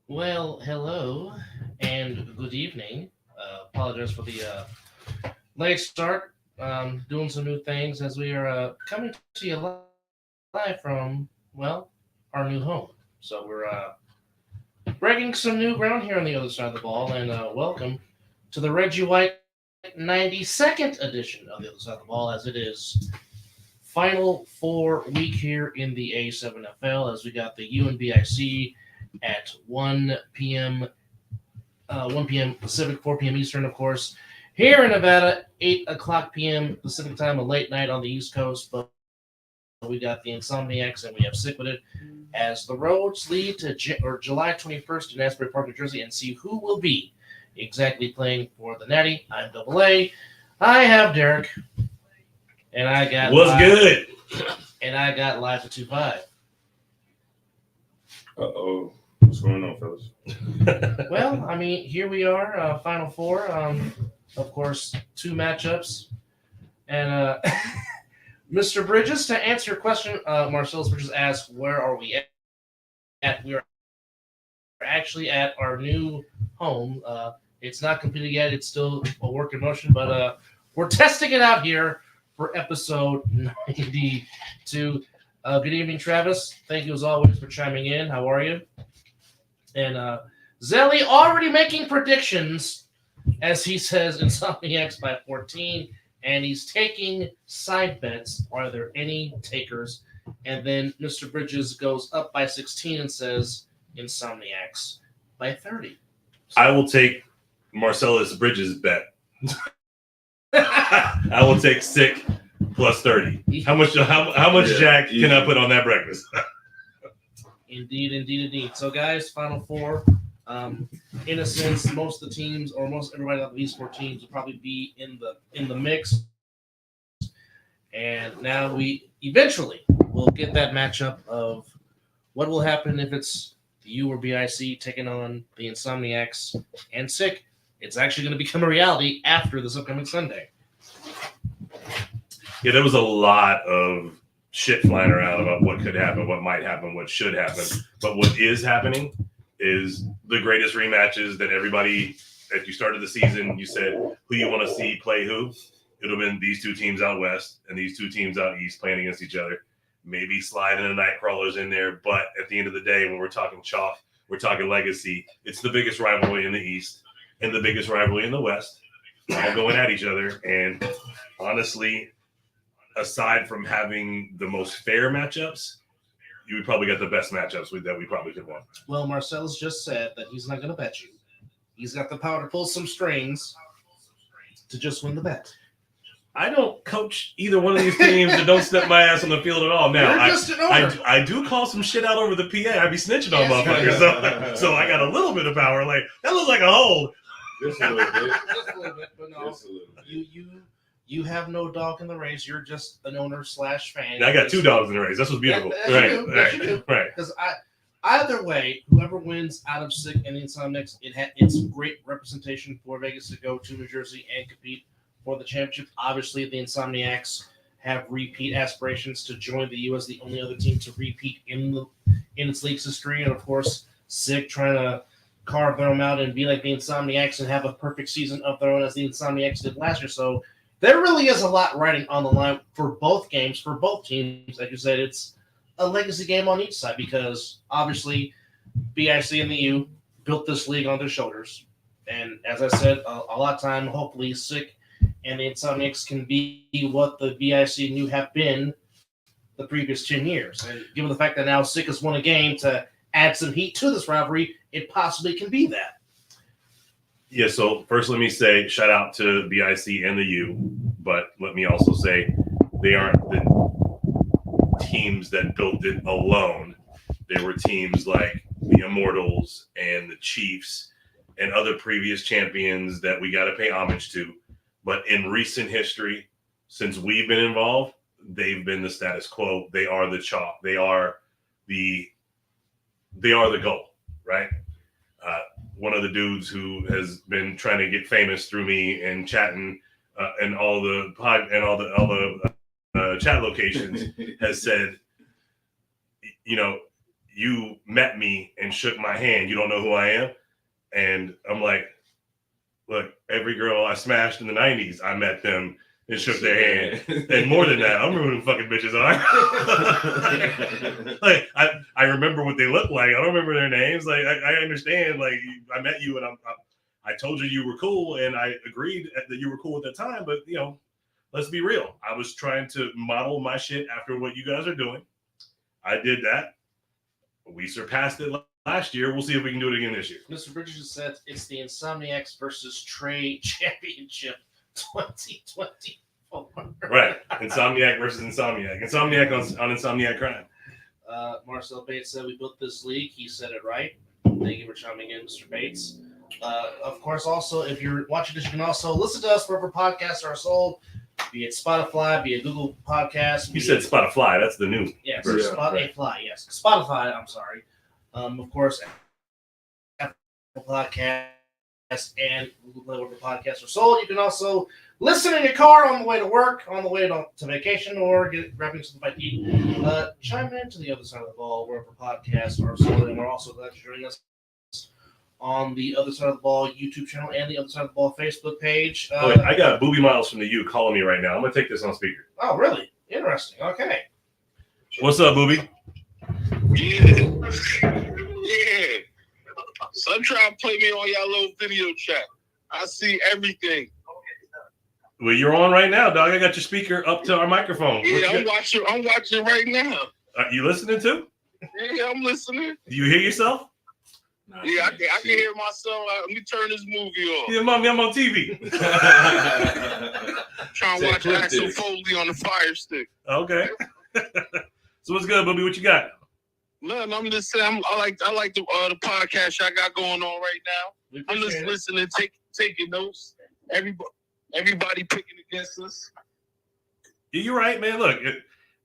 Well, hello and good evening. Apologize for the late start. Doing some new things as we are coming to you live from, well, our new home. So we're breaking some new ground here on the other side of the ball, and welcome to the Reggie White 92nd edition of the other side of the ball, as it is final four week here in the A7FL, as we got the U and BIC at 1 p.m. 1 p.m. Pacific, 4 p.m. Eastern, of course. Here in Nevada, 8 o'clock p.m. Pacific time, a late night on the East Coast. But we got the Insomniacs and we have Sick With It as the roads lead to July 21st in Asbury Park, New Jersey, and see who will be exactly playing for the Natty. I'm Double A. I have Derek, and I got What's live, good? and I got live to 2-5. Uh-oh. What's going on, fellas? Well, I mean, here we are, Final Four. Of course, two matchups, and Mr. Bridges, to answer your question, Marcellus Bridges asked, "Where are we at?" We are actually at our new home. It's not completed yet; it's still a work in motion, but we're testing it out here for episode 92. Good evening, Travis. Thank you as always for chiming in. How are you? And Zelly already making predictions, as he says, Insomniacs by 14, and he's taking side bets. Are there any takers? And then Mr. Bridges goes up by 16 and says Insomniacs by 30. I will take Marcellus Bridges' bet. I will take Sick plus 30. How much Jack can I put on that breakfast? Indeed. So, guys, Final Four. In a sense, most of the teams, or most everybody out of these four teams, will probably be in the mix. And now we eventually will get that matchup of what will happen if it's the U or BIC taking on the Insomniacs and Sick. It's actually going to become a reality after this upcoming Sunday. Yeah, there was a lot of shit flying around about what could happen, what might happen, what should happen. But what is happening is the greatest rematches that everybody, at you started the season, you said, who you want to see play who? It would have been these two teams out west and these two teams out east playing against each other. Maybe sliding the night crawlers in there. But at the end of the day, when we're talking chalk, we're talking legacy. It's the biggest rivalry in the east and the biggest rivalry in the west, all going at each other. And honestly, aside from having the most fair matchups, you probably got the best matchups that we probably could want. Well, Marcellus just said that he's not going to bet you. He's got the power to pull some strings to just win the bet. I don't coach either one of these teams that don't step my ass on the field at all. Now, You're just an owner. I do call some shit out over the PA. I be snitching on motherfuckers. So I got a little bit of power. Like, that looks like a hole. Just a little bit. Just a little bit, but no. Just a little bit. You have no dog in the race. You're just an owner / fan. I got two dogs in the race. That's what's beautiful. Yes, you do. Right. Because either way, whoever wins out of Sick and Insomniacs, it's great representation for Vegas to go to New Jersey and compete for the championship. Obviously, the Insomniacs have repeat aspirations to join the U as the only other team to repeat in its league's history, and of course, Sick trying to carve them out and be like the Insomniacs and have a perfect season of their own as the Insomniacs did last year. So there really is a lot riding on the line for both games, for both teams. Like you said, it's a legacy game on each side because obviously BIC and the U built this league on their shoulders. And as I said, a lot of time, hopefully Sick and the Insomniacs can be what the BIC knew have been the previous 10 years. And given the fact that now Sick has won a game to add some heat to this rivalry, it possibly can be that. Yeah, so first let me say shout out to BIC and the U, but let me also say they aren't the teams that built it alone. They were teams like the Immortals and the Chiefs and other previous champions that we got to pay homage to. But in recent history, since we've been involved, they've been the status quo. They are the chalk. They are the goal, right? One of the dudes who has been trying to get famous through me and chatting and all the chat locations has said, you know, you met me and shook my hand. You don't know who I am. And I'm like, look, every girl I smashed in the 90s, I met them and shook their hand. And more than that, I remember who the fucking bitches are. Like, I remember what they look like. I don't remember their names. Like, I understand. Like, I met you and I told you were cool, and I agreed that you were cool at the time. But, you know, let's be real. I was trying to model my shit after what you guys are doing. I did that. We surpassed it last year. We'll see if we can do it again this year. Mr. Bridges just said it's the Insomniacs versus Trey Championship 2024. Right. Insomniac versus Insomniac. Insomniac on Insomniac Crime. Marcel Bates said we built this league. He said it right. Thank you for chiming in, Mr. Bates. Of course, also, if you're watching this, you can also listen to us wherever podcasts are sold, be it Spotify, be it Google Podcasts. You said Spotify. That's the new. Yes, version. Spotify. Yes, Spotify. I'm sorry. Of course, Apple Podcasts and Google Play wherever podcasts are sold. You can also listen in your car on the way to work, on the way to vacation, or grabbing something to eat. Chime in to the other side of the ball wherever podcasts are sold, and we're also glad you're joining us on the Other Side of the Ball YouTube channel and the Other Side of the Ball Facebook page. Wait, I got Booby Miles from the U calling me right now. I'm gonna take this on speaker. Oh, really? Interesting. Okay. What's up, Booby? Yeah. Some try to play me on y'all little video chat. I see everything. Well, you're on right now, dog. I got your speaker up to our microphone. Yeah, I'm watching right now. You listening too? Yeah, I'm listening. Do you hear yourself? Yeah, I can hear myself. Let me turn this movie off. Yeah, mommy, I'm on TV. Trying to watch Axel Foley on the Fire Stick. Okay. So what's good, Booby? What you got? Man, I'm just saying. I like the podcast y'all got going on right now. I'm just listening, taking notes. Everybody picking against us. You're right, man. Look,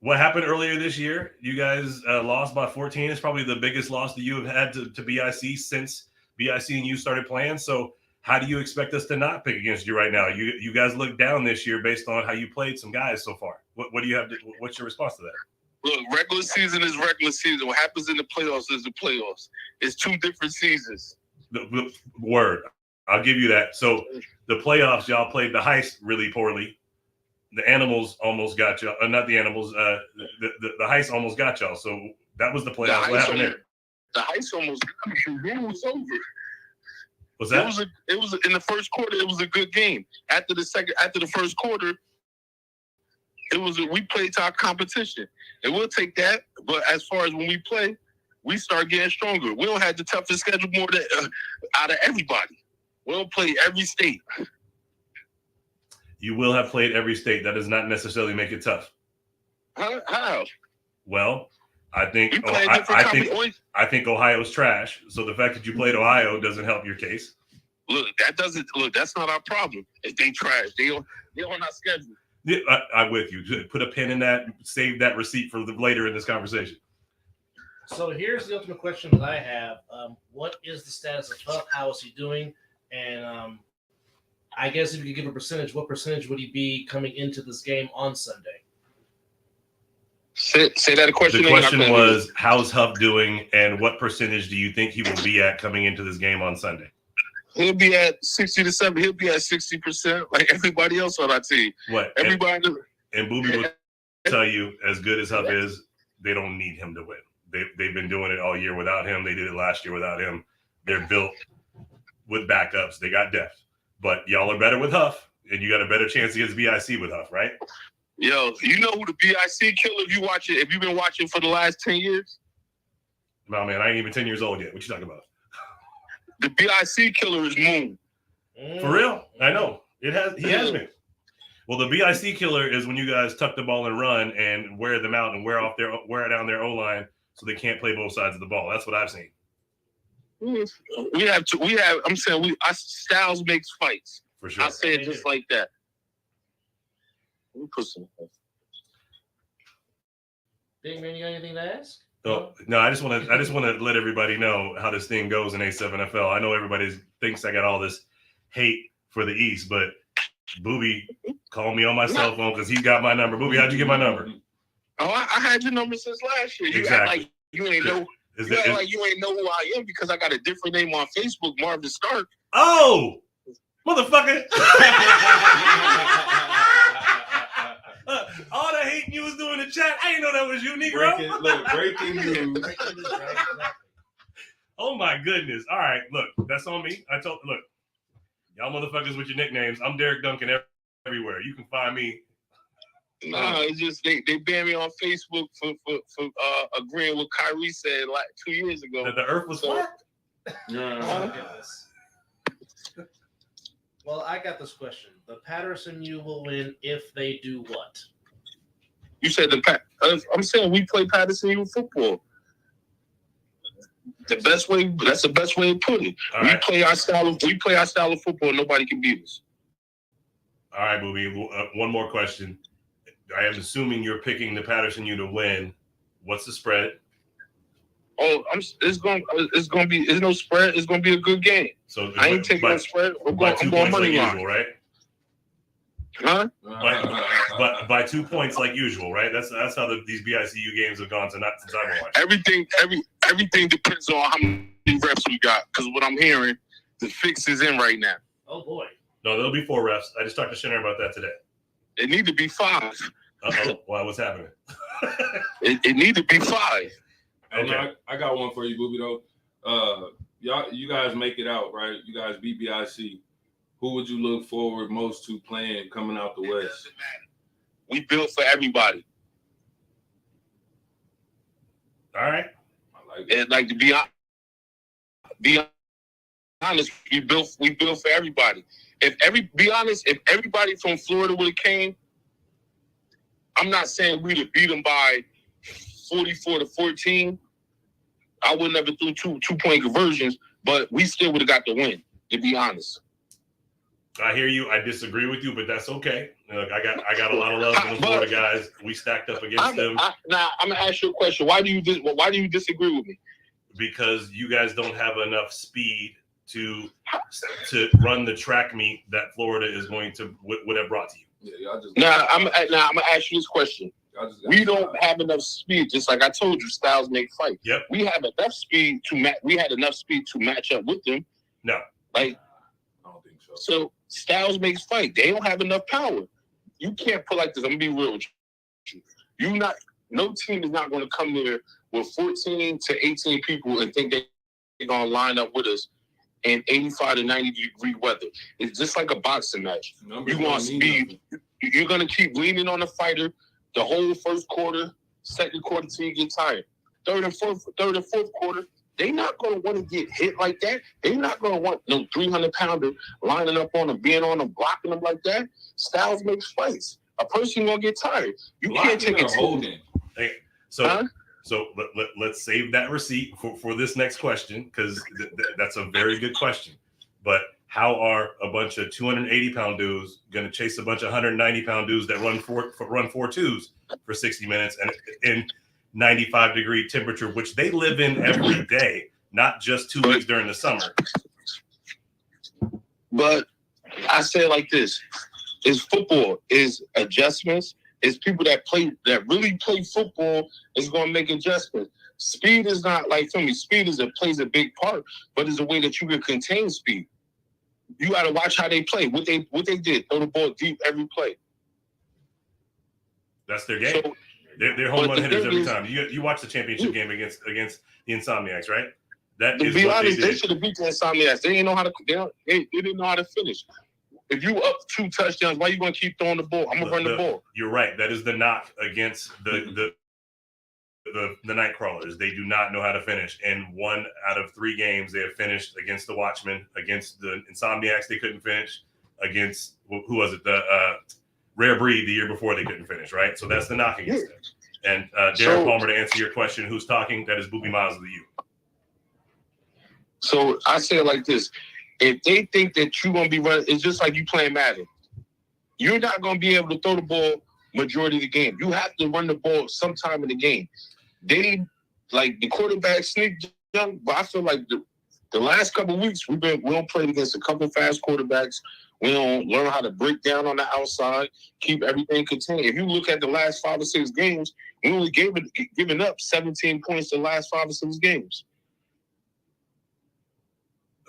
what happened earlier this year, you guys lost by 14. It's probably the biggest loss that you have had to BIC since BIC and you started playing. So how do you expect us to not pick against you right now? You guys look down this year based on how you played some guys so far. What do you have? What's your response to that? Look, regular season is regular season. What happens in the playoffs is the playoffs. It's two different seasons. The word. I'll give you that. So the playoffs, y'all played the Heist really poorly. The Animals almost got y'all. Not the Animals. The Heist almost got y'all. So that was the playoffs. What happened there? The Heist almost got you. It was over. Was that? It was in the first quarter. It was a good game. After the first quarter, we played to our competition, and we'll take that. But as far as when we play, we start getting stronger. We don't have the toughest schedule more than out of everybody. We'll play every state. You will have played every state. That does not necessarily make it tough. How? Well, I think I think Ohio's trash. So the fact that you played Ohio doesn't help your case. Look, that's not our problem. If they trash, they're on our schedule. Yeah, I'm with you. Put a pin in that. Save that receipt for later in this conversation. So here's the ultimate question that I have. What is the status of Huff? How is he doing? And I guess if you could give a percentage, what percentage would he be coming into this game on Sunday? Say that question. The question was, how's Huff doing, and what percentage do you think he will be at coming into this game on Sunday? He'll be at 60 to 70. He'll be at 60%, like everybody else on our team. What? Everybody. And Booby will tell you, as good as Huff is, they don't need him to win. They've been doing it all year without him. They did it last year without him. They're built with backups. They got depth. But y'all are better with Huff, and you got a better chance against BIC with Huff, right? Yo, you know who the BIC killer? If you've been watching for the last 10 years? No, man, I ain't even 10 years old yet. What you talking about? The BIC killer is Moon. For real? I know. He has been. Well, the BIC killer is when you guys tuck the ball and run and wear them out and wear down their O-line so they can't play both sides of the ball. That's what I've seen. I'm saying our styles makes fights. For sure. I say it just like that. Let me put some. Big man, you got anything to ask? Oh, no, I just want to let everybody know how this thing goes in A7FL. I know everybody thinks I got all this hate for the East, but Booby called me on my cell phone because he got my number. Booby, how'd you get my number? Oh, I had your number since last year. You exactly. act like you ain't know. Like you ain't know who I am because I got a different name on Facebook, Marvin Stark. Oh, motherfucker! All the hating you was doing in the chat, I didn't know that was you, Negro. Breaking news. Oh my goodness! All right, look, that's on me. Look, y'all motherfuckers with your nicknames. I'm Derek Duncan everywhere. You can find me. Nah, it's just they banned me on Facebook for agreeing with Kyrie said like 2 years ago. That the Earth was flat. Well, I got this question. The Patterson U will win if they do what? You said I'm saying we play Patterson U football. That's the best way to put it. We play our style of football. Nobody can beat us. All right, Booby. One more question. I am assuming you're picking the Patterson U to win. What's the spread? Oh, it's gonna be. There's no spread. It's gonna be a good game. So I ain't taking no spread. I'm going money line. Usual, right? Huh? But by 2 points like usual, right? That's how these BICU games have gone since I've watched. Everything depends on how many reps we got. Because what I'm hearing, the fix is in right now. Oh boy. No, there'll be 4 refs. I just talked to Shinner about that today. It need to be 5. Why? What's happening? it need to be 5. Okay. I got one for you, Booby, though. You guys make it out, right? You guys beat BIC. Who would you look forward most to playing coming out the West? We built for everybody. All right. I like it. And like to be honest, we built for everybody. If everybody from Florida would have came, I'm not saying we'd have beat them by 44-14. I would never do 2-point conversions, but we still would have got the win, to be honest. I hear you. I disagree with you, but that's okay. Look, I got a lot of love for the Florida guys. We stacked up against them. Now I'm gonna ask you a question. Why do you disagree with me? Because you guys don't have enough speed to run the track meet that Florida is going to would have brought to you. Now I'm gonna ask you this question. We don't have enough speed, just like I told you. Styles make fight. Yep. We have enough speed We had enough speed to match up with them. No. Like, I don't think so. So Styles makes fight. They don't have enough power. You can't put like this. I'm gonna be real with you. No team is not going to come there with 14 to 18 people and think they're gonna line up with us in 85 to 90 degree weather. It's just like a boxing match. You want speed. You're gonna keep leaning on the fighter the whole first quarter, second quarter till you get tired. Third and fourth quarter, they're not going to want to get hit like that. They're not going to want no 300-pounder lining up on them, being on them, blocking them like that. Styles makes fights. A person going to get tired. You can't take it to Hey, so let's save that receipt for this next question, because that's a very good question. But how are a bunch of 280-pound dudes going to chase a bunch of 190-pound dudes that run 4.2s for 60 minutes and in 95-degree temperature, which they live in every day, not just 2 weeks during the summer? But I say it like this: is football, is adjustments, is people that really play football is going to make adjustments. Speed is not like, for me, speed plays a big part, but it's a way that you can contain speed. You got to watch how they play. What they did, throw the ball deep every play. That's their game. So, they're home run hitters every time. You watch the championship game against the Insomniacs, right? To be honest, they should have beat the Insomniacs. They didn't know how to. They didn't know how to finish. If you up 2 touchdowns, why you going to keep throwing the ball? I'm gonna run the ball. You're right. That is the knock against the Nightcrawlers. They do not know how to finish. And 1 out of 3 games they have finished against the Watchmen, against the Insomniacs they couldn't finish, against who was it? The Rare Breed the year before they couldn't finish, right? So that's the knock against them. And Derek Palmer, to answer your question, who's talking? That is Booby Miles of the U. So I say it like this: if they think that you're gonna be running, it's just like you playing Madden. You're not gonna be able to throw the ball majority of the game. You have to run the ball sometime in the game. They like the quarterback sneak jump, but I feel like the last couple of weeks we don't play against a couple of fast quarterbacks. We don't learn how to break down on the outside, keep everything contained. If you look at the last 5 or 6 games, we only given up 17 points the last 5 or 6 games.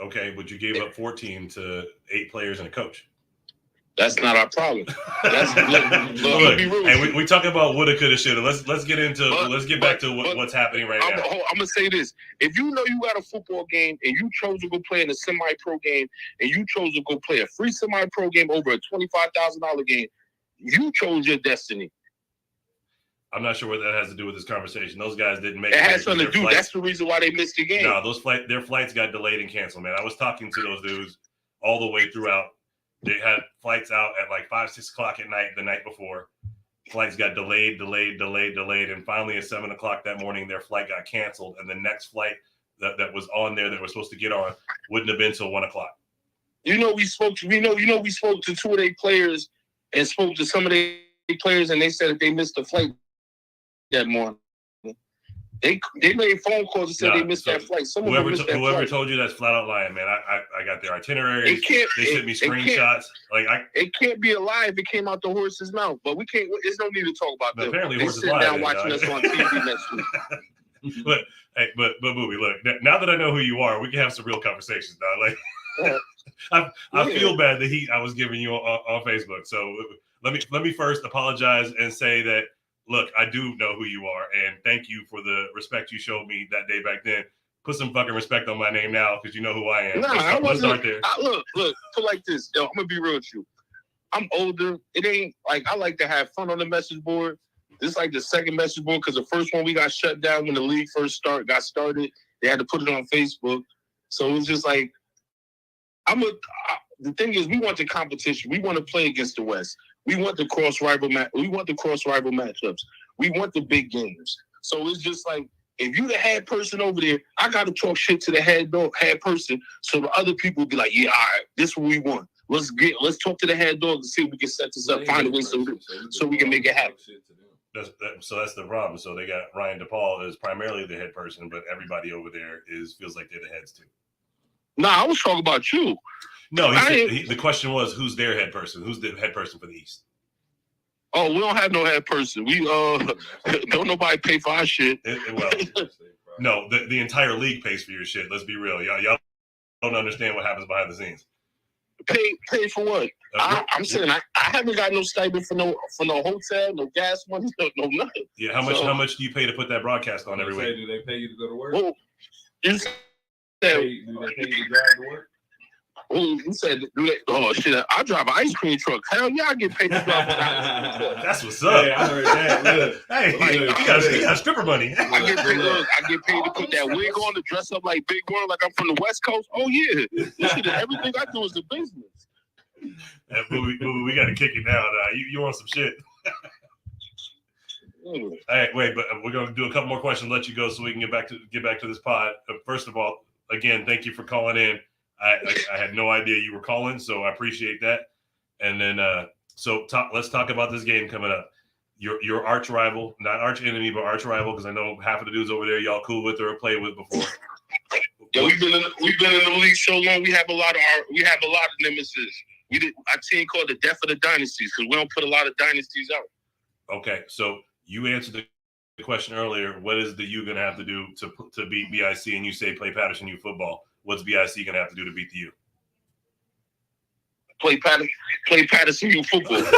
Okay, but you gave up 14 to 8 players and a coach. That's not our problem. That's look, hey, we talk about woulda, coulda, shoulda. Let's get back to what's happening right now. I'm gonna say this: if you know you got a football game and you chose to go play in a semi-pro game, and you chose to go play a free semi-pro game over a $25,000 game, you chose your destiny. I'm not sure what that has to do with this conversation. Those guys didn't make it. It has something to do. That's the reason why they missed the game. No, their flights got delayed and canceled, man. I was talking to those dudes all the way throughout. They had flights out at like 5, 6 o'clock at night the night before. Flights got delayed. And finally at 7 o'clock that morning, their flight got canceled. And the next flight that was on there that we're supposed to get on wouldn't have been till 1 o'clock. We spoke to 2 of their players and spoke to some of their players, and they said that they missed the flight that morning. They made phone calls and said they missed that flight. Whoever told you that's flat out lying, man. I got their itinerary. They sent me screenshots. It can't be a lie if it came out the horse's mouth. But we can't. There's no need to talk about that. Apparently, they horses sit lie. Down watching us on TV next week. but Booby, look. Now that I know who you are, we can have some real conversations, dog. I feel bad that I was giving you on Facebook. So let me first apologize and say that. Look, I do know who you are, and thank you for the respect you showed me that day back then. Put some fucking respect on my name now, because you know who I am. Let's start there. Look, put like this. Yo, I'm going to be real with you. I'm older. It ain't like I like to have fun on the message board. This is like the second message board, because the first one we got shut down when the league first got started. They had to put it on Facebook. So it was just like, the thing is, we want the competition. We want to play against the West. We want the cross rival matchups. We want the big games. So it's just like, if you the head person over there, I got to talk shit to the head person, so the other people be like, yeah, all right, this is what we want. Let's talk to the head dog and see if we can set this up, find a way so we can make it happen. So that's the problem. So they got Ryan DePaul is primarily the head person, but everybody over there feels like they're the heads too. Nah, I was talking about you. No, the question was, who's their head person? Who's the head person for the East? Oh, we don't have no head person. We don't nobody pay for our shit. No, the entire league pays for your shit. Let's be real, y'all don't understand what happens behind the scenes. Pay for what? I'm saying I haven't got no stipend for no hotel, no gas money, no nothing. Yeah, how much do you pay to put that broadcast on every week? Do they pay you to go to work? Well, do they pay you to drive to work? Oh, you said do that? Oh shit! I drive an ice cream truck. Hell yeah, I get paid to drive an ice cream truck. That's what's up. Hey, I heard that. Hey, you got stripper money. I get paid to put that wig on, to dress up like Big World, like I'm from the West Coast. Oh yeah, everything I do is the business. We got to kick it down. You want some shit? Hey, wait, but we're gonna do a couple more questions, let you go, so we can get back to this pod. First of all, again, thank you for calling in. I had no idea you were calling, so I appreciate that. And then, let's talk about this game coming up. Your arch rival, not arch enemy, but arch rival, because I know half of the dudes over there y'all cool with or played with before. Yeah, we've been in the league so long. We have a lot of nemesis. We did a team called the Death of the Dynasties, because we don't put a lot of dynasties out. Okay, so you answered the question earlier. What is the U going to have to do to beat BIC? And you say play Patterson U football. What's BIC going to have to do to beat the U? Play Patterson U football. Again.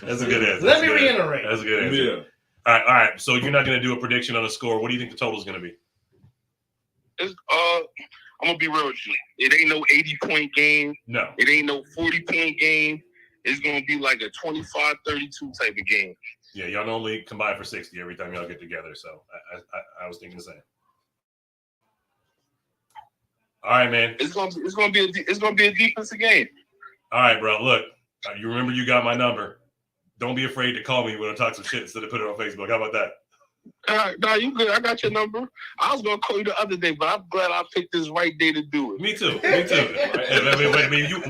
That's a good answer. Let me reiterate. That's a good answer. Yeah. All right. So you're not going to do a prediction on a score. What do you think the total is going to be? I'm going to be real with you. It ain't no 80-point game. No. It ain't no 40-point game. It's going to be like a 25-32 type of game. Yeah, y'all normally combine for 60 every time y'all get together. So I was thinking the same. All right, man. It's gonna be a defensive game. All right, bro. Look, you remember you got my number. Don't be afraid to call me when I talk some shit instead of put it on Facebook. How about that? Nah, you good. I got your number. I was gonna call you the other day, but I'm glad I picked this right day to do it. Me too.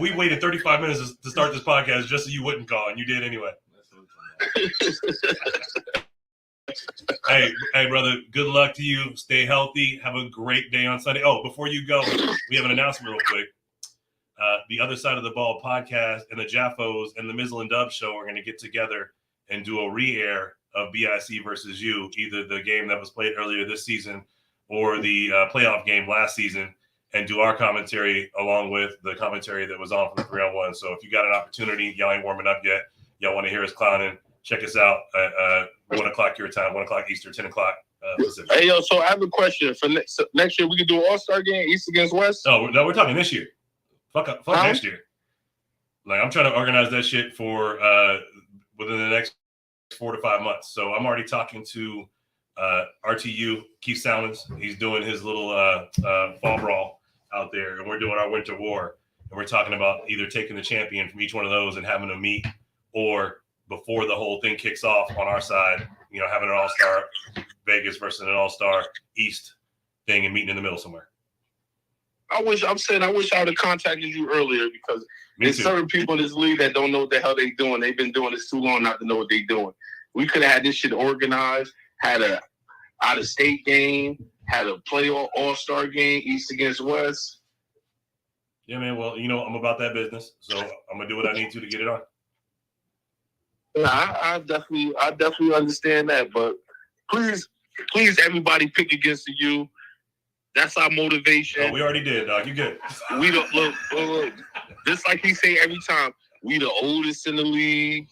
We waited 35 minutes to start this podcast just so you wouldn't call, and you did anyway. Hey, brother, good luck to you. Stay healthy. Have a great day on Sunday. Oh, before you go, we have an announcement real quick. the Other Side of the Ball podcast and the Jaffos and the Mizzle and Dub show are going to get together and do a re-air of BIC versus U, either the game that was played earlier this season or the playoff game last season, and do our commentary along with the commentary that was on from the 3-on-1. So if you got an opportunity, y'all ain't warming up yet, y'all want to hear us clowning, check us out at 1 o'clock your time, 1 o'clock Eastern, 10 o'clock Pacific. Hey, yo, so I have a question. For next year, we can do an all-star game, East against West? No, we're talking this year. Fuck next year. Like, I'm trying to organize that shit for within the next 4 to 5 months. So I'm already talking to RTU, Keith Salmons. He's doing his little fall brawl out there, and we're doing our winter war. And we're talking about either taking the champion from each one of those and having a meet, or before the whole thing kicks off on our side, having an all-star Vegas versus an all-star East thing and meeting in the middle somewhere. I wish I would have contacted you earlier, because there's certain people in this league that don't know what the hell they doing. They've been doing this too long not to know what they doing. We could have had this shit organized, had a out-of-state game, had a playoff all-star game, East against West. Yeah, man. Well, I'm about that business, so I'm gonna do what I need to get it on. I definitely understand that, but please, everybody pick against the U. That's our motivation. Oh, we already did, dog. You good? We don't look. Just like he say every time, we the oldest in the league.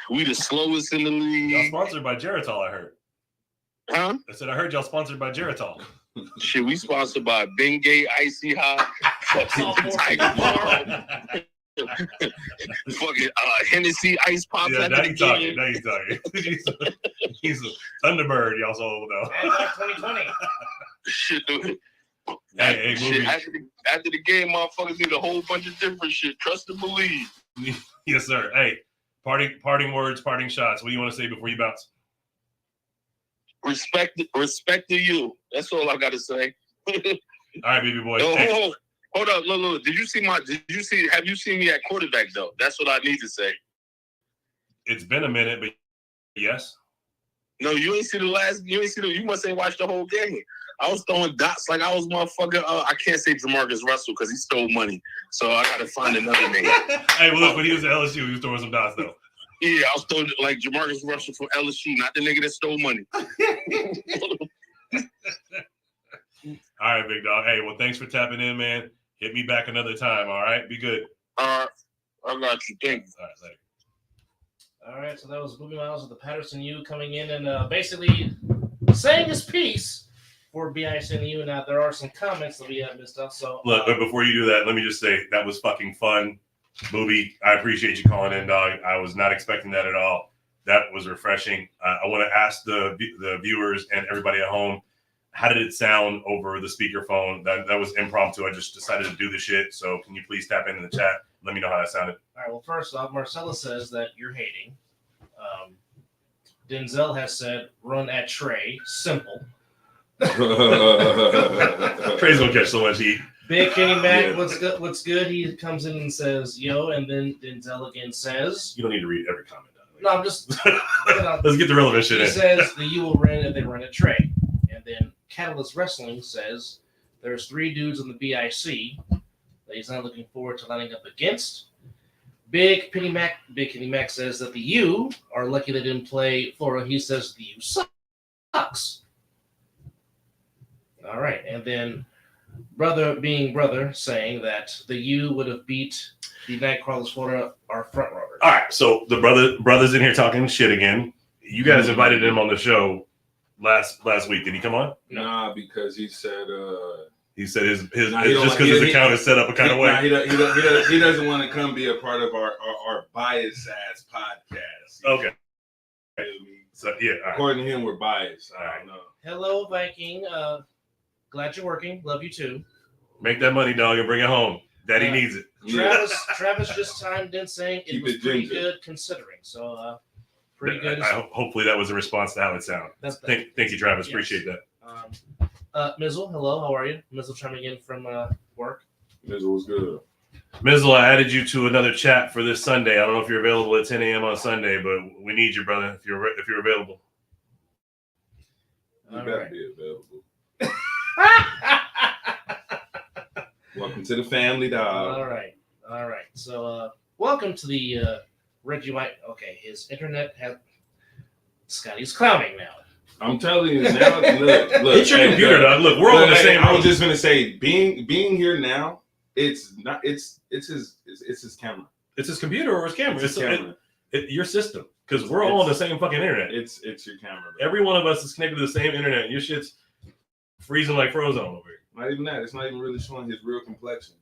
We the slowest in the league. Y'all sponsored by Geritol, I heard. Huh? I said I heard y'all sponsored by Geritol. Shit, we sponsored by Bengay, Icy Hot, Tiger Bar, fucking Hennessy Ice Pops. Yeah, now he's talking. He's a Thunderbird, y'all so know. Like 2020. Shit, dude. Hey, shit, after the game, motherfuckers need a whole bunch of different shit. Trust and believe. Yes, sir. Hey, parting words, parting shots. What do you want to say before you bounce? Respect to you. That's all I got to say. All right, baby boy. Hold up, look. Have you seen me at quarterback though? That's what I need to say. It's been a minute, but yes. No, you ain't see you must ain't watched the whole game. I was throwing dots like I was motherfucker. I can't say Jamarcus Russell because he stole money. So I got to find another name. Hey, well, look, when he was at LSU, he was throwing some dots though. Yeah, I was throwing like Jamarcus Russell from LSU, not the nigga that stole money. All right, big dog. Hey, well, thanks for tapping in, man. Hit me back another time, all right? Be good. All right. I got you. Thank you. All right, later. All right, so that was Booby Miles of the Patterson U coming in and basically saying his piece for BIC and the U. Now, there are some comments that we have missed out. So Look, but before you do that, let me just say that was fucking fun. Booby, I appreciate you calling in, dog. I was not expecting that at all. That was refreshing. I want to ask the viewers and everybody at home, how did it sound over the speakerphone? That was impromptu. I just decided to do the shit. So can you please tap into the chat? Let me know how that sounded. all right, well, first off, Marcella says that you're hating. Denzel has said, run at Trey. Simple. Trey's gonna catch so much heat. Big Kenny Mac, what's good? He comes in and says, yo, and then Denzel again says. You don't need to read every comment. No, I'm just. Let's get the relevant shit in. He says the U will run and they run at Trey. And then Catalyst Wrestling says there's 3 dudes on the BIC that he's not looking forward to lining up against. Big Kenny Mac says that the U are lucky they didn't play Florida. He says the U sucks. All right, and then brother being brother saying that the U would have beat the Nightcrawlers Florida are front runners. All right, so the brothers in here talking shit again. You guys invited him on the show last week. Did he come on? Nah, because he said his just because his account is set up a kind of way. He doesn't want to come be a part of our biased ass podcast. Okay. So yeah, all right. According to him, we're biased. All right. I don't know. Hello, Viking. Glad you're working. Love you too. Make that money, dog, and bring it home. Daddy needs it. Travis just chimed in saying it was pretty good considering. So pretty good. Hopefully that was a response to how it sounded. Thank you, Travis. Yes. Appreciate that. Mizzle, hello. How are you? Mizzle chiming in from work. Mizzle was good. Mizzle, I added you to another chat for this Sunday. I don't know if you're available at 10 a.m. on Sunday, but we need you, brother, if you're available. You better be available. Welcome to the family, dog. All right. So, welcome to the Reggie White. Okay, his internet has. Scotty's clowning now. I'm telling you now. Look, It's your computer, dog. Look, we're all in the same room. I was just gonna say, being here now, it's not. It's his camera. It's his computer or his camera. It's his camera. Your system, because we're all on the same fucking internet. It's your camera. Bro. Every one of us is connected to the same internet. Your shit's freezing like Frozone over here. Not even that. It's not even really showing his real complexion.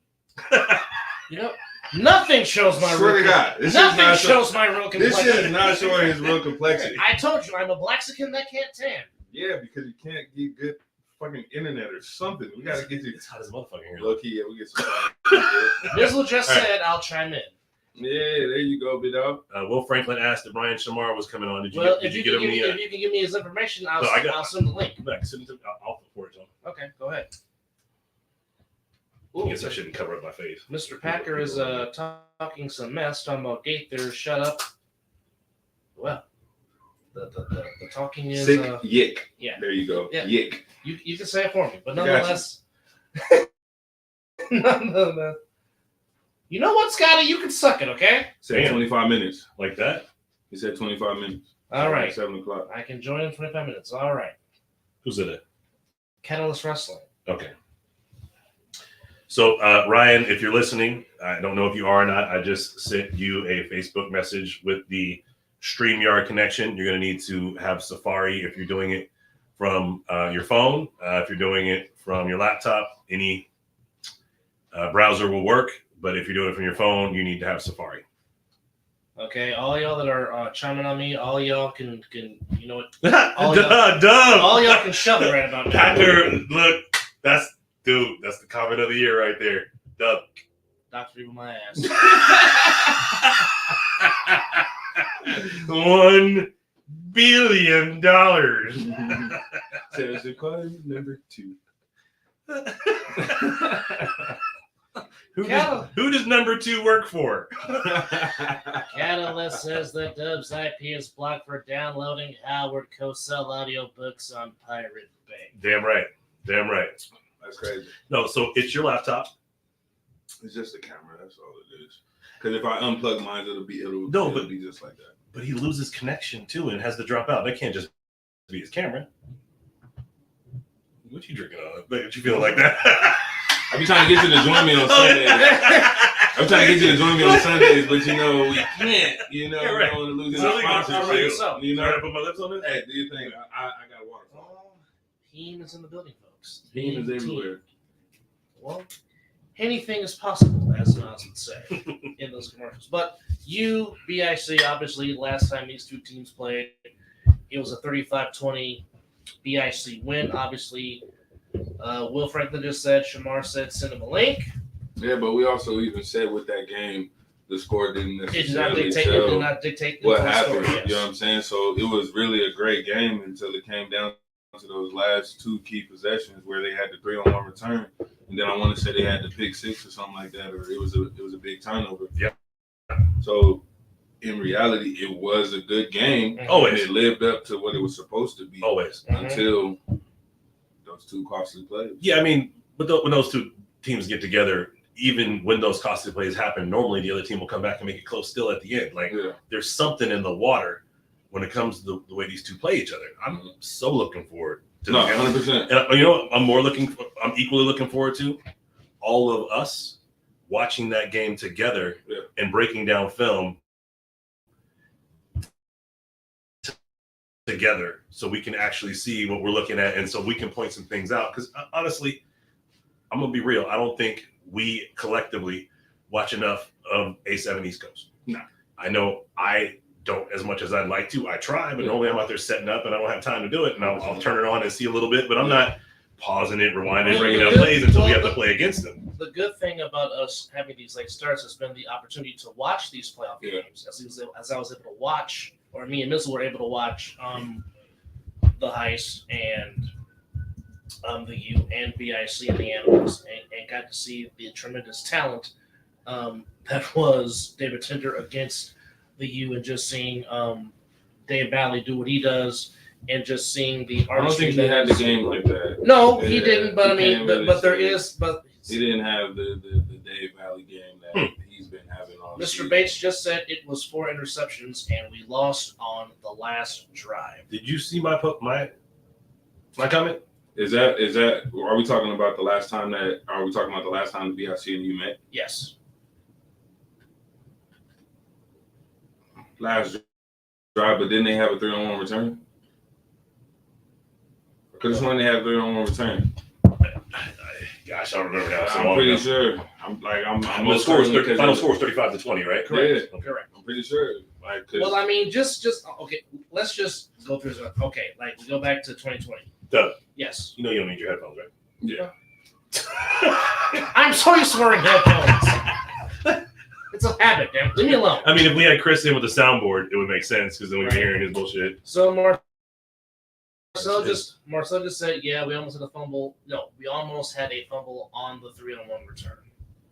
You know, nothing shows my Swear real. to God, Nothing shows my real This complexion. shit is not showing his real complexion. I told you, I'm a Blaxican that can't tan. Yeah, because you can't get good fucking internet or something. We gotta get you. It's hot as a motherfucker here. Low key, yeah, we get some. Mizzle just All right. said, "I'll chime in." Yeah, there you go, big dog. Will Franklin asked if Ryan Shamar was coming on. Did you Well, get, if did you you can get him give me his information, I'll No, I'll send the link. I'll forward it to him. Okay, go ahead. I guess I shouldn't cover up my face. Mr. Packer is talking some mess, talking about Gaither. Shut up. Well, the talking is Sick yick. yeah. There you go. Yeah. Yick. You can say it for me, but Gotcha. nonetheless, you know what, Scotty? You can suck it, okay? Said Damn. 25 minutes. Like that? He said 25 minutes. All right. 7 o'clock. I can join in 25 minutes. All right. Who's it? Catalyst Wrestling. Okay. So, Ryan, if you're listening, I don't know if you are or not. I just sent you a Facebook message with the StreamYard connection. You're going to need to have Safari if you're doing it from your phone. If you're doing it from your laptop, any browser will work. But if you're doing it from your phone, you need to have Safari. Okay, all y'all that are chiming on me, all y'all can you know what? Dumb. All y'all can shove it right about now. Packer, look, that's the comment of the year right there. Dub. Dr. Evil my ass. $1 billion. Says the card number 2. Who does number 2 work for? Catalyst says that Dub's IP is blocked for downloading Howard Cosell audiobooks on Pirate Bay. Damn right. That's crazy. No, so it's your laptop. It's just a camera. That's all it is. Because if I unplug mine, it'll be just like that. But he loses connection too and has to drop out. That can't just be his camera. What you drinking on? What you feeling like that? I be trying to get you to join me on Sundays. I'm trying to get you to join me on Sundays, but you know we can't. You know, Yeah, right. we don't want to lose So our we got- sponsorship. so- You Trying know, to put my lips on it? hey, do you think I got water? Heen is in the building, folks. Bean is everywhere. Well, anything is possible, as Nas would say in those commercials. But BIC, obviously, last time these two teams played, it was a 35-20 BIC win. Obviously, Will Franklin just said, Shamar said, send him a link. Yeah, but we also even said with that game, the score didn't It did not necessarily dictate what the happened. score, yes. You know what I'm saying? So it was really a great game until it came down to those last 2 key possessions where they had the 3-on-1 return, and then I want to say they had the pick 6 or something like that, or it was a big turnover. Yeah. So in reality, it was a good game. Always. And it lived up to what it was supposed to be. Always. Until those 2 costly plays. Yeah, I mean, but when those 2 teams get together, even when those costly plays happen, normally the other team will come back and make it close still at the end. Like, there's something in the water when it comes to the way these 2 play each other. I'm so looking forward to No, the 100%. And you know what I'm equally looking forward to? All of us watching that game together and breaking down film together so we can actually see what we're looking at and so we can point some things out. Because honestly, I'm going to be real. I don't think we collectively watch enough of A7 East Coast. No. I know I don't as much as I'd like to. I try, but normally I'm out there setting up and I don't have time to do it. And I'll turn it on and see a little bit, but I'm not pausing it, rewinding, bringing up plays until we have to play against them. The good thing about us having these late starts has been the opportunity to watch these playoff games. As I was able to watch, or me and Mizzle were able to watch the Heist and the U and BIC and the Animals, and got to see the tremendous talent that was David Tender against the U, and just seeing Dave Valley do what he does, and just seeing the I don't artistry. think he had the game like that. No, he didn't. But I mean, really but there is, but He didn't have the Dave Valley game that he's been having all Mr. season. Bates just said it was 4 interceptions and we lost on the last drive. Did you see my comment? Is that? Are we talking about the last time that? Are we talking about the last time the BIC and you met? Yes. Last drive, but didn't they have a 3-on-1 return? I could have sworn they had a 3-on-1 return. Gosh, I don't remember now. I'm pretty sure. The score final score was 35-20, right? Correct. Yeah. Correct. I'm pretty sure. Like, Well, I mean, just okay. Let's just go through this. Okay, like we go back to 2020. Doug, Yes. you know you don't need your headphones, right? yeah. I'm so used to wearing headphones. It's a habit, damn it. Leave me alone. I mean, if we had Chris in with the soundboard, it would make sense because then we'd be hearing his bullshit. So Marcel just said, yeah, we almost had a fumble. No, we almost had a fumble on the 3-on-1 return,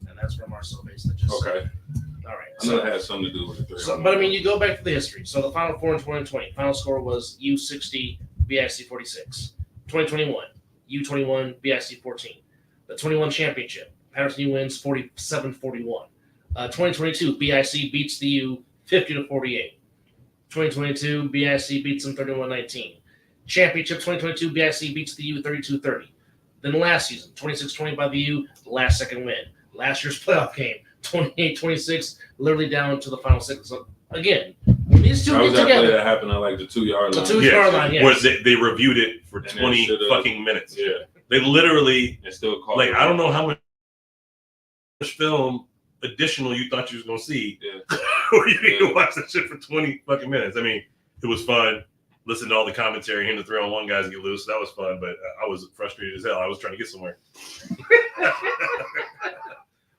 and that's where Marcel basically just Okay. said. All right. I know it has something to do with the 3-on-1. But I mean, you go back to the history. So the Final Four in 2020, final score was U60, BIC 46. 2021, U21, BIC 14. The 21 championship, Patterson U wins 47-41. 2022, BIC beats the U 50-48. 2022, BIC beats them 31-19. Championship 2022, BIC beats the U 32-30. Then last season, 26-20 by the U, the last second win. Last year's playoff game, 28-26, literally down to the final 6. So again, when these two That get was that play together, that happened at like the 2-yard line. the 2-yard line, Where yes. they reviewed it for And 20 they should've- fucking minutes. Yeah. They literally, And still called like, it. I don't know how much film additional you thought you was going to see. Yeah. Or you need to watch that shit for 20 fucking minutes. I mean, it was fun. Listen to all the commentary, hearing the 3-on-1 guys get loose. That was fun, but I was frustrated as hell. I was trying to get somewhere.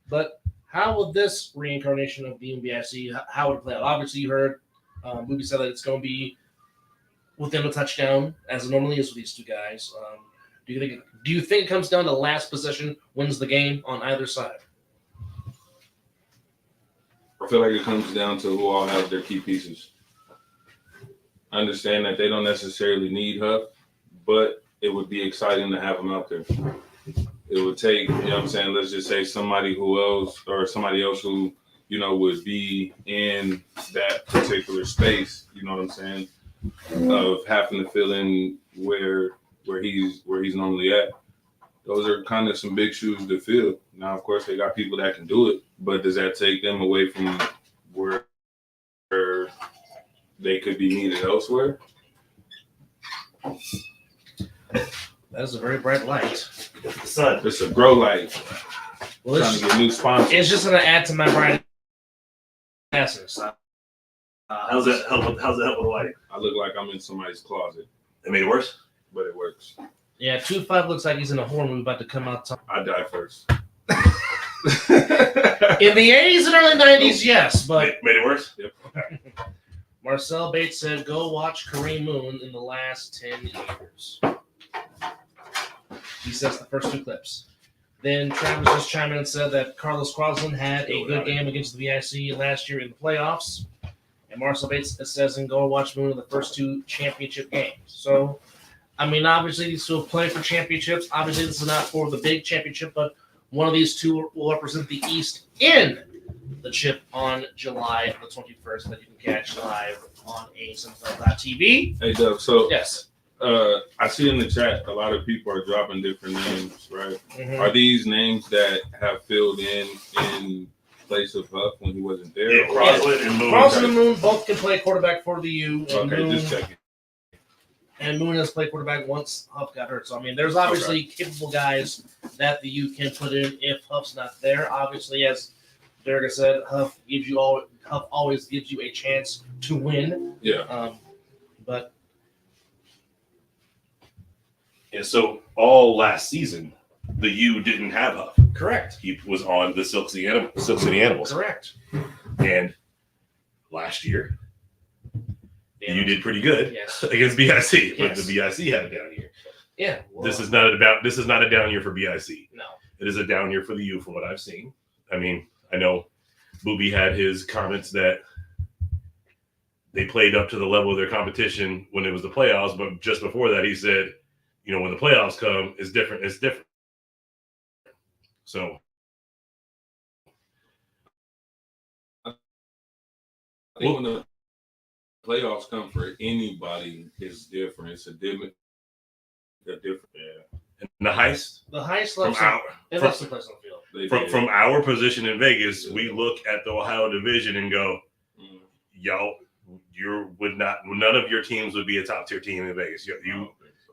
But how will this reincarnation of the UBIC, how would it play out? Obviously, you heard Booby said that it's going to be within a touchdown, as it normally is with these two guys. Do you think it comes down to last possession wins the game on either side? I feel like it comes down to who all has their key pieces. I understand that they don't necessarily need Huff, but it would be exciting to have him out there. It would take, you know what I'm saying, let's just say somebody else who, you know, would be in that particular space, you know what I'm saying, of having to fill in where he's normally at. Those are kind of some big shoes to fill. Now, of course, they got people that can do it, but does that take them away from where they could be needed elsewhere? That is a very bright light. The sun. It's a grow light. Well, Trying to get new sponsors. it's just going to add to my bright essence. How's that help with the lighting? I look like I'm in somebody's closet, It made it worse? but it works. Yeah, 2-5 looks like he's in a horror movie about to come out. I die first. In the 80s and early 90s, yes, but Made it worse? Yep. Marcel Bates said, go watch Kareem Moon in the last 10 years. He says the first 2 clips. Then Travis just chimed in and said that Carlos Crosland had a good game against the VIC last year in the playoffs. And Marcel Bates says, and go watch Moon in the first 2 championship games. So, I mean, obviously these 2 will play for championships. Obviously this is not for the big championship, but one of these 2 will represent the East in the chip on July the 21st that you can catch live on asmfl.tv. Hey, Doug, so Yes. I see in the chat a lot of people are dropping different names, right? Are these names that have filled in place of Huff when he wasn't there? Yeah, Crosland and Moon. Crosland and Moon both can play quarterback for the U. And Okay, Moon, just checking. and Moon has played quarterback once Huff got hurt. So, I mean, there's obviously capable guys that the U can put in if Huff's not there. Obviously, as Derek said, Huff always gives you a chance to win. Yeah. But Yeah, so all last season, the U didn't have Huff. correct. He was on the Silk City Animals. Correct. And last year, Yeah. you did pretty good Yes. against BIC, but Yes. the BIC had a down year. Yeah. Well, This is not a down year for BIC. no. It is a down year for the U from what I've seen. I mean, I know Booby had his comments that they played up to the level of their competition when it was the playoffs, but just before that he said, you know, when the playoffs come, it's different. It's different. So I think when the playoffs come for anybody, it's different. It's a different. Yeah. and the heist The highest from left our it left some place on the field. from our position in Vegas, we look at the Ohio division and go, y'all, none of your teams would be a top tier team in Vegas.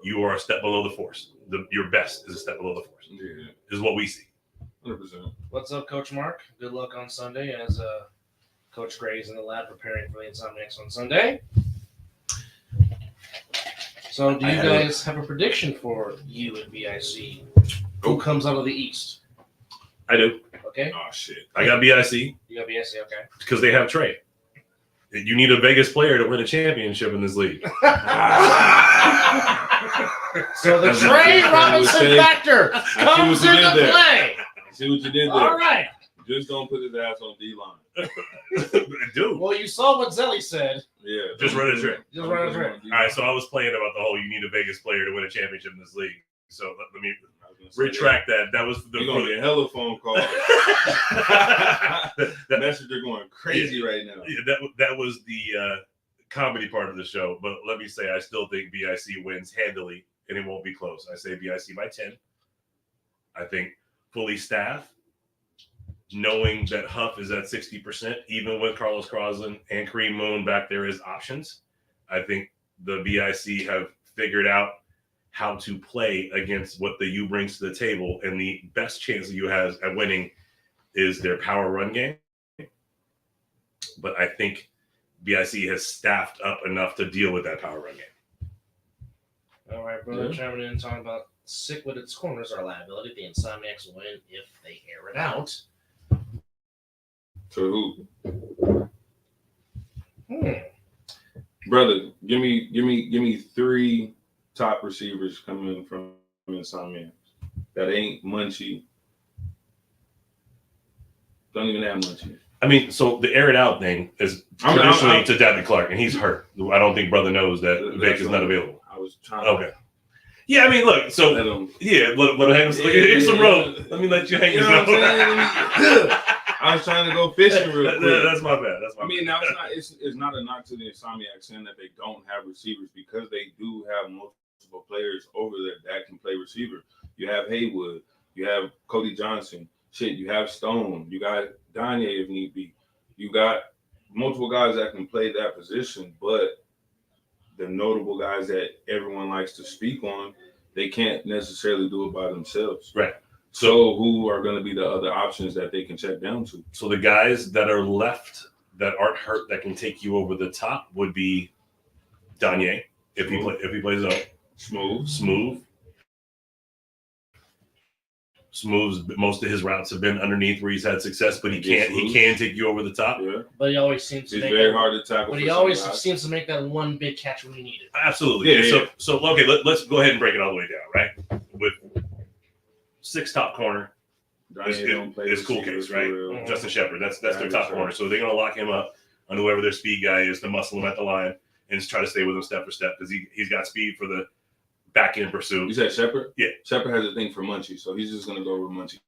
You are a step below the force. Your best is a step below the force. Yeah, is what we see. 100%. What's up, Coach Mark? Good luck on Sunday as Coach Gray's in the lab preparing for the Insomniacs on Sunday. So, do you guys have a prediction for U and BIC? Who comes out of the East? I do. Okay. Oh shit! I got BIC You got BIC, okay. because they have Trey. You need a Vegas player to win a championship in this league. So the Trey Robinson factor comes into play. See what you did there. All right. Just don't put his ass on D-line. Dude, Well, you saw what Zelly said. Yeah. Just run a trick. Just run a trick. All right, so I was playing about the whole you need a Vegas player to win a championship in this league. So let me retract that. That was You're going to get hella phone calls. that Messenger going crazy right now. Yeah, that was the comedy part of the show. But let me say, I still think BIC wins handily, and it won't be close. I say BIC by 10. I think fully staffed, knowing that Huff is at 60%, even with Carlos Crosland and Kareem Moon back there as options. I think the BIC have figured out how to play against what the U brings to the table, and the best chance that U has at winning is their power run game. But I think BIC has staffed up enough to deal with that power run game. All right, brother. Chiming in talking about Sick Wid It's corners are liability. The Insomniacs will win if they air it out. To who? Brother, give me 3 top receivers coming from Insomniacs. That ain't Munchie. Don't even have Munchie. I mean, so the air it out thing is traditionally to Davin Clark, and he's hurt. I don't think brother knows that Vic is not available. I was trying. Okay. Yeah, I mean, look. So let him hang. Here's some rope. Let me let you hang. You know what I'm saying? I was trying to go fishing real quick. That's my bad. That's my bad. Now it's not a knock to the Insomniacs saying that they don't have receivers, because they do have multiple players over there that can play receiver. You have Haywood, you have Cody Johnson, you have Stone, you got Danye if need be. You got multiple guys that can play that position, but the notable guys that everyone likes to speak on, they can't necessarily do it by themselves. Right. So who are going to be the other options that they can check down to? So the guys that are left that aren't hurt that can take you over the top would be Danye if he plays up. Smooth's most of his routes have been underneath where he's had success, but he can take you over the top. Yeah. But he always seems to He's make very hard to tackle. But he always seems to make that one big catch when you need it. Absolutely. Yeah. So okay, let's go ahead and break it all the way down, right? With 6 top corner is Cool Case, right? Mm-hmm. Justin Shepard. That's their top corner. So they're gonna lock him up on whoever their speed guy is to muscle him at the line and just try to stay with him step for step because he's got speed for the back end pursuit. You said Shepard? Yeah. Shepard has a thing for Munchie, so he's just gonna go with Munchie.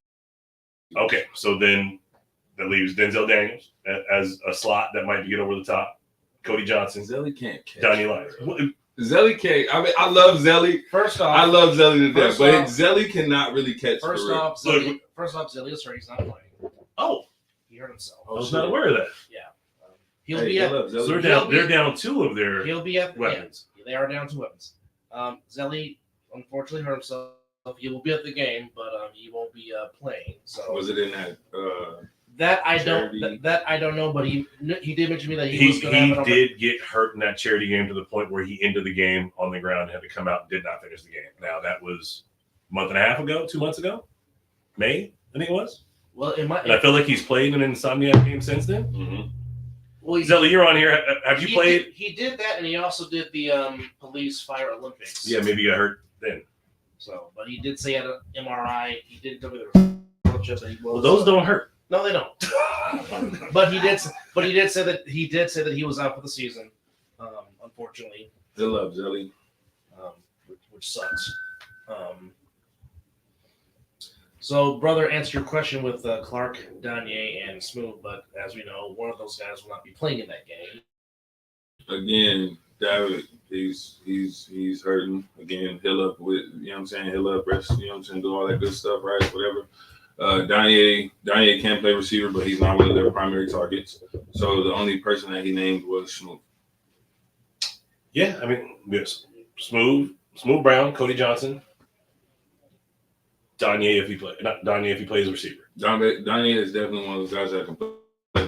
Okay, so then that leaves Denzel Daniels as a slot that might get over the top. Cody Johnson, Zelly can't catch. Donnie Lyons. Zelly can't. I mean, I love Zelly. First off, I love Zelly to death, but Zelly cannot really catch. First off, Zelly is hurt. He's not playing. Oh, he hurt himself. I was not aware of that. Yeah, he'll be at. So they're down 2 of their. He'll be at weapons. Yeah, they are down 2 weapons. Zelly unfortunately hurt himself. He will be at the game, but he won't be playing. So was it in that? That I charity? don't. That I don't know. But he did mention to me that He was going to. did get hurt in that charity game to the point where he ended the game on the ground and had to come out and did not finish the game. Now that was a month and a half ago, 2 months ago, May I think it was. Well, it might. And I feel like he's played in an Insomniac game since then. Mm-hmm. Well, Zelly, you're on here. Have you played? He did that, and he also did the police fire Olympics. Yeah, maybe you got hurt then. So, but he did say he had an MRI. He didn't tell me the that he was. Well, those don't hurt. No, they don't. But he did say that he was out for the season. Unfortunately, They love Zelly. which sucks. So, brother, answer your question with Clark, Danye, and Smooth. But as we know, one of those guys will not be playing in that game. Again, David, he's hurting. Again, heal up with, you know what I'm saying, heal up, rest, you know what I'm saying, do all that good stuff, right? Whatever. Danye can play receiver, but he's not one of their primary targets. So the only person that he named was Smooth. Yeah, I mean, yes. Smooth Brown, Cody Johnson, Danye if he plays receiver. Danye is definitely one of those guys that can play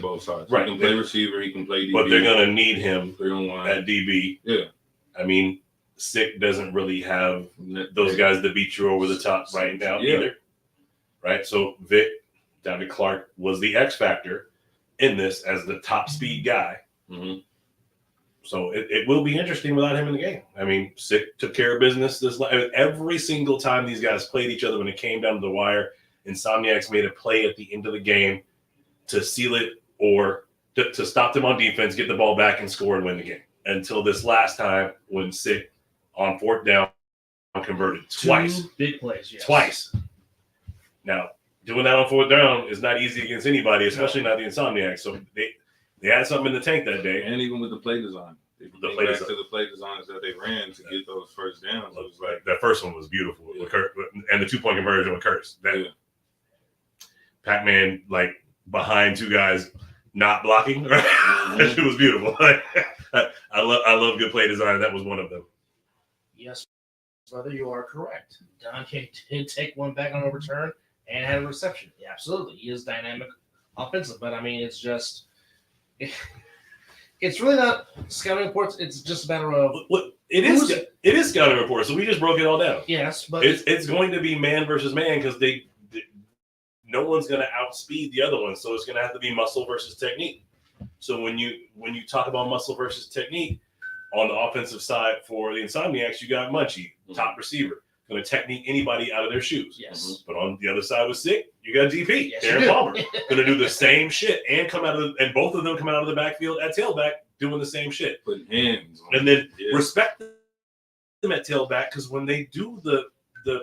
both sides. Right. He can play receiver, he can play DB. But they're gonna need him 3-on-1 at DB. Yeah. I mean, Sick doesn't really have those guys that beat you over the top right now either. Right? So Vic down to Clark was the X factor in this as the top speed guy. Mm-hmm. So it will be interesting without him in the game. I mean, Sick took care of business every single time these guys played each other when it came down to the wire. Insomniacs made a play at the end of the game to seal it or to stop them on defense, get the ball back and score and win the game. Until this last time when Sick on 4th down converted twice. 2 big plays, yes. Twice. Now, doing that on 4th down is not easy against anybody, especially not the Insomniacs. So they had something in the tank that day. And even with the play design. To the play designs that they ran to get those first downs. It was like that first one was beautiful. And the 2-point conversion with Curtis. Pac-Man, like, behind 2 guys not blocking. Right? Mm-hmm. That shit was beautiful. I love good play design. That was one of them. Yes, brother, you are correct. Danye did take one back on a return and had a reception. Yeah, absolutely. He is dynamic offensive, but I mean, it's just it's really not scouting reports. It's just a matter of it is scouting reports. So we just broke it all down. Yes, but it's going to be man versus man because no one's going to outspeed the other one. So it's going to have to be muscle versus technique. So when you talk about muscle versus technique on the offensive side for the Insomniacs, you got Munchie, top receiver, going to technique anybody out of their shoes. Yes. But on the other side with Sick, you got DP, Yes, Darren Palmer, going to do the same shit and and both of them come out of the backfield at tailback doing the same shit. Putting hands on And then respect them at tailback because when they do the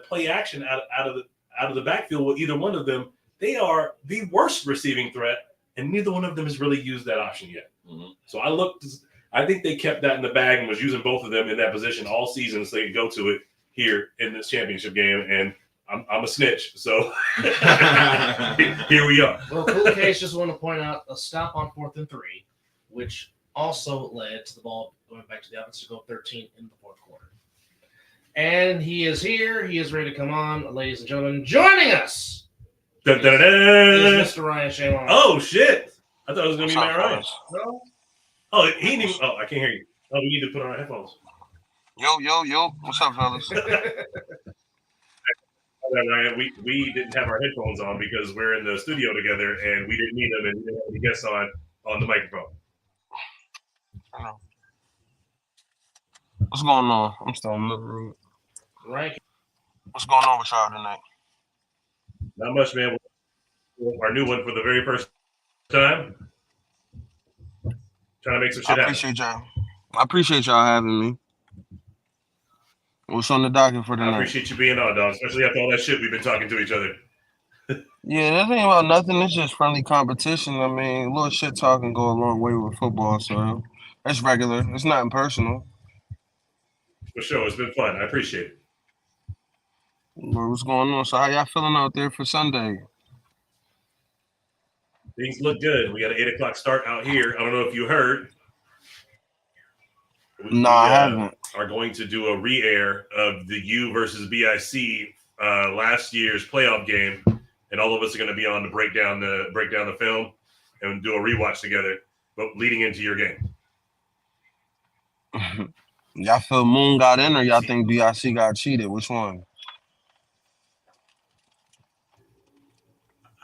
play action out of the backfield with either one of them, they are the worst receiving threat, and neither one of them has really used that option yet. Mm-hmm. So I think they kept that in the bag and was using both of them in that position all season so they could go to it here in this championship game. And I'm a snitch, so here we are. Well, Cool Case just want to point out a stop on 4th and 3, which also led to the ball going back to the offense to go 13 in the 4th quarter. And he is here. He is ready to come on, ladies and gentlemen. Joining us Dun, dun, dun, is dun. Mr. Ryan Shamon. Oh shit! I thought it was gonna be Matt Ryan. No? Oh, he didn't. Oh, I can't hear you. Oh, we need to put on our headphones. Yo. What's up, fellas? Ryan, we didn't have our headphones on because we're in the studio together and we didn't need them and we didn't have any guests on the microphone. I know. What's going on? I'm still in the room. Right. What's going on with y'all tonight? Not much, man. Our new one for the very first time. Trying to make some shit happen. I appreciate y'all having me. What's on the docket for tonight? I appreciate you being on, dog, especially after all that shit we've been talking to each other. Yeah, that ain't about nothing. It's just friendly competition. I mean, a little shit talk can go a long way with football, so that's regular. It's nothing personal. For sure. It's been fun. I appreciate it. What's going on? So how y'all feeling out there for Sunday? Things look good. We got an 8 o'clock start out here. I don't know if you heard. No, I haven't. Are going to do a re-air of the U versus BIC last year's playoff game, and all of us are going to be on to break down the film and do a rewatch together, but leading into your game. Y'all feel Moon got in, or y'all think BIC got cheated? Which one?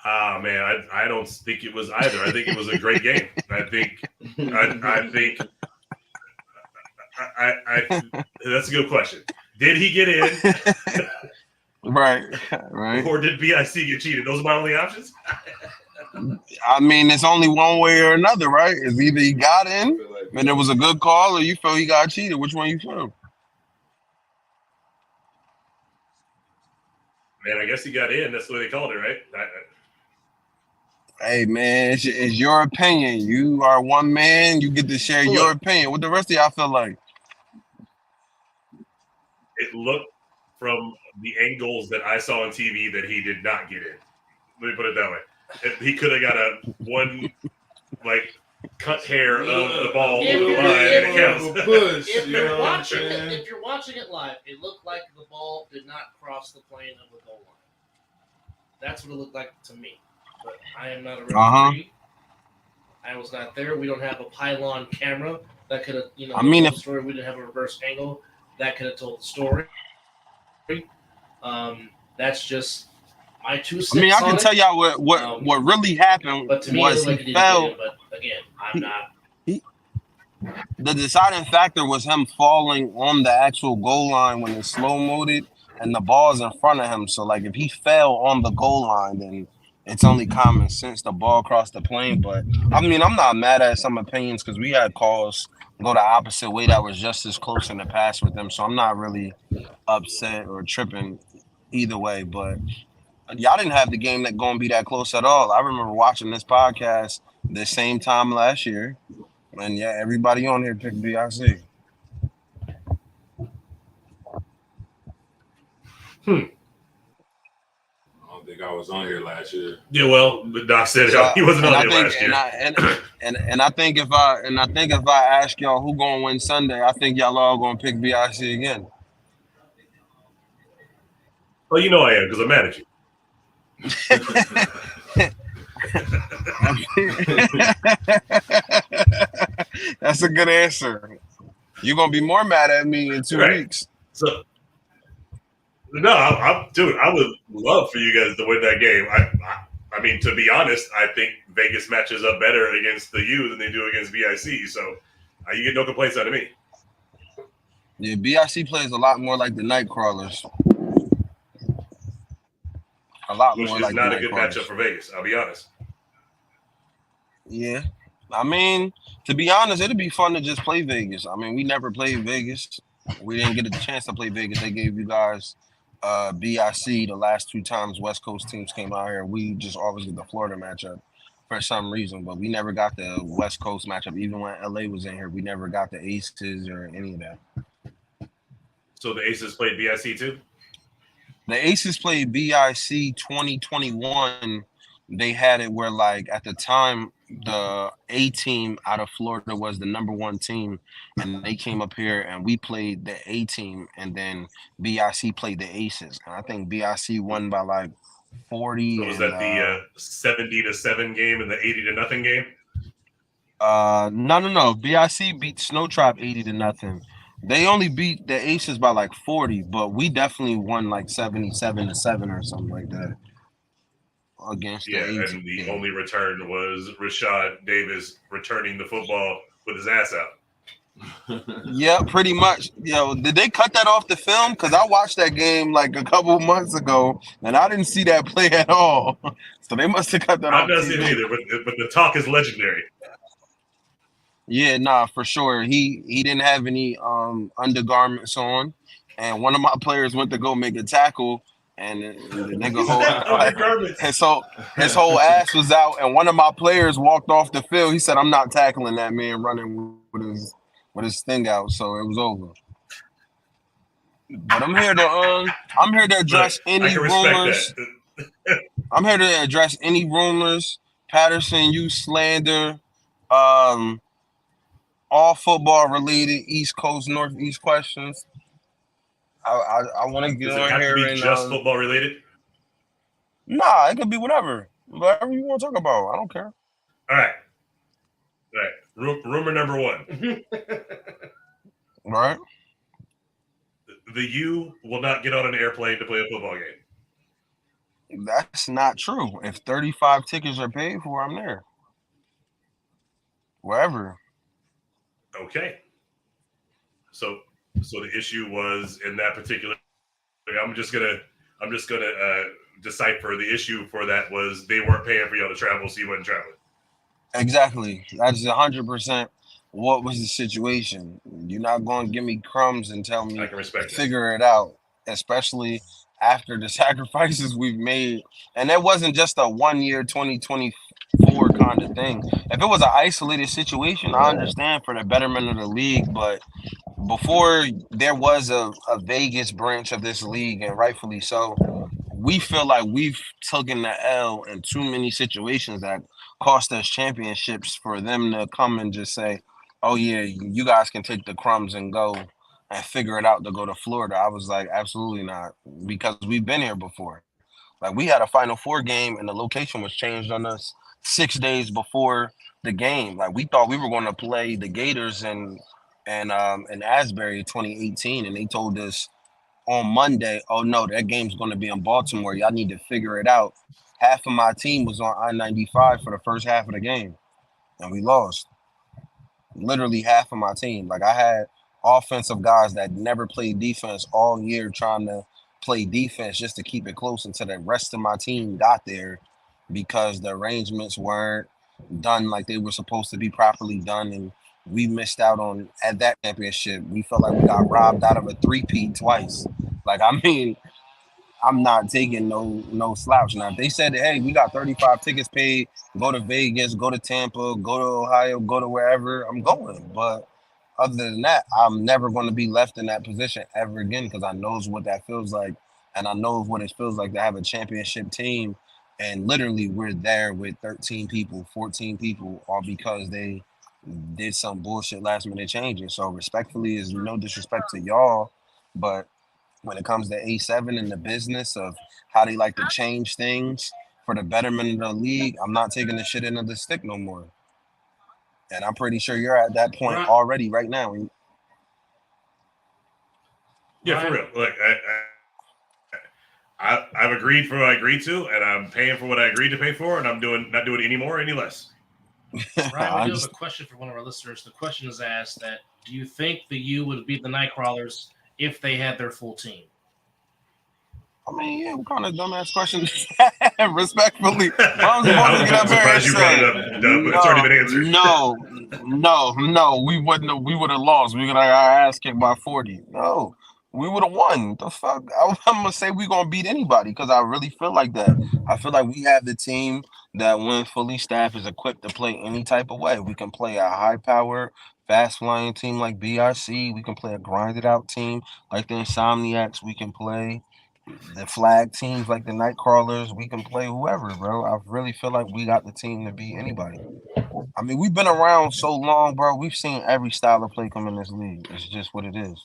Ah, man, I don't think it was either. I think it was a great game. I think that's a good question. Did he get in? Right. Or did BIC get cheated? Those are my only options. I mean, it's only one way or another, right? It's either he got in and it was a good call, or you feel he got cheated. Which one you feel? Man, I guess he got in. That's the way they called it, right? Hey man, it's your opinion. You are one man. You get to share your opinion. What the rest of y'all feel like? It looked from the angles that I saw on TV that he did not get in. Let me put it that way. He could have got a one cut hair of the ball over the line and it counts. If you're watching it live, it looked like the ball did not cross the plane of the goal line. That's what it looked like to me. But I am not a referee. I was not there. We don't have a pylon camera that could have, told the story. We didn't have a reverse angle that could have told the story. That's just my 2 cents. I mean, I can tell y'all what really happened. But to me, was like he fell. But again, I'm not. The deciding factor was him falling on the actual goal line when it's slow-moted and the ball's in front of him. So, like, if he fell on the goal line, then it's only common sense the ball crossed the plane. But, I mean, I'm not mad at some opinions because we had calls go the opposite way that was just as close in the past with them. So I'm not really upset or tripping either way. But y'all didn't have the game that going to be that close at all. I remember watching this podcast the same time last year. And, yeah, everybody on here picked BIC. I don't think I was on here last year. Yeah, well, but Doc said he wasn't on here last year. And I think if I ask y'all who gonna win Sunday, I think y'all all gonna pick BIC again. Well, you know I am because I'm mad at you. That's a good answer. You're gonna be more mad at me in 2 weeks. So, no, I would love for you guys to win that game. I mean, to be honest, I think Vegas matches up better against the U than they do against BIC. So, you get no complaints out of me. Yeah, BIC plays a lot more like the Nightcrawlers. Which is not a good matchup for Vegas. I'll be honest. Yeah. I mean, to be honest, it'd be fun to just play Vegas. I mean, we never played Vegas. We didn't get a chance to play Vegas. They gave you guys BIC the last 2 times West Coast teams came out here. We just always get the Florida matchup for some reason, but we never got the West Coast matchup. Even when LA was in here, we never got the Aces or any of that. So the Aces played BIC too? The Aces played BIC 2021. They had it where, like, at the time, the A team out of Florida was the #1 team, and they came up here and we played the A team, and then BIC played the Aces. And I think BIC won by like 40. So was that the 70-7 game and the 80-0 game? No. BIC beat Snow Tribe 80-0. They only beat the Aces by like 40, but we definitely won like 77-7 or something like that. Against the and the only return was Rashad Davis returning the football with his ass out. Yeah, pretty much. Did they cut that off the film? Because I watched that game like a couple months ago, and I didn't see that play at all. So they must have cut that off. I've not seen it either, but the talk is legendary. Yeah, nah, for sure. He didn't have any undergarments on, and one of my players went to go make a tackle. And the nigga his whole ass was out, and one of my players walked off the field. He said, "I'm not tackling that man running with his thing out." So it was over. But I'm here to address any rumors. I'm here to address any rumors. Patterson, you slander, all football related East Coast, Northeast questions. I want to get on here. Does it have to be just football related? Nah, it could be whatever you want to talk about. I don't care. All right. Rumor number 1. Right. The U will not get on an airplane to play a football game. That's not true. If 35 tickets are paid for, I'm there. Wherever. Okay. So the issue was in that particular. I'm just gonna decipher the issue for that was they weren't paying for y'all to travel, so you wasn't traveling. Exactly. That's 100% what was the situation. You're not going to give me crumbs and tell me I can respect figure it out, especially after the sacrifices we've made, and it wasn't just a 1 year 2024 kind of thing. If it was an isolated situation, I understand for the betterment of the league, but before there was a Vegas branch of this league, and rightfully so, we feel like we've taken the L in too many situations that cost us championships for them to come and just say, oh yeah, you guys can take the crumbs and go and figure it out to go to Florida. I was like, absolutely not, because we've been here before. Like we had a Final Four game and the location was changed on us 6 days before the game. Like we thought we were going to play the Gators in Asbury 2018, and they told us on Monday, oh no, that game's going to be in Baltimore. Y'all need to figure it out. Half of my team was on I-95 for the first half of the game, and we lost. Literally half of my team. Like I had offensive guys that never played defense all year trying to play defense just to keep it close until the rest of my team got there because the arrangements weren't done like they were supposed to be properly done, and we missed out on at that championship. We felt like we got robbed out of a three-peat twice. Like, I mean, I'm not taking no slouch. Now, if they said, hey, we got 35 tickets paid, go to Vegas, go to Tampa, go to Ohio, go to wherever, I'm going. But other than that, I'm never going to be left in that position ever again because I knows what that feels like, and I know what it feels like to have a championship team. And literally, we're there with 13 people, 14 people, all because they did some bullshit last minute changes. So respectfully, is no disrespect to y'all, but when it comes to A7 and the business of how they like to change things for the betterment of the league, I'm not taking the shit into the stick no more. And I'm pretty sure you're at that point already right now. Yeah, for real. Look, I've agreed for what I agreed to, and I'm paying for what I agreed to pay for, and I'm not doing any more, any less. Ryan, we do have a question for one of our listeners. The question is asked that, do you think the U would beat the Nightcrawlers if they had their full team? I mean, yeah, what kind of dumbass question? Respectfully, I'm surprised you brought it up, Doug, but it's already been answered. No, we would have lost. We got our ass kicked by 40. No, we would have won. The fuck? I'm gonna say we're gonna beat anybody because I really feel like that. I feel like we have the team that, when fully staffed, is equipped to play any type of way. We can play a high power, fast flying team like BIC. We can play a grinded out team like the Insomniacs. We can play the flag teams like the Nightcrawlers. We can play whoever, bro. I really feel like we got the team to beat anybody. I mean, we've been around so long, bro. We've seen every style of play come in this league. It's just what it is.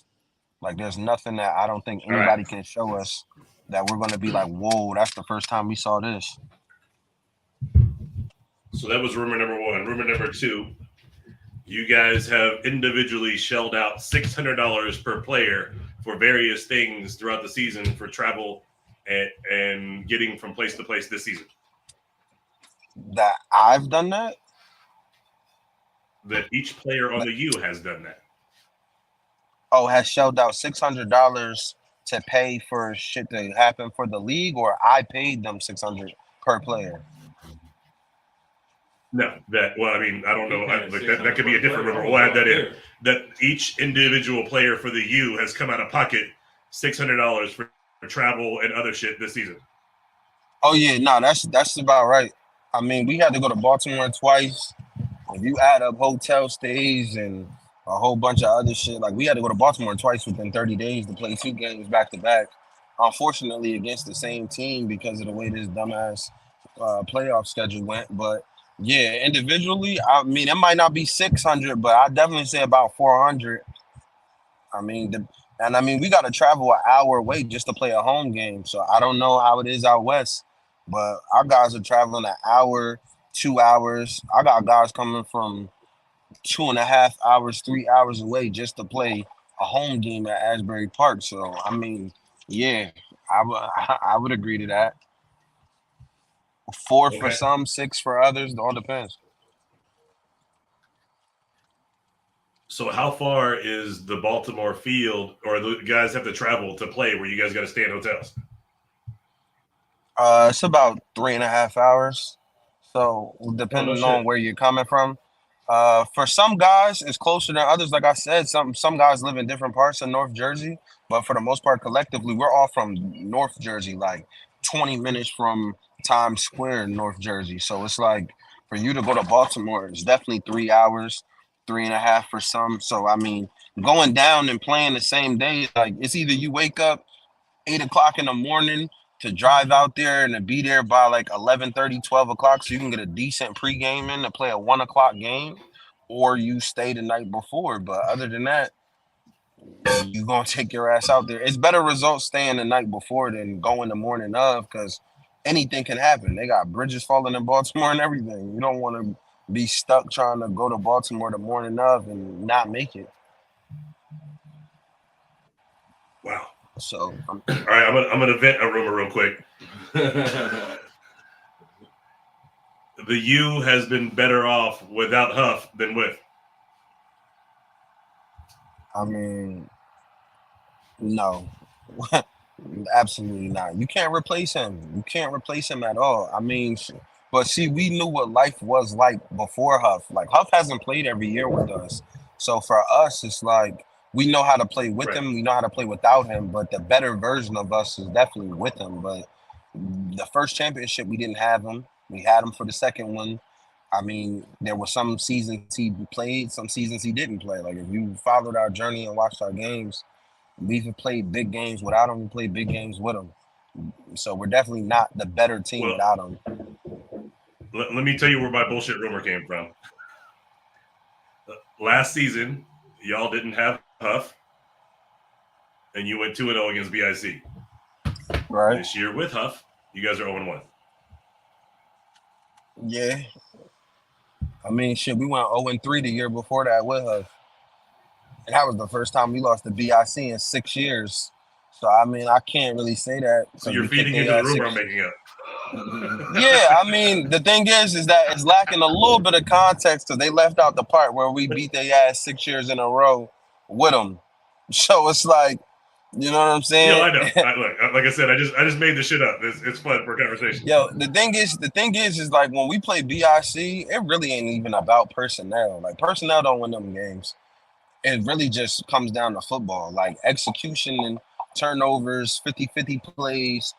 Like, there's nothing that I don't think anybody can show us that we're going to be like, whoa, that's the first time we saw this. So that was rumor number one. Rumor number two, you guys have individually shelled out $600 per player for various things throughout the season for travel and getting from place to place this season. That I've done that? That each player on the U has done that. Oh, has shelled out $600 to pay for shit to happen for the league, or I paid them $600 per player? No, I don't know. That could be a different rumor. We'll add that in. That each individual player for the U has come out of pocket $600 for travel and other shit this season. Oh yeah, no, that's about right. I mean, we had to go to Baltimore twice. If you add up hotel stays and a whole bunch of other shit, like we had to go to Baltimore twice within 30 days to play 2 games back to back. Unfortunately, against the same team because of the way this dumbass playoff schedule went. But yeah, individually, I mean, it might not be 600, but I definitely say about 400. I mean, we got to travel an hour away just to play a home game. So I don't know how it is out west, but our guys are traveling an hour, 2 hours. I got guys coming from 2.5 hours, 3 hours away just to play a home game at Asbury Park. So I mean, yeah, I would agree to that. 4 for some, 6 for others. It all depends. So how far is the Baltimore field, or the guys have to travel to play where you guys got to stay in hotels? It's about 3.5 hours. So depending on where you're coming from, For some guys, it's closer than others. Like I said, some guys live in different parts of North Jersey, but for the most part, collectively, we're all from North Jersey, like 20 minutes from Times Square in North Jersey. So it's like for you to go to Baltimore, it's definitely 3 hours, 3.5 for some. So I mean, going down and playing the same day, like it's either you wake up 8 o'clock in the morning to drive out there and to be there by like 11:30, 12 o'clock so you can get a decent pregame in to play a 1 o'clock game, or you stay the night before. But other than that, you're going to take your ass out there. It's better results staying the night before than going the morning of, because anything can happen. They got bridges falling in Baltimore and everything. You don't want to be stuck trying to go to Baltimore the morning of and not make it. Wow. So, All right, I'm gonna vent a rumor real quick. The U has been better off without Huff than with. I mean, no, absolutely not. You can't replace him. You can't replace him at all. I mean, but see, we knew what life was like before Huff. Like Huff hasn't played every year with us, so for us, it's like we know how to play with Right. him. We know how to play without him. But the better version of us is definitely with him. But the first championship, we didn't have him. We had him for the second one. I mean, there were some seasons he played, some seasons he didn't play. Like if you followed our journey and watched our games, we've played big games without him. We played big games with him. So we're definitely not the better team Well, without him. Let me tell you where my bullshit rumor came from. Last season, y'all didn't have Huff, and you went 2-0 against BIC. Right? This year with Huff, you guys are 0-1. Yeah. I mean, shit, we went 0-3 the year before that with us. And that was the first time we lost to BIC in 6 years. So, I mean, I can't really say that. So you're feeding into the rumor I'm making up. Yeah, I mean, the thing is that it's lacking a little bit of context because they left out the part where we beat their ass 6 years in a row with them. So it's like, you know what I'm saying? Yeah, I know. Look, like I said, I just made this shit up. It's fun for conversation. Yo, the thing is like when we play BIC, it really ain't even about personnel. Like personnel don't win them games. It really just comes down to football, like execution and turnovers, 50-50 plays,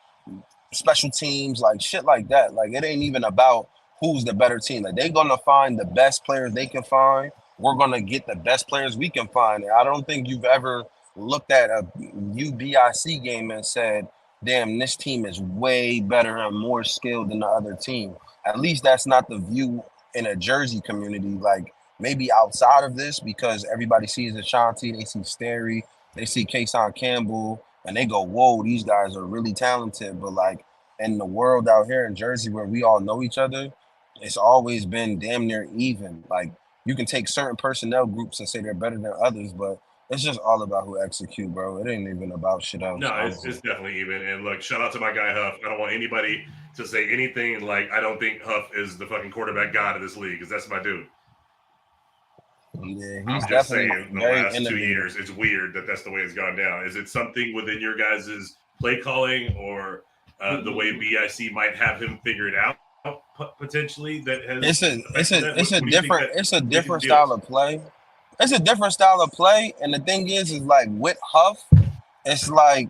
special teams, like shit like that. Like it ain't even about who's the better team. Like they're gonna find the best players they can find. We're gonna get the best players we can find. And I don't think you've ever looked at a UBIC game and said, damn, this team is way better and more skilled than the other team. At least that's not the view in a Jersey community. Like maybe outside of this, because everybody sees Ashanti, they see Sterry, they see Kason Campbell, and they go, whoa, these guys are really talented. But like in the world out here in Jersey where we all know each other, it's always been damn near even. Like you can take certain personnel groups and say they're better than others, but it's just all about who execute, bro. It ain't even about shit else. No, it's definitely even. And look, shout out to my guy Huff. I don't want anybody to say anything like I don't think Huff is the fucking quarterback god of this league, because that's my dude. Yeah, I'm he's just definitely saying, the very last 2 innovative. years, it's weird that that's the way it's gone down. Is it something within your guys' play calling or the way BIC might have him figured out potentially that has? It's a different style of play. It's a different style of play, and the thing is like with Huff, it's like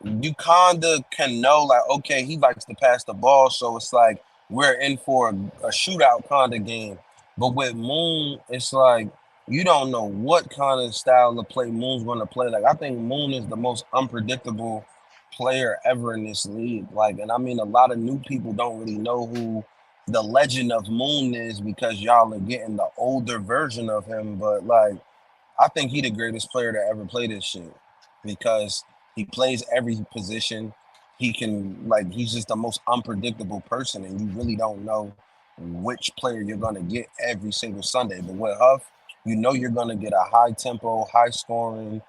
you kinda can know like okay, he likes to pass the ball, so it's like we're in for a shootout kind of game. But with Moon, it's like you don't know what kind of style of play Moon's going to play. Like I think Moon is the most unpredictable player ever in this league. Like, and I mean, a lot of new people don't really know who the legend of Moon is because y'all are getting the older version of him. But like, I think he the greatest player to ever play this shit because he plays every position. He can like he's just the most unpredictable person, and you really don't know which player you're gonna get every single Sunday. But with Huff, you know you're gonna get a high tempo, high scoring,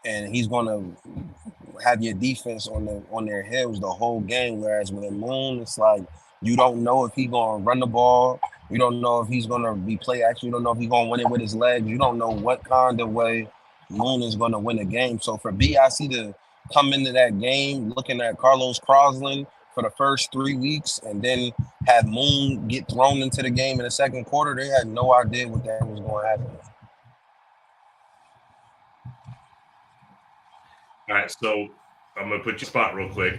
and he's gonna have your defense on their heels the whole game. Whereas with Moon, it's like you don't know if he's gonna run the ball. You don't know if he's gonna be play action. You don't know if he's gonna win it with his legs. You don't know what kind of way Moon is gonna win a game. So for BIC to come into that game looking at Carlos Crosland for the first 3 weeks and then had Moon get thrown into the game in the second quarter, they had no idea what that was going to happen. All right, so I'm gonna put you spot real quick,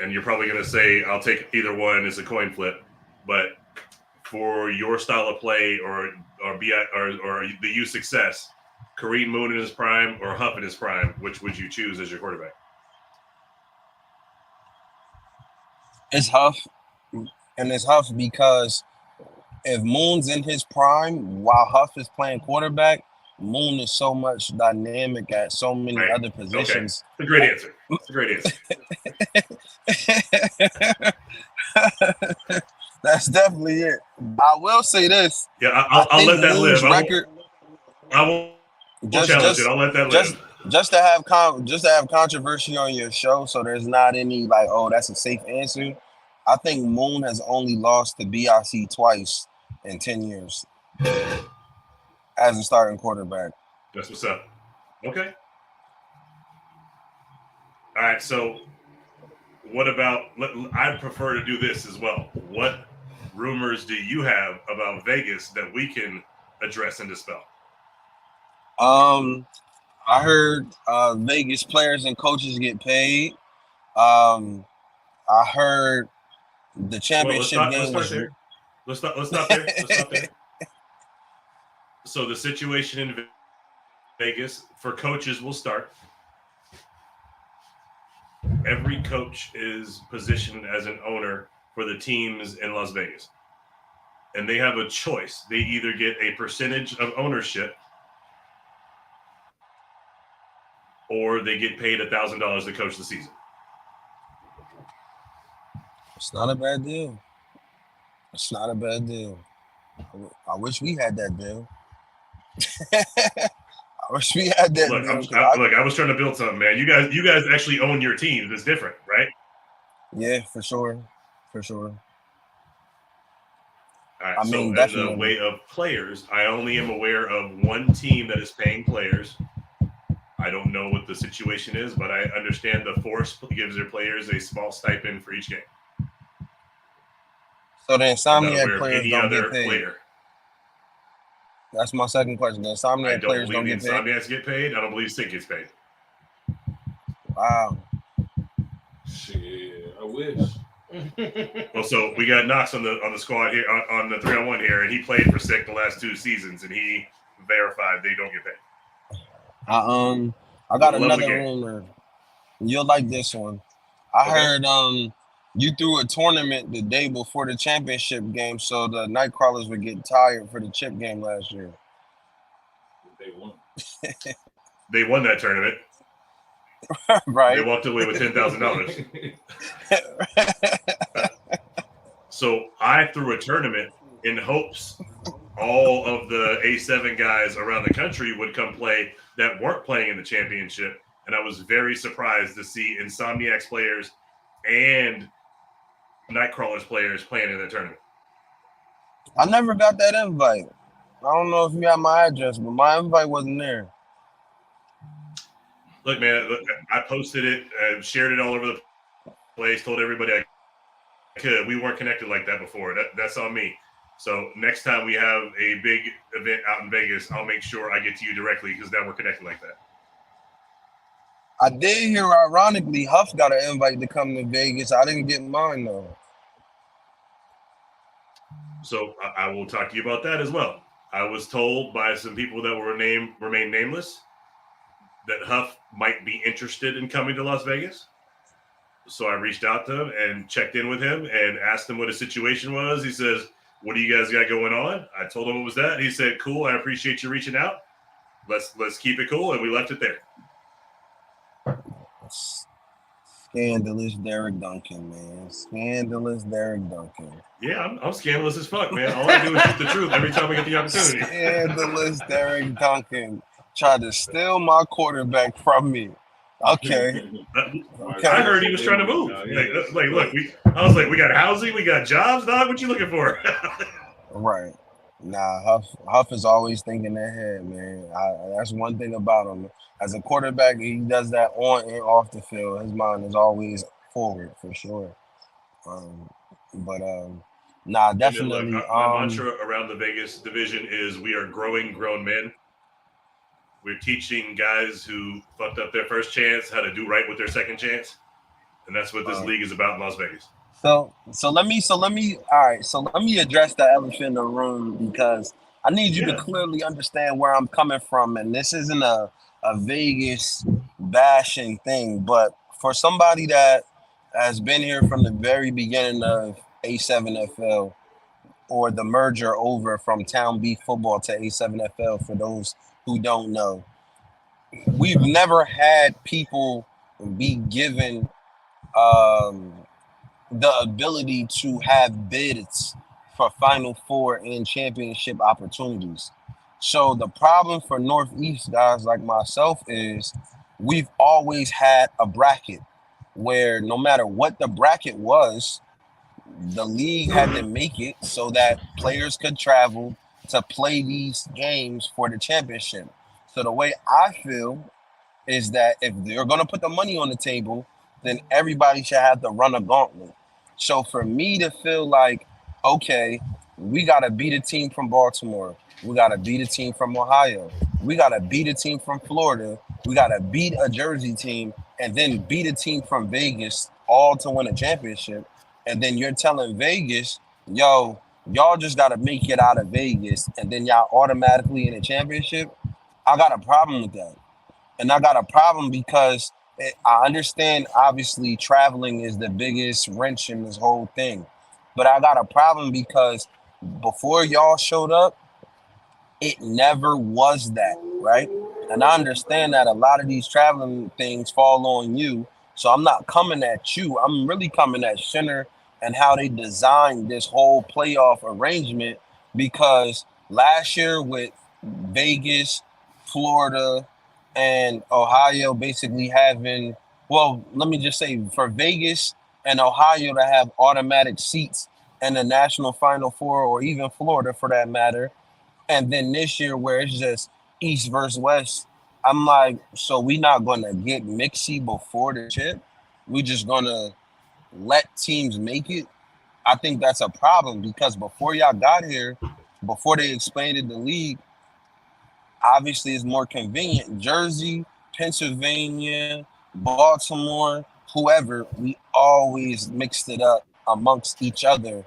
and you're probably gonna say I'll take either one as a coin flip, but for your style of play or the U success, Kareem Moon in his prime or Huff in his prime, which would you choose as your quarterback? It's Huff, and it's Huff because if Moon's in his prime while Huff is playing quarterback, Moon is so much dynamic at so many Right. other positions. Okay. It's a great answer. It's a great answer. That's definitely it. I will say this. Yeah, I'll let that live. I won't challenge it. I'll let that live. Just to have controversy on your show, so there's not any like, oh, that's a safe answer. I think Moon has only lost to BIC twice in 10 years as a starting quarterback. That's what's up. Okay. All right. So, what about? I'd prefer to do this as well. What rumors do you have about Vegas that we can address and dispel? I heard Vegas players and coaches get paid. I heard the championship game was. Let's stop there. So the situation in Vegas for coaches will start. Every coach is positioned as an owner for the teams in Las Vegas. And they have a choice. They either get a percentage of ownership or they get paid $1,000 to coach the season. It's not a bad deal. It's not a bad deal. I wish we had that deal. I wish we had that. Look, I was trying to build something, man. You guys actually own your team. It's different, right? Yeah, for sure. All right, in the way of players, I only am aware of one team that is paying players. I don't know what the situation is, but I understand the Force gives their players a small stipend for each game. So the Insomniac players don't get paid. Player. That's my second question. The Insomniac players don't get paid. Insomniacs get paid. I don't believe Sick gets paid. Wow. Shit, I wish. Well, so we got Knox on the squad here on the 3-on-1 here, and he played for Sick the last 2 seasons, and he verified they don't get paid. I got another rumor. You'll like this one. I heard you threw a tournament the day before the championship game, so the Nightcrawlers would get tired for the chip game last year. They won. They won that tournament. Right. They walked away with $10,000. So I threw a tournament in hopes all of the A7 guys around the country would come play that weren't playing in the championship. And I was very surprised to see Insomniacs players and Nightcrawlers players playing in the tournament. I never got that invite. I don't know if you got my address, but my invite wasn't there. Look, man, I posted it, shared it all over the place, told everybody I could. We weren't connected like that before. That's on me. So next time we have a big event out in Vegas, I'll make sure I get to you directly because now we're connected like that. I did hear, ironically, Huff got an invite to come to Vegas. I didn't get mine, though. So I will talk to you about that as well. I was told by some people that remain nameless that Huff might be interested in coming to Las Vegas. So I reached out to him and checked in with him and asked him what his situation was. He says, "What do you guys got going on?" I told him what was that. He said, "Cool, I appreciate you reaching out. Let's keep it cool," and we left it there. Scandalous Derek Duncan, man. Scandalous Derek Duncan. Yeah, I'm scandalous as fuck, man. All I do is shoot the truth every time we get the opportunity. Scandalous Derek Duncan tried to steal my quarterback from me. Okay. I heard he was trying to move. Look, I was like, we got housing, we got jobs, dog. What you looking for? Right. Nah, Huff is always thinking ahead, man. That's one thing about him. As a quarterback, he does that on and off the field. His mind is always forward, for sure. Nah, And then, definitely. look, my mantra around the Vegas division is we are growing grown men. We're teaching guys who fucked up their first chance how to do right with their second chance, and that's what this league is about in Las Vegas. So let me address the elephant in the room, because I need you to clearly understand where I'm coming from, and this isn't a Vegas bashing thing, but for somebody that has been here from the very beginning of A7FL, or the merger over from Town Beef Football to A7FL, for those who don't know, we've never had people be given the ability to have bids for Final Four and championship opportunities. So the problem for Northeast guys like myself is we've always had a bracket where no matter what the bracket was, the league had to make it so that players could travel to play these games for the championship. So the way I feel is that if they're going to put the money on the table, then everybody should have to run a gauntlet. So for me to feel like, okay, we got to beat a team from Baltimore, we got to beat a team from Ohio, we got to beat a team from Florida, we got to beat a Jersey team, and then beat a team from Vegas, all to win a championship. And then you're telling Vegas, yo, y'all just got to make it out of Vegas, and then y'all automatically in a championship. I got a problem with that. And I got a problem because I understand, obviously, traveling is the biggest wrench in this whole thing. But I got a problem because before y'all showed up, it never was that, right? And I understand that a lot of these traveling things fall on you. So I'm not coming at you. I'm really coming at Shinner and how they designed this whole playoff arrangement, because last year with Vegas, Florida, and Ohio basically having, well, let me just say, for Vegas and Ohio to have automatic seats in the National Final Four, or even Florida for that matter, and then this year where it's just East versus West, I'm like, so we not going to get mixy before the chip? We just going to let teams make it? I think that's a problem, because before y'all got here, before they expanded the league, obviously it's more convenient. Jersey, Pennsylvania, Baltimore, whoever, we always mixed it up amongst each other.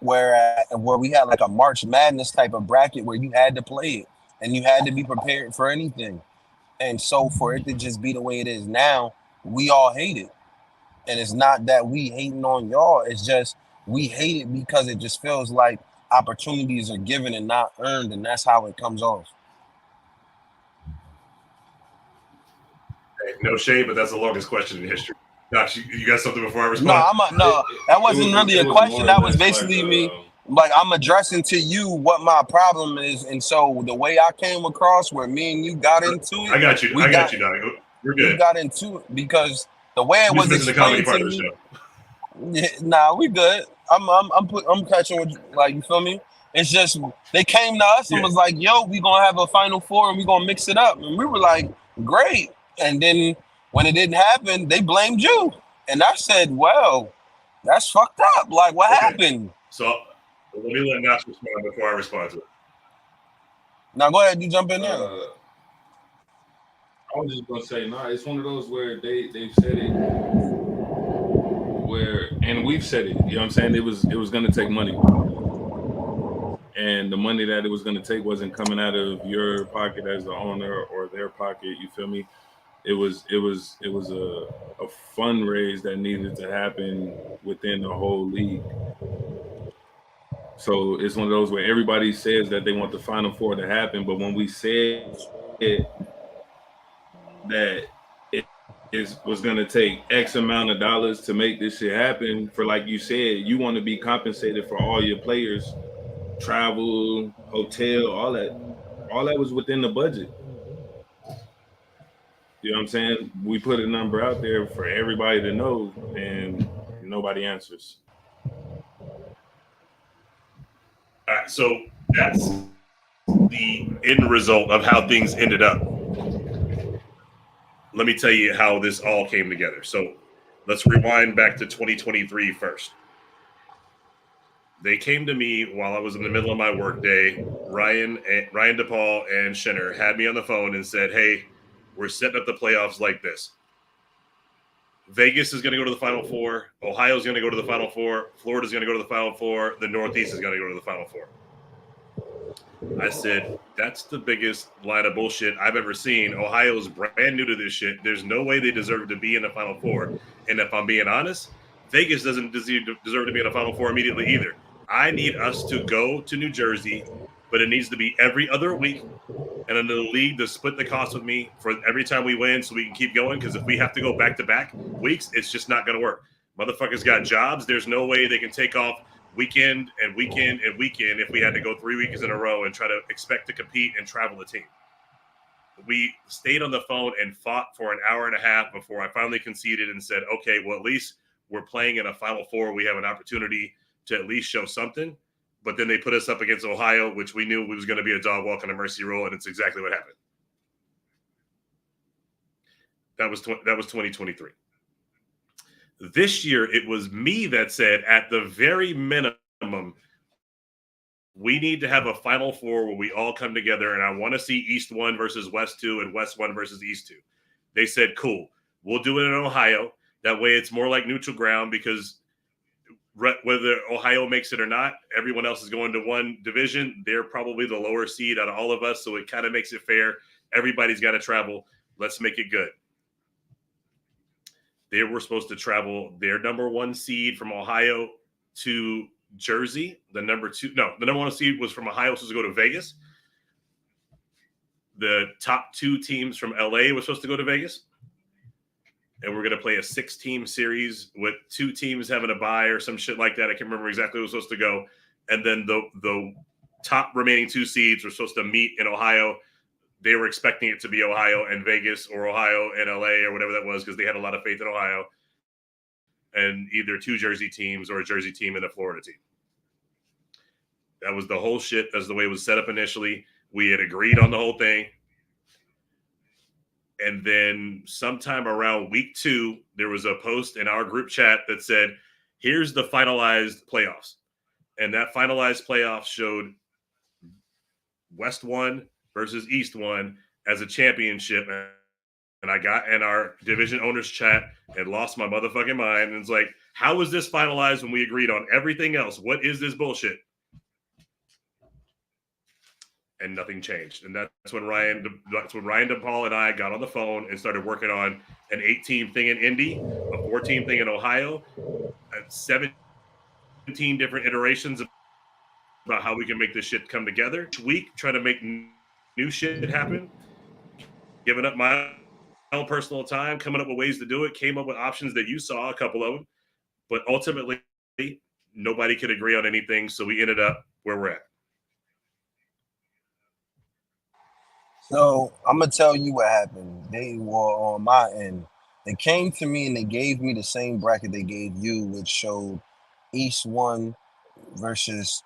Where we had like a March Madness type of bracket where you had to play it and you had to be prepared for anything. And so for it to just be the way it is now, we all hate it. And it's not that we hating on y'all. It's just we hate it because it just feels like opportunities are given and not earned, and that's how it comes off. Hey, no shade, but that's the longest question in history. Josh, you got something before I respond? No, that wasn't really a question. That was basically me. Like, I'm addressing to you what my problem is. And so the way I came across where me and you got into it. I got you, Donnie. We're good. We got into it because the way it was explained to me. Yeah, nah, we good. I'm catching what, like, you feel me? It's just they came to us and was like, yo, we gonna have a Final Four and we gonna mix it up. And we were like, great. And then when it didn't happen, they blamed you. And I said, well, that's fucked up. Like, what happened? So let me let Nash respond before I respond to it. Now go ahead, you jump in there. I was just gonna say, it's one of those where they've said it, and we've said it. You know what I'm saying? It was gonna take money, and the money that it was gonna take wasn't coming out of your pocket as the owner or their pocket. You feel me? It was a fundraise that needed to happen within the whole league. So it's one of those where everybody says that they want the Final Four to happen, but when we said that it was going to take X amount of dollars to make this shit happen, for, like you said, you want to be compensated for all your players, travel, hotel, all that was within the budget. You know what I'm saying? We put a number out there for everybody to know, and nobody answers. All right, so that's the end result of how things ended up. Let me tell you how this all came together. So Let's rewind back to 2023 first. They came to me while I was in the middle of my workday. Ryan DePaul and Shinner had me on the phone and said, "Hey, we're setting up the playoffs like this. Vegas is going to go to the Final Four. Ohio's going to go to the Final Four. Florida's going to go to the Final Four. The Northeast is going to go to the Final Four." I said, "That's the biggest line of bullshit I've ever seen. Ohio's brand new to this shit. There's no way they deserve to be in the Final Four. And if I'm being honest, Vegas doesn't deserve to be in the Final Four immediately either. I need us to go to New Jersey, but it needs to be every other week. And then the league to split the cost with me for every time we win so we can keep going. Because if we have to go back-to-back weeks, it's just not going to work. Motherfuckers got jobs. There's no way they can take off weekend and weekend and weekend if we had to go 3 weeks in a row and try to expect to compete and travel the team." We stayed on the phone and fought for an hour and a half before I finally conceded and said, "Okay, well, at least we're playing in a Final Four. We have an opportunity to at least show something." But then they put us up against Ohio, which we knew was going to be a dog walk on a mercy roll, and it's exactly what happened. That was 2023. This year, it was me that said, at the very minimum, we need to have a Final Four where we all come together, and I want to see East 1 versus West 2 and West 1 versus East 2. They said, "Cool, we'll do it in Ohio. That way it's more like neutral ground because whether Ohio makes it or not, everyone else is going to one division. They're probably the lower seed out of all of us, so it kind of makes it fair. Everybody's got to travel. Let's make it good." They were supposed to travel their number 1 seed from Ohio to Jersey. The number 1 seed was from Ohio, supposed to go to Vegas. The top 2 teams from LA were supposed to go to Vegas. And we're going to play a 6-team series with 2 teams having a bye or some shit like that. I can't remember exactly who was supposed to go. And then the top remaining 2 seeds were supposed to meet in Ohio. They were expecting it to be Ohio and Vegas or Ohio and LA or whatever that was because they had a lot of faith in Ohio. And either 2 Jersey teams or a Jersey team and a Florida team. That was the whole shit. That's the way it was set up initially. We had agreed on the whole thing. And then sometime around week 2, there was a post in our group chat that said, "Here's the finalized playoffs." And that finalized playoff showed West 1 versus East 1 as a championship. And I got in our division owners chat and lost my motherfucking mind. And it's like, how was this finalized when we agreed on everything else? What is this bullshit? And nothing changed. And that's when Ryan DePaul and I got on the phone and started working on an 8-team thing in Indy, a 4-team thing in Ohio, 17 different iterations about how we can make this shit come together. Each week, trying to make new shit happen, giving up my own personal time, coming up with ways to do it, came up with options that you saw, a couple of them. But ultimately, nobody could agree on anything, so we ended up where we're at. So I'm gonna tell you what happened. They were on my end. They came to me and they gave me the same bracket they gave you, which showed East 1 versus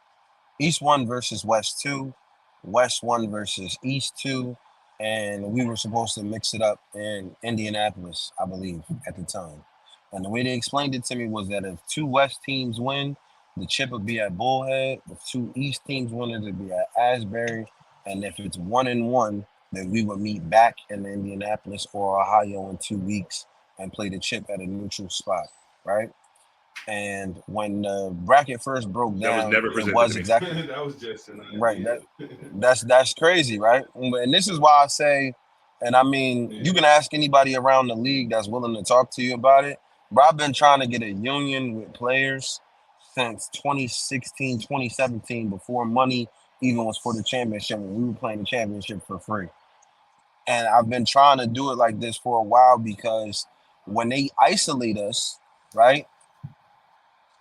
West 2, West 1 versus East 2, and we were supposed to mix it up in Indianapolis, I believe, at the time. And the way they explained it to me was that if 2 West teams win, the chip would be at Bullhead. If 2 East teams win, it would be at Asbury. And if it's 1-1, then we would meet back in Indianapolis or Ohio in 2 weeks and play the chip at a neutral spot, right? And when the bracket first broke down, it was exactly that was just right. That's crazy, right? And this is why I say, and I mean, you can ask anybody around the league that's willing to talk to you about it. But I've been trying to get a union with players since 2016, 2017, before money even was for the championship, when we were playing the championship for free. And I've been trying to do it like this for a while because when they isolate us, right,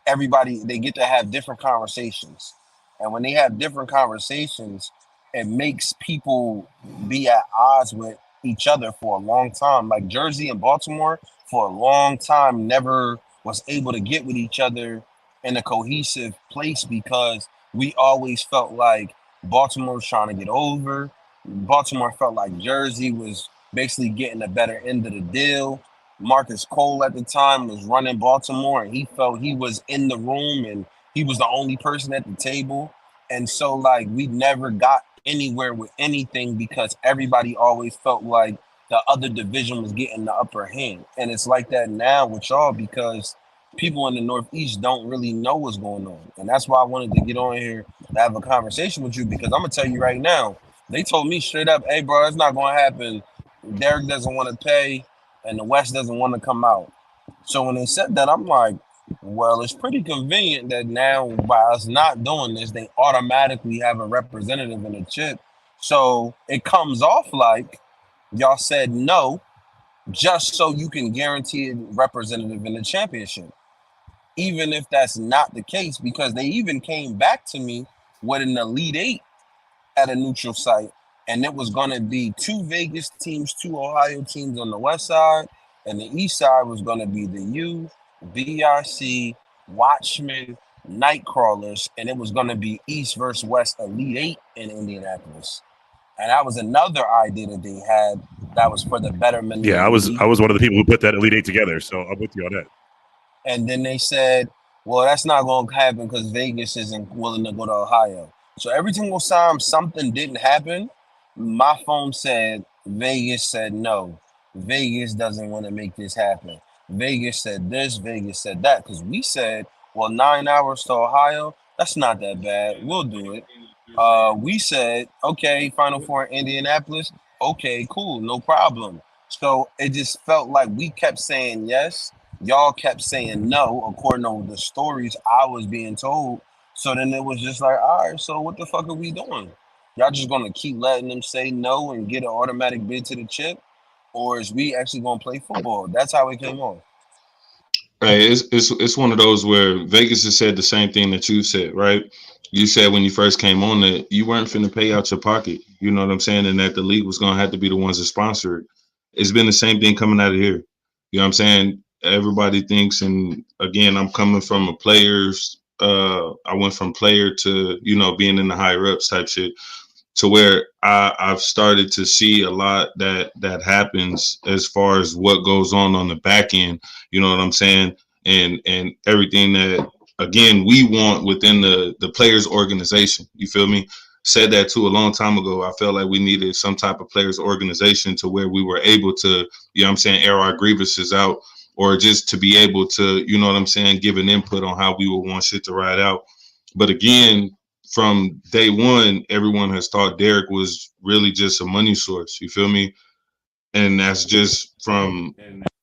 everybody, they get to have different conversations. And when they have different conversations, it makes people be at odds with each other for a long time. Like Jersey and Baltimore, for a long time, never was able to get with each other in a cohesive place because we always felt like Baltimore was trying to get over. Baltimore felt like Jersey was basically getting a better end of the deal. Marcus Cole at the time was running Baltimore, and he felt he was in the room and he was the only person at the table. And so, like, we never got anywhere with anything because everybody always felt like the other division was getting the upper hand. And it's like that now with y'all because people in the Northeast don't really know what's going on. And that's why I wanted to get on here to have a conversation with you because I'm going to tell you right now, they told me straight up, hey, bro, it's not going to happen. Derek doesn't want to pay and the West doesn't want to come out. So when they said that, I'm like, well, it's pretty convenient that now by us not doing this, they automatically have a representative in the chip. So it comes off like y'all said no, just so you can guarantee a representative in the championship. Even if that's not the case, because they even came back to me with an Elite Eight at a neutral site, and it was going to be 2 Vegas teams, 2 Ohio teams on the west side, and the east side was going to be the U, BIC, Watchmen, Nightcrawlers, and it was going to be East versus West Elite Eight in Indianapolis. And that was another idea that they had that was for the betterment. Yeah, I was one of the people who put that Elite Eight together, so I'm with you on that. And then they said, well, that's not going to happen because Vegas isn't willing to go to Ohio. So every single time something didn't happen, my phone said, Vegas said no. Vegas doesn't want to make this happen. Vegas said this, Vegas said that. Because we said, well, 9 hours to Ohio, that's not that bad. We'll do it. We said, okay, Final Four in Indianapolis. Okay, cool, no problem. So it just felt like we kept saying yes. Y'all kept saying no, according to the stories I was being told. So then it was just like, all right, so what the fuck are we doing? Y'all just gonna keep letting them say no and get an automatic bid to the chip? Or is we actually gonna play football? That's how it came on. Hey, it's one of those where Vegas has said the same thing that you said, right? You said when you first came on that you weren't finna pay out your pocket. You know what I'm saying? And that the league was gonna have to be the ones that sponsor it. It's been the same thing coming out of here. You know what I'm saying? Everybody thinks, and again, I'm coming from a player's I went from player to, you know, being in the higher ups type shit, to where I've started to see a lot that happens as far as what goes on the back end. You know what I'm saying? And everything that, again, we want within the players organization. You feel me? Said that too a long time ago. I felt like we needed some type of players organization to where we were able to, you know what I'm saying, air our grievances out, or just to be able to, you know what I'm saying, give an input on how we would want shit to ride out. But again, from day one, everyone has thought Derek was really just a money source. You feel me? And that's just from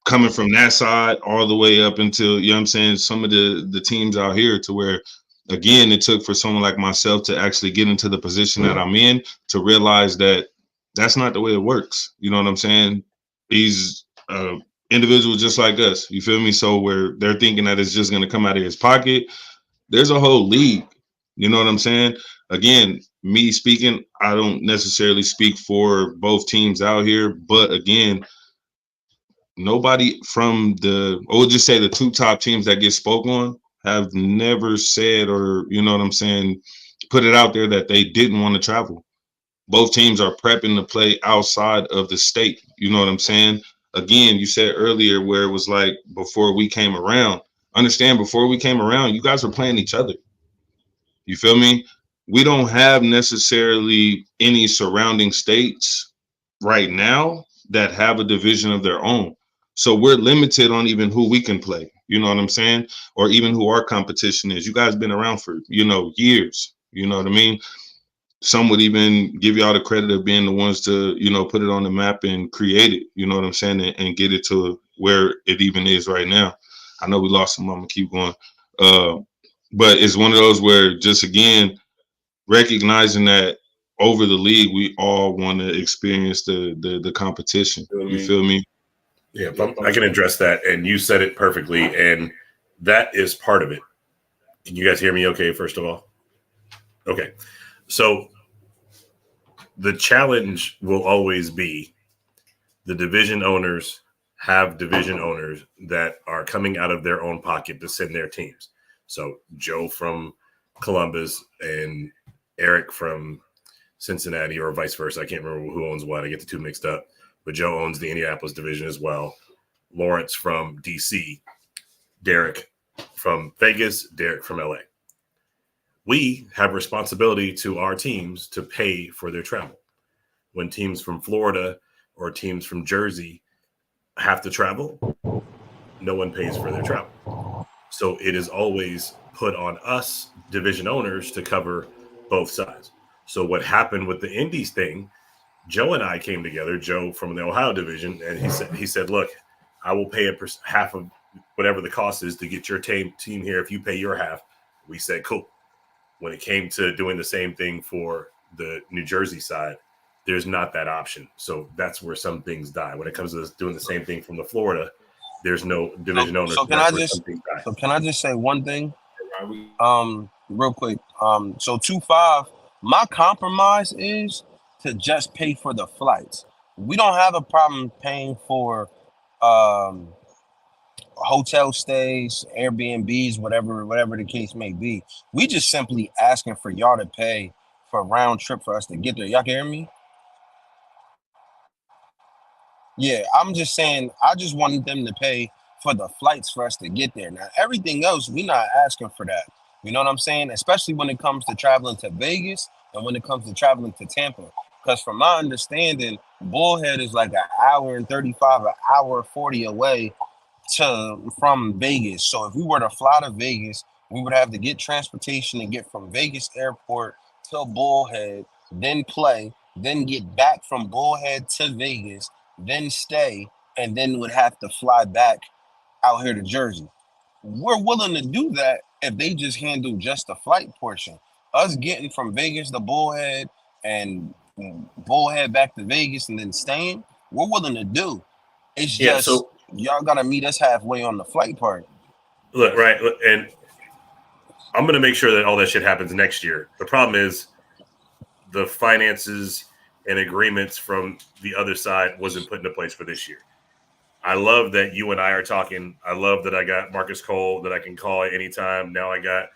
coming from that side all the way up until, you know what I'm saying, some of the teams out here, to where, again, it took for someone like myself to actually get into the position that I'm in to realize that that's not the way it works. You know what I'm saying? He's individual just like us. You feel me? So where they're thinking that it's just going to come out of his pocket, there's a whole league. You know what I'm saying? Again, me speaking, I don't necessarily speak for both teams out here, but again, nobody from we'll just say the 2 top teams that get spoke on have never said, or, you know what I'm saying, put it out there that they didn't want to travel. Both teams are prepping to play outside of the state. You know what I'm saying? Again, you said earlier where it was like before we came around. Understand, before we came around, you guys were playing each other. You feel me? We don't have necessarily any surrounding states right now that have a division of their own. So we're limited on even who we can play. You know what I'm saying? Or even who our competition is. You guys been around for, you know, years. You know what I mean? Some would even give y'all the credit of being the ones to, you know, put it on the map and create it. You know what I'm saying? And get it to where it even is right now. I know we lost some. I'm gonna keep going. But it's one of those where, just again, recognizing that over the league, we all want to experience the competition. You feel me? Yeah, I can address that. And you said it perfectly. And that is part of it. Can you guys hear me okay, first of all? Okay. So the challenge will always be the division owners have division owners that are coming out of their own pocket to send their teams. So Joe from Columbus and Eric from Cincinnati, or vice versa. I can't remember who owns what. I get the two mixed up. But Joe owns the Indianapolis division as well. Lawrence from DC, Derek from Vegas, Derek from LA. We have responsibility to our teams to pay for their travel. When teams from Florida or teams from Jersey have to travel, no one pays for their travel. So it is always put on us division owners to cover both sides. So what happened with the Indies thing, Joe and I came together, Joe from the Ohio division, and he said, look, I will pay half of whatever the cost is to get your team here if you pay your half. We said, cool. When it came to doing the same thing for the New Jersey side, there's not that option. So that's where some things die. When it comes to doing the same thing from the Florida, there's no division owner. So can I just say one thing? Real quick. So 2-5, my compromise is to just pay for the flights. We don't have a problem paying for hotel stays, Airbnbs, whatever the case may be. We just simply asking for y'all to pay for a round trip for us to get there. Y'all can hear me? Yeah, I'm just saying, I just wanted them to pay for the flights for us to get there. Now, everything else, we're not asking for that. You know what I'm saying? Especially when it comes to traveling to Vegas and when it comes to traveling to Tampa. Because from my understanding, Bullhead is like an hour and 35, an hour 40 away from Vegas. So if we were to fly to Vegas, we would have to get transportation and get from Vegas airport to Bullhead, then play, then get back from Bullhead to Vegas, then stay, and then would have to fly back out here to Jersey. We're willing to do that if they just handle just the flight portion. Us getting from Vegas to Bullhead and Bullhead back to Vegas and then staying, we're willing to do. It's just y'all gotta meet us halfway on the flight part. Look, right, and I'm gonna make sure that all that shit happens next year. The problem is the finances and agreements from the other side wasn't put into place for this year. I love that you and I are talking. I love that I got Marcus Cole that I can call at any time. Now I got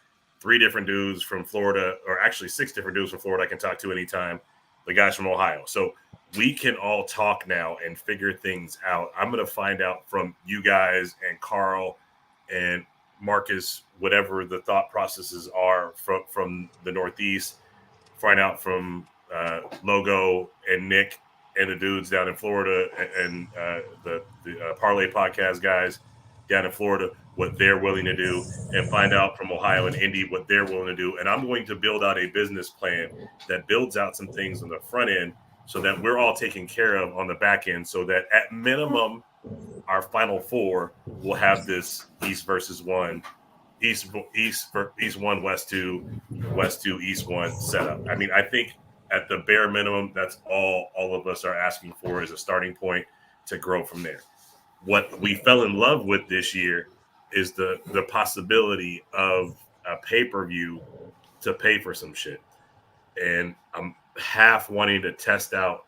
3 different dudes from Florida, or actually 6 different dudes from Florida I can talk to anytime. The guys from Ohio. So we can all talk now and figure things out. I'm going to find out from you guys and Carl and Marcus, whatever the thought processes are from the Northeast, find out from Logo and Nick and the dudes down in Florida and the Parlay Podcast guys down in Florida, what they're willing to do, and find out from Ohio and Indy what they're willing to do. And I'm going to build out a business plan that builds out some things on the front end so that we're all taken care of on the back end, so that at minimum our Final Four will have this East versus 1, East 1, West 2, West 2, East 1 setup. I mean, I think at the bare minimum, that's all of us are asking for, is a starting point to grow from there. What we fell in love with this year is the possibility of a pay-per-view to pay for some shit. And I'm half wanting to test out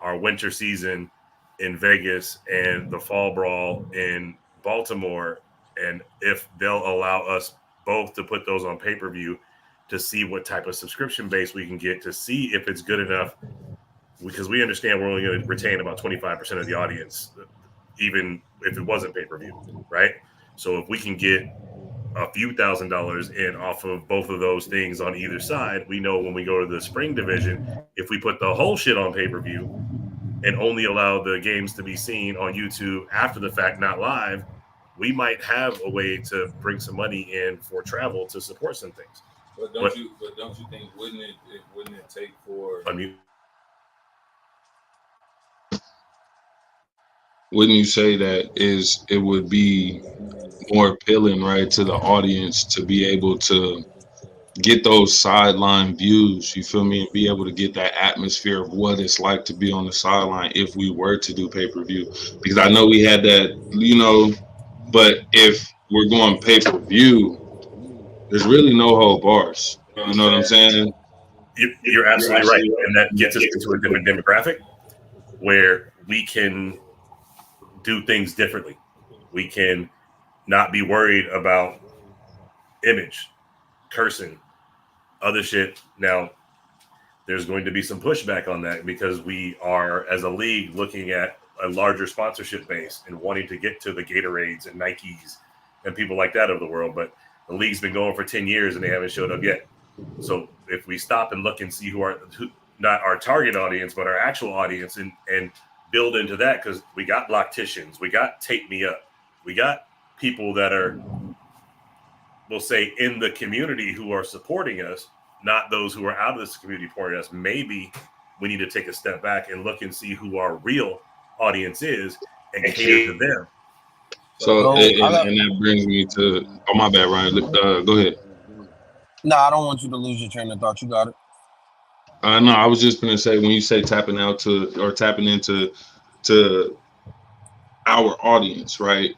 our winter season in Vegas and the fall brawl in Baltimore, and if they'll allow us both to put those on pay-per-view to see what type of subscription base we can get, to see if it's good enough, because we understand we're only going to retain about 25% of the audience, even if it wasn't pay-per-view, right? So if we can get a few $1,000s in off of both of those things on either side, we know when we go to the spring division, if we put the whole shit on pay-per-view and only allow the games to be seen on YouTube after the fact, not live, we might have a way to bring some money in for travel to support some things. But don't you think wouldn't it take for? I mean, wouldn't you say that it would be more appealing, right, to the audience to be able to get those sideline views, you feel me, and be able to get that atmosphere of what it's like to be on the sideline if we were to do pay-per-view? Because I know we had that, but if we're going pay-per-view, there's really no whole bars. You know what I'm saying? You're absolutely right. And that gets us into a different demographic where we can do things differently. We can not be worried about image, cursing, other shit. Now, there's going to be some pushback on that because we are, as a league, looking at a larger sponsorship base and wanting to get to the Gatorades and Nikes and people like that of the world. But the league's been going for 10 years and they haven't showed up yet. So if we stop and look and see who not our target audience, but our actual audience, and build into that, because we got Blockticians, we got Tape Me Up, we got people that are, we'll say, in the community who are supporting us, not those who are out of this community supporting us. Maybe we need to take a step back and look and see who our real audience is and cater to them. So, and that brings me to, oh, my bad, Ryan. Go ahead. No, I don't want you to lose your train of thought. You got it. No, I was just going to say, when you say tapping into our audience, right?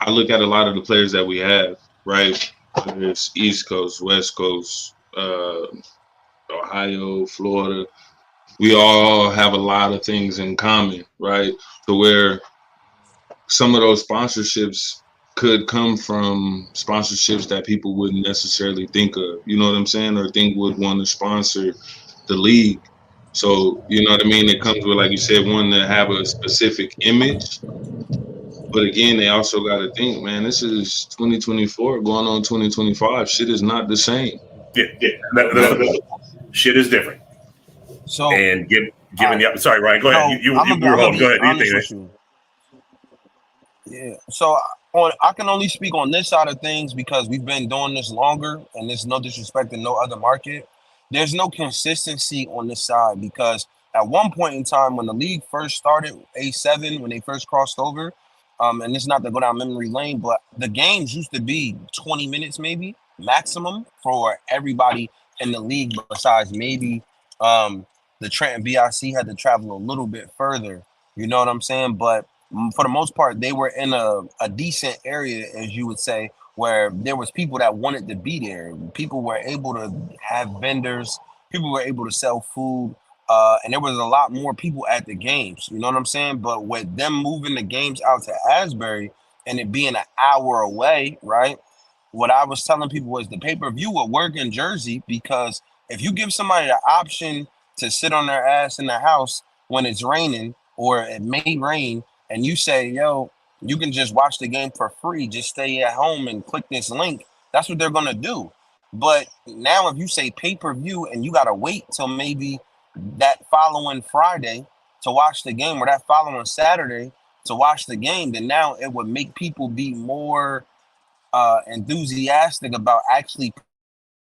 I look at a lot of the players that we have, right? Whether it's East Coast, West Coast, Ohio, Florida. We all have a lot of things in common, right? To where some of those sponsorships could come from sponsorships that people wouldn't necessarily think of, you know what I'm saying? Or think would want to sponsor the league. So, you know what I mean? It comes with, like you said, one to have a specific image. But again, they also got to think, man, this is 2024 going on 2025. Shit is not the same. Yeah. Shit is different. So, and given the, sorry, Ryan, go ahead. You were home. Go ahead. Yeah. So I can only speak on this side of things because we've been doing this longer, and there's no disrespect to no other market. There's no consistency on this side because at one point in time when the league first started, A7, when they first crossed over, and it's not to go down memory lane, but the games used to be 20 minutes maybe maximum for everybody in the league, besides maybe the Trenton BIC had to travel a little bit further. You know what I'm saying? But for the most part, they were in a decent area, as you would say, where there was people that wanted to be there. People were able to have vendors. People were able to sell food. And there was a lot more people at the games. You know what I'm saying? But with them moving the games out to Asbury and it being an hour away, right? What I was telling people was the pay-per-view would work in Jersey because if you give somebody the option to sit on their ass in the house when it's raining or it may rain, and you say, yo, you can just watch the game for free, just stay at home and click this link, that's what they're going to do. But now if you say pay-per-view and you got to wait till maybe that following Friday to watch the game or that following Saturday to watch the game, then now it would make people be more enthusiastic about actually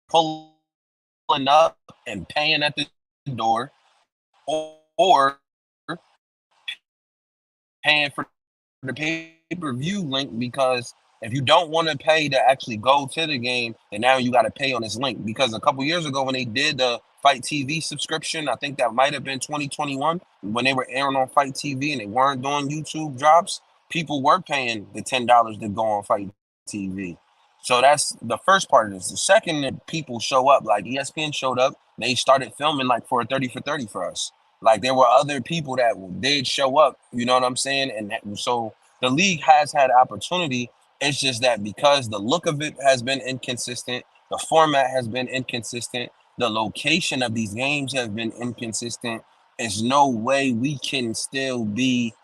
pulling up and paying at the door or paying for the pay-per-view link, because if you don't want to pay to actually go to the game, then now you got to pay on this link. Because a couple years ago when they did the Fight TV subscription, I think that might have been 2021 when they were airing on Fight TV and they weren't doing YouTube drops, people were paying the $10 to go on Fight TV. So that's the first part of this. The second, that people show up, like ESPN showed up, they started filming like for a 30 for 30 for us. Like there were other people that did show up, you know what I'm saying? And so the league has had opportunity. It's just that because the look of it has been inconsistent, the format has been inconsistent, the location of these games has been inconsistent. There's no way we can still be,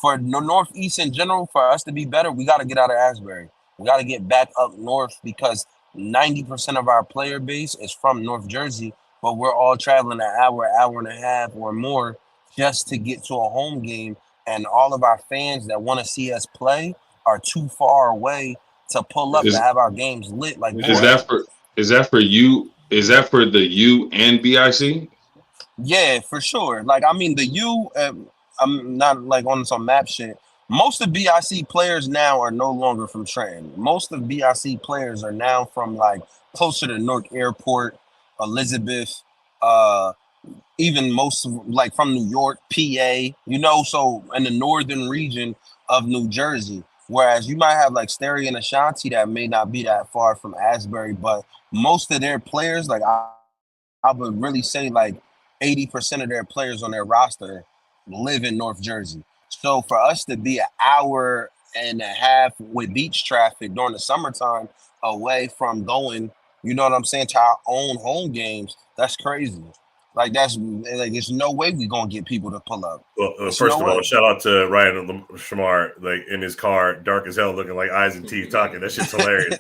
for the Northeast in general, for us to be better, we got to get out of Asbury. We got to get back up north because 90% of our player base is from North Jersey, but we're all traveling an hour and a half or more just to get to a home game. And all of our fans that want to see us play are too far away to pull up to have our games lit. Like, is that for you? Is that for the U and BIC? Yeah, for sure. Like, I mean, the U, I'm not like on some map shit. Most of BIC players now are no longer from Trenton. Most of BIC players are now from like closer to Newark Airport, Elizabeth, even most like from New York, PA, you know, so in the northern region of New Jersey. Whereas you might have like Sterry and Ashanti that may not be that far from Asbury, but most of their players, like I would really say like 80% of their players on their roster live in North Jersey. So for us to be an hour and a half with beach traffic during the summertime away from going, you know what I'm saying, to our own home games, that's crazy. Like that's like there's no way we gonna get people to pull up. Well, There's first no of all, way. shout out to Ryan Shamar, like in his car, dark as hell, looking like eyes and teeth, talking. That shit's hilarious.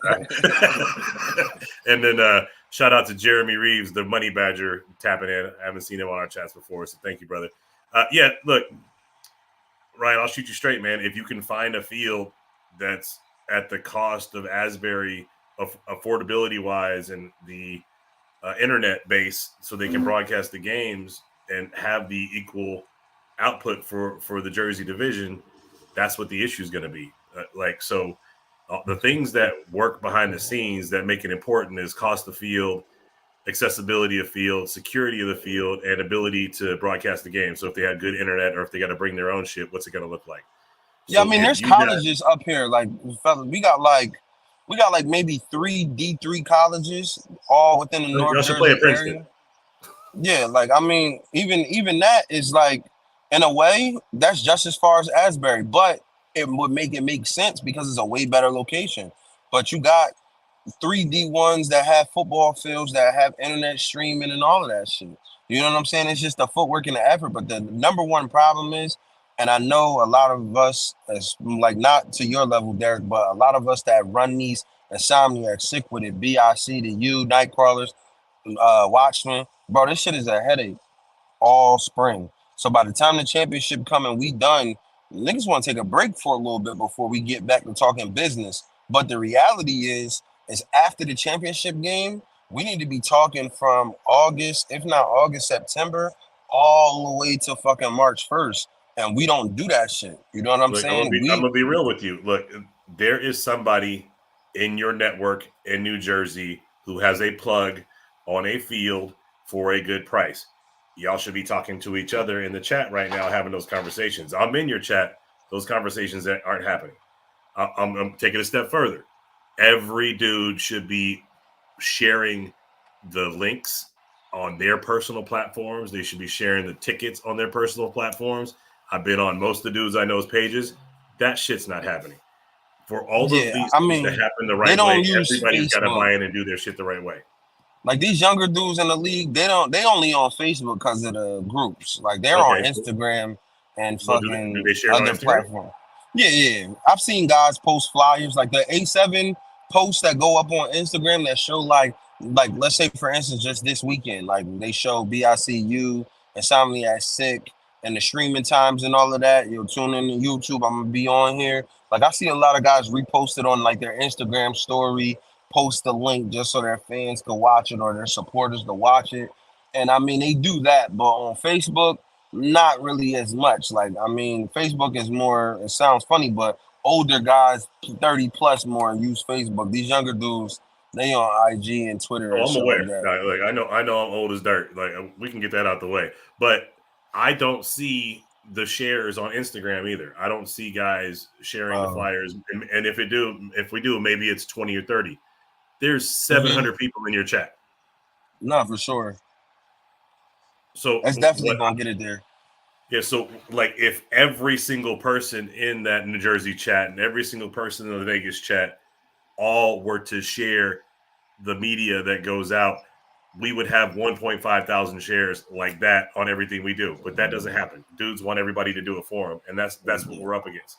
And then shout out to Jeremy Reeves, the Money Badger, tapping in. I haven't seen him on our chats before, so thank you, brother. Yeah, look, Ryan, I'll shoot you straight, man. If you can find a field that's at the cost of Asbury, affordability wise, and the internet base, so they can broadcast the games and have the equal output for the Jersey division, that's what the issue is going to be. The things that work behind the scenes that make it important is cost of field, accessibility of field, security of the field, and ability to broadcast the game. So if they have good internet or if they got to bring their own shit, what's it going to look like? Yeah, I So mean, if there's you got- colleges up here. Like, fellas, we got like maybe 3 D3 colleges all within the Y'all North should play Jersey at Princeton. area. Yeah, like I mean, even that is like in a way that's just as far as Asbury, but it would make sense because it's a way better location. But you got 3 D1s that have football fields that have internet streaming and all of that shit. You know what I'm saying? It's just the footwork and the effort. But the number one problem is, and I know a lot of us, as like not to your level, Derek, but a lot of us that run these Insomniacs, Sick Wid It, BIC, the U, Nightcrawlers, Watchmen, bro, this shit is a headache all spring. So by the time the championship come and we done, niggas want to take a break for a little bit before we get back to talking business. But the reality is after the championship game, we need to be talking from August, if not August, September, all the way to fucking March 1st. And we don't do that shit. You know what I'm Look, saying? I'm gonna be real with you. Look, there is somebody in your network in New Jersey who has a plug on a field for a good price. Y'all should be talking to each other in the chat right now, having those conversations. I'm in your chat. Those conversations that aren't happening. I'm taking a step further. Every dude should be sharing the links on their personal platforms. They should be sharing the tickets on their personal platforms. I've been on most of the dudes I know's pages. That shit's not happening. For all of these things to happen the right way, everybody's got to buy in and do their shit the right way. Like these younger dudes in the league, they only on Facebook because of the groups. Like they're on Instagram and fucking do they share other on Instagram? platforms. Yeah. I've seen guys post flyers like the A7 posts that go up on Instagram that show like let's say for instance just this weekend, like they show BICU, Insomniacs Sick, and the streaming times and all of that. You'll tune in to YouTube. I'm gonna be on here. Like I see a lot of guys repost it on like their Instagram story, post the link just so their fans can watch it or their supporters to watch it. And I mean they do that, but on Facebook, not really as much. Like I mean, Facebook is more, it sounds funny, but older guys 30 plus more use Facebook. These younger dudes, they on IG and Twitter. I'm aware. Like that. I know I'm old as dirt. Like we can get that out the way. But I don't see the shares on Instagram either. I don't see guys sharing the flyers. And if we do, maybe it's 20 or 30. There's 700 people in your chat. No, for sure. So that's definitely gonna get it there. Yeah, so like if every single person in that New Jersey chat and every single person in the Vegas chat all were to share the media that goes out, we would have 1.5 thousand shares like that on everything we do. But that doesn't happen. Dudes want everybody to do it for them, and that's what we're up against.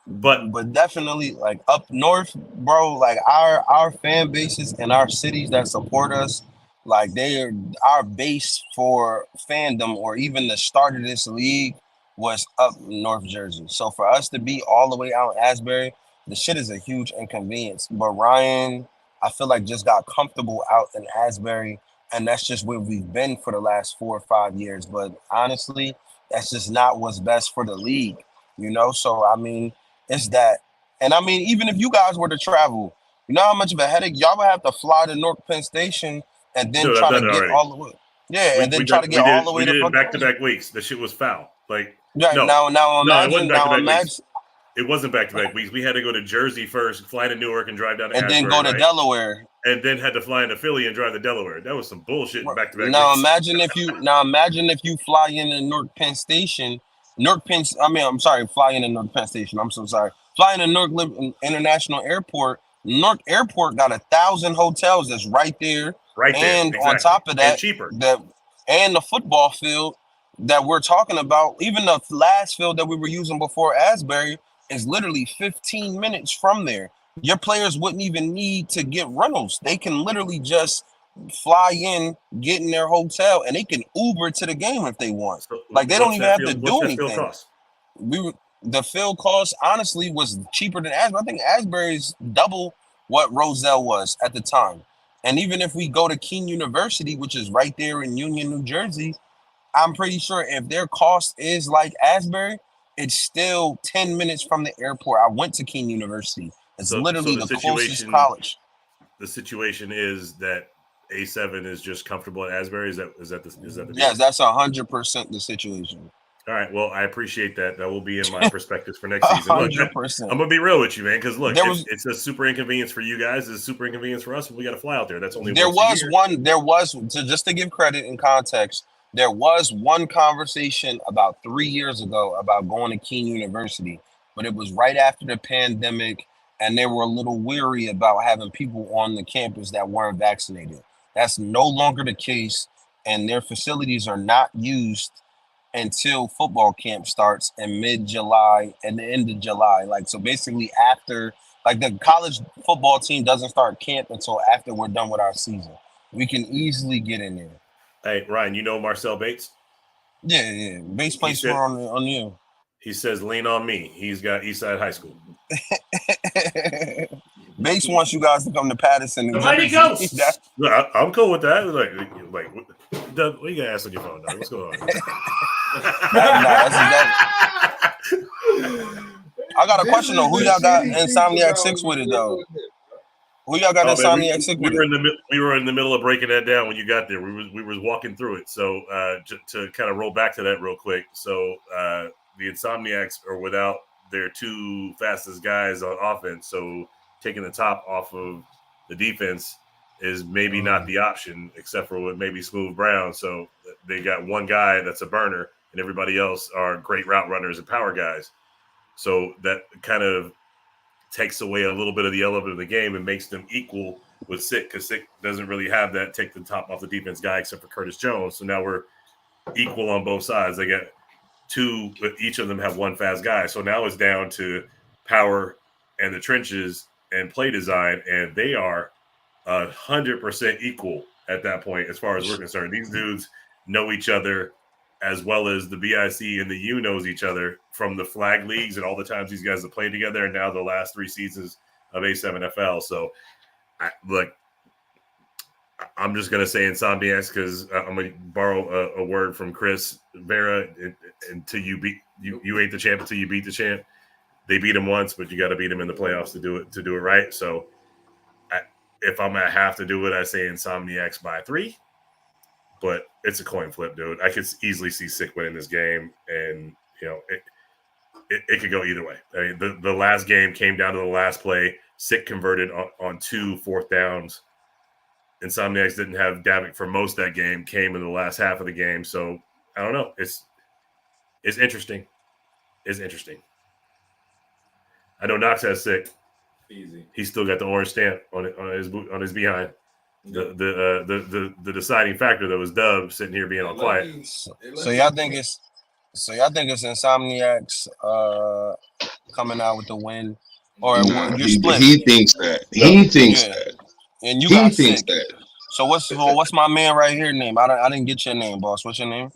But definitely like up north, bro, like our fan bases and our cities that support us, like they are our base for fandom or even the start of this league was up North Jersey. So for us to be all the way out in Asbury, the shit is a huge inconvenience. But Ryan, I feel like just got comfortable out in Asbury, and that's just where we've been for the last 4 or 5 years. But honestly, that's just not what's best for the league, you know? So I mean, it's that. And I mean, even if you guys were to travel, you know how much of a headache y'all would have to fly to North Penn Station and then try to get all the way. Yeah, and then try to get all the way to fucking back-to-back weeks. The shit was foul. Like yeah, now imagine it wasn't back-to-back weeks. We had to go to Jersey first, fly to Newark, and drive down to and Asbury, then go to Delaware, and then had to fly into Philly and drive to Delaware. That was some bullshit. Back-to-back. Now weeks. imagine if you fly into North Penn Station. Fly into North Penn Station. I'm so sorry. Fly into Newark International Airport. Newark Airport got 1,000 hotels that's right there. Right there. And on top of that, and cheaper. and the football field that we're talking about, even the last field that we were using before Asbury, is literally 15 minutes from there. Your players wouldn't even need to get rentals. They can literally just fly in, get in their hotel, and they can Uber to the game if they want. So Like, they don't even have to do what's that field anything. cost? The field cost honestly was cheaper than Asbury. I think Asbury's double what Roselle was at the time. And even if we go to Keene University, which is right there in Union, New Jersey, I'm pretty sure if their cost is like Asbury, it's still 10 minutes from the airport. I went to Keene University. It's literally the closest college. The situation is that A7 is just comfortable at Asbury. Is that the Yes, that's 100% the situation. All right. Well, I appreciate that. That will be in my perspectives for next season. Look, 100%. I'm gonna be real with you, man. Because look, it's a super inconvenience for you guys. It's a super inconvenience for us. We got to fly out there. That's only there was just to give credit and context. There was one conversation about 3 years ago about going to Keene University, but it was right after the pandemic, and they were a little weary about having people on the campus that weren't vaccinated. That's no longer the case, and their facilities are not used until football camp starts in mid-July and the end of July. Like, so basically after, like, the college football team doesn't start camp until after we're done with our season. We can easily get in there. Hey, Ryan, you know Marcel Bates? Yeah. Bates plays for on you. He says, lean on me. He's got Eastside High School. Bates wants you guys to come to Patterson. The Mighty Ghost. I'm cool with that. Like, Doug, what you got to ask on your phone, Doug? What's going on? I got a question, though. Who y'all got Insomniac 6 with it, though? Who y'all got Insomniac 6 with it? We were in the middle of breaking that down when you got there. We was walking through it. So to kind of roll back to that real quick. So the Insomniacs are without their two fastest guys on offense. So taking the top off of the defense is maybe not the option, except for with maybe Smooth Brown. So they got one guy that's a burner, and everybody else are great route runners and power guys. So that kind of takes away a little bit of the element of the game and makes them equal with Sick, because Sick doesn't really have that take the top off the defense guy except for Curtis Jones. So now we're equal on both sides. They got two, but each of them have one fast guy. So now it's down to power and the trenches and play design, and they are 100% equal at that point as far as we're concerned. These dudes know each other as well as the BIC and the U knows each other from the flag leagues and all the times these guys have played together, and now the last 3 seasons of A7FL. So, I'm just going to say Insomniacs because I'm going to borrow a word from Chris Vera. Until you ain't the champ until you beat the champ. They beat him once, but you got to beat him in the playoffs to do it right. So, if I'm going to have to do it, I say Insomniacs by 3. But it's a coin flip, dude. I could easily see Sick winning this game, and it could go either way. I mean, the last game came down to the last play. Sick converted on 2 4th downs. Insomniacs didn't have Davick for most of that game. Came in the last half of the game. So I don't know. It's interesting. It's interesting. I know Knox has Sick. Easy. He's still got the orange stamp on his behind. The deciding factor though was Dub sitting here being all quiet. So y'all think it's Insomniacs coming out with the win, or you're split? He thinks that. He thinks that. And you got Sick. So what's my man right here name? I didn't get your name, boss. What's your name?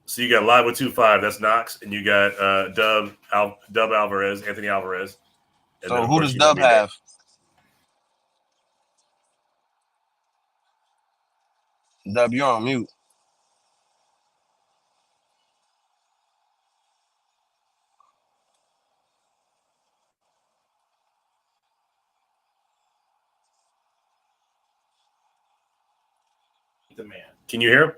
So you got Live with 2-5. That's Knox, and you got Dub Alvarez, Anthony Alvarez. And so who does Dub have? Dub, you're on mute. The man. Can you hear him?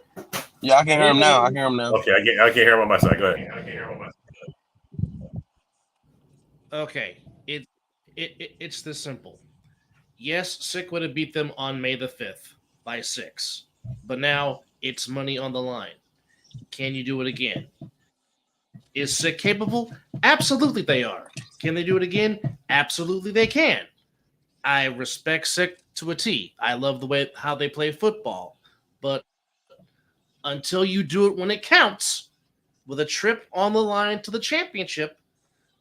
Yeah, I can hear him now. Okay, I can't hear him on my side. Go ahead. Okay, it's this simple. Yes, Sick would have beat them on May the 5th by 6, but now it's money on the line. Can you do it again? Is Sick capable? Absolutely they are. Can they do it again? Absolutely they can. I respect Sick to a T. I love the way how they play football, but until you do it when it counts, with a trip on the line to the championship,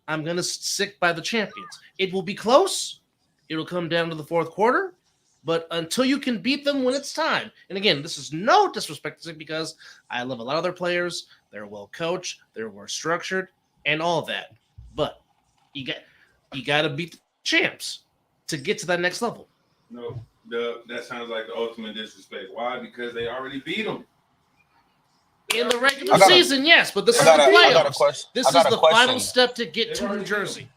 I'm gonna stick by the champions. It will be close. It'll come down to the fourth quarter, but until you can beat them when it's time. And again, this is no disrespect to it because I love a lot of their players. They're well coached. They're well structured, and all that. But you got to beat the champs to get to that next level. No, that sounds like the ultimate disrespect. Why? Because they already beat them. In the regular season, yes, but this is the playoffs. This is the final step to get to New Jersey.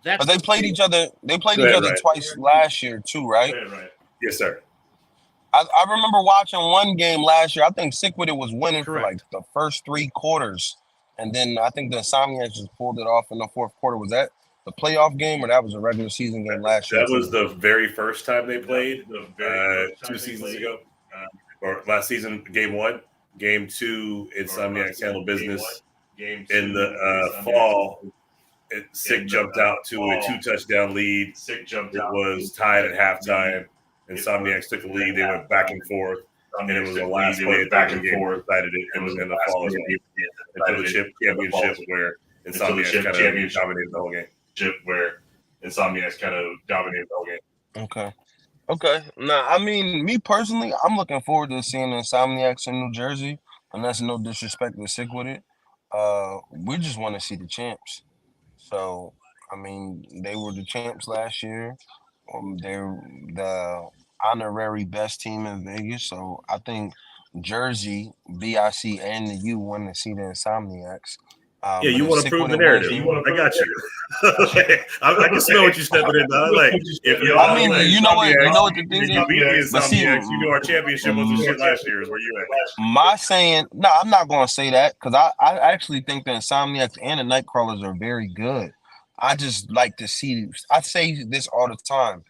But they played each other. They played each other twice last year too, right? Right. Yes, sir. I remember watching one game last year. I think Sick Wid It was winning for like the first 3 quarters, and then I think the Insomniacs just pulled it off in the fourth quarter. Was that the playoff game, or that was a regular season game last year? That was the very first time they played 2 seasons ago, or last season. Game 1, Game 2, Insomniacs handled business. In the fall, Sick jumped out to a 2-touchdown lead. It was tied at halftime. Insomniacs took the lead. They went back and forth, and it was the last play back and forth. Decided it was in the fall until the championship where Insomniacs kind of dominated the whole game. Okay. Nah, I mean, me personally, I'm looking forward to seeing Insomniacs in New Jersey, and that's no disrespect to Sick Wid It. We just want to see the champs. So, I mean, they were the champs last year. They're the honorary best team in Vegas. So I think Jersey, BIC, and the U want to see the Insomniacs. You want to prove the narrative. I got you. I can smell what you're stepping in. Like, if you know what the thing is. You know our championship was the shit last year. Is where you at? I'm not going to say that because I actually think the Insomniacs and the Nightcrawlers are very good. I just like to see. I say this all the time.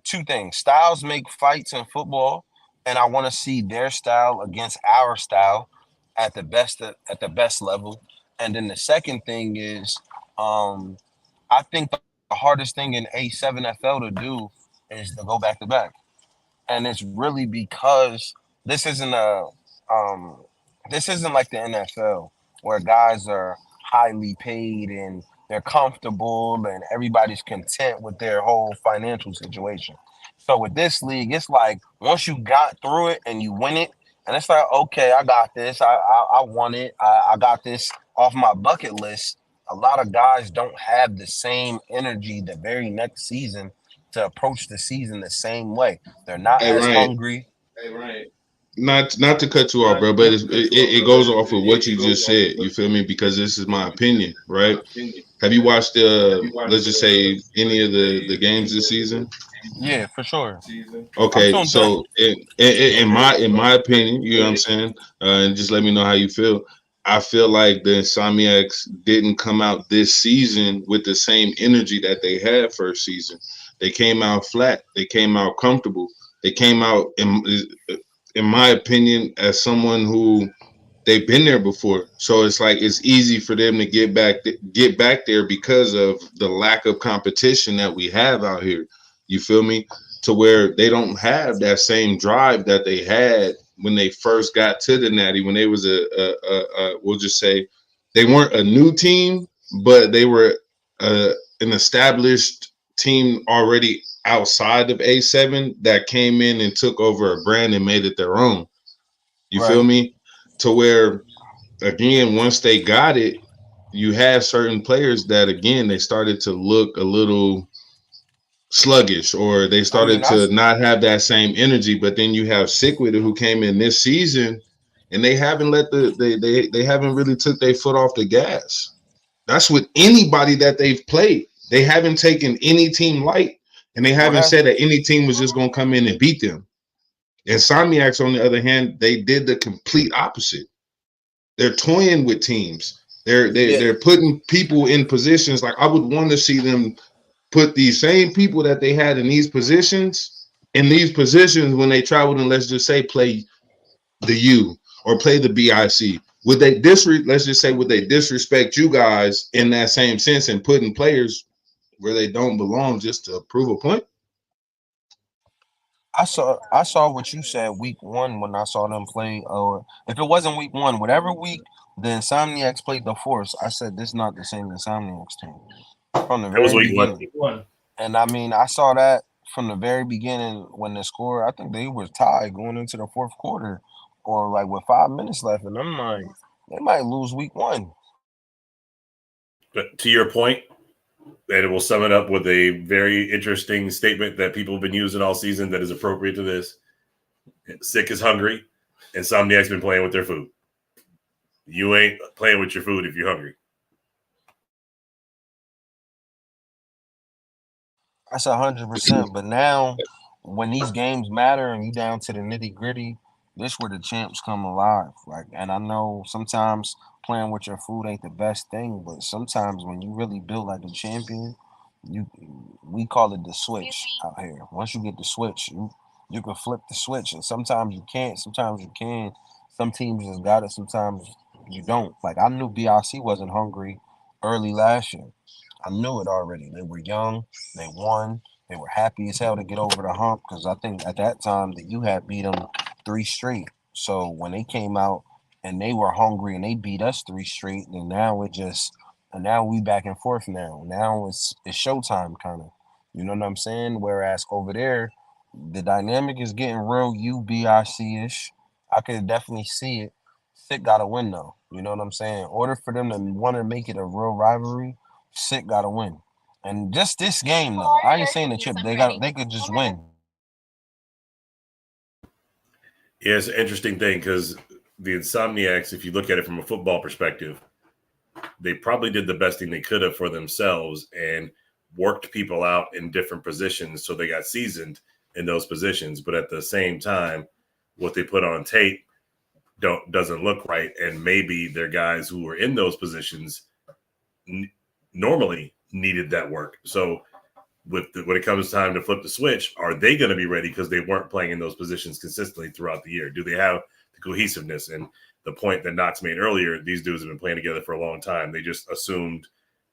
2 things: styles make fights in football, and I want to see their style against our style at the best level. And then the second thing is, I think the hardest thing in A7FL to do is to go back to back, and it's really because this isn't like the NFL where guys are highly paid and they're comfortable and everybody's content with their whole financial situation. So with this league, it's like once you got through it and you win it, and it's like, okay, I got this. I won it. I got this off my bucket list. A lot of guys don't have the same energy the very next season to approach the season the same way. They're not as hungry. Hey, Ryan. Not to cut you off, bro, but it goes off of what you just said. You feel me? Because this is my opinion, right? Have you watched let's just say any of the games this season? Yeah, for sure. Okay, so in my opinion, you know what I'm saying, and just let me know how you feel. I feel like the Insomniacs didn't come out this season with the same energy that they had first season. They came out flat. They came out comfortable. They came out in my opinion, as someone who they've been there before. So it's like it's easy for them to get back there because of the lack of competition that we have out here. You feel me? To where they don't have that same drive that they had when they first got to the Natty, when they was we'll just say they weren't a new team, but they were an established team already outside of A7 that came in and took over a brand and made it their own. You feel me? To where, again, once they got it, you had certain players that, again, they started to look a little sluggish, or they started to not have that same energy. But then you have Sick Wid It, who came in this season, and they haven't they haven't really took their foot off the gas. That's with anybody that they've played. They haven't taken any team light. And they haven't said that any team was just going to come in and beat them. Insomniacs, on the other hand, they did the complete opposite. They're toying with teams. They're putting people in positions. Like, I would want to see them put these same people that they had in these positions when they traveled and, let's just say, play the U or play the BIC. Would they disrespect you guys in that same sense and putting players where they don't belong just to prove a point? I saw what you said week 1 when I saw them play. Or if it wasn't week 1, whatever week the Insomniacs played the Force, I said this is not the same Insomniacs team from the That was very week 1. beginning. One. And I mean, I saw that from the very beginning when the score. I think they were tied going into the fourth quarter, or like with 5 minutes left, and I'm like, they might lose week 1. But to your point, and it will sum it up with a very interesting statement that people have been using all season that is appropriate to this. Sick is hungry, and Insomniac's been playing with their food. You ain't playing with your food if you're hungry. That's 100%. But now, when these games matter and you down to the nitty gritty, this where the champs come alive. Like, and I know sometimes playing with your food ain't the best thing, but sometimes when you really build like a champion, we call it the switch out here. Once you get the switch, you can flip the switch, and sometimes you can't. Sometimes you can. Some teams just got it. Sometimes you don't. Like I knew BIC wasn't hungry early last year. I knew it already. They were young. They won. They were happy as hell to get over the hump because I think at that time that you had beat them 3 straight. So when they came out and they were hungry and they beat us 3 straight, then now it just and now we back and forth now. Now it's showtime kind of. You know what I'm saying? Whereas over there, the dynamic is getting real UBIC ish. I could definitely see it. Sick gotta win though. You know what I'm saying? In order for them to want to make it a real rivalry, Sick gotta win. And just this game though, I ain't saying the chip. They could just win. Yeah, it's an interesting thing because the Insomniacs, if you look at it from a football perspective, they probably did the best thing they could have for themselves and worked people out in different positions so they got seasoned in those positions. But at the same time, what they put on tape doesn't look right, and maybe their guys who were in those positions normally needed that work. So when it comes time to flip the switch, are they going to be ready because they weren't playing in those positions consistently throughout the year? Do they have the cohesiveness? And the point that Knox made earlier, these dudes have been playing together for a long time. They just assumed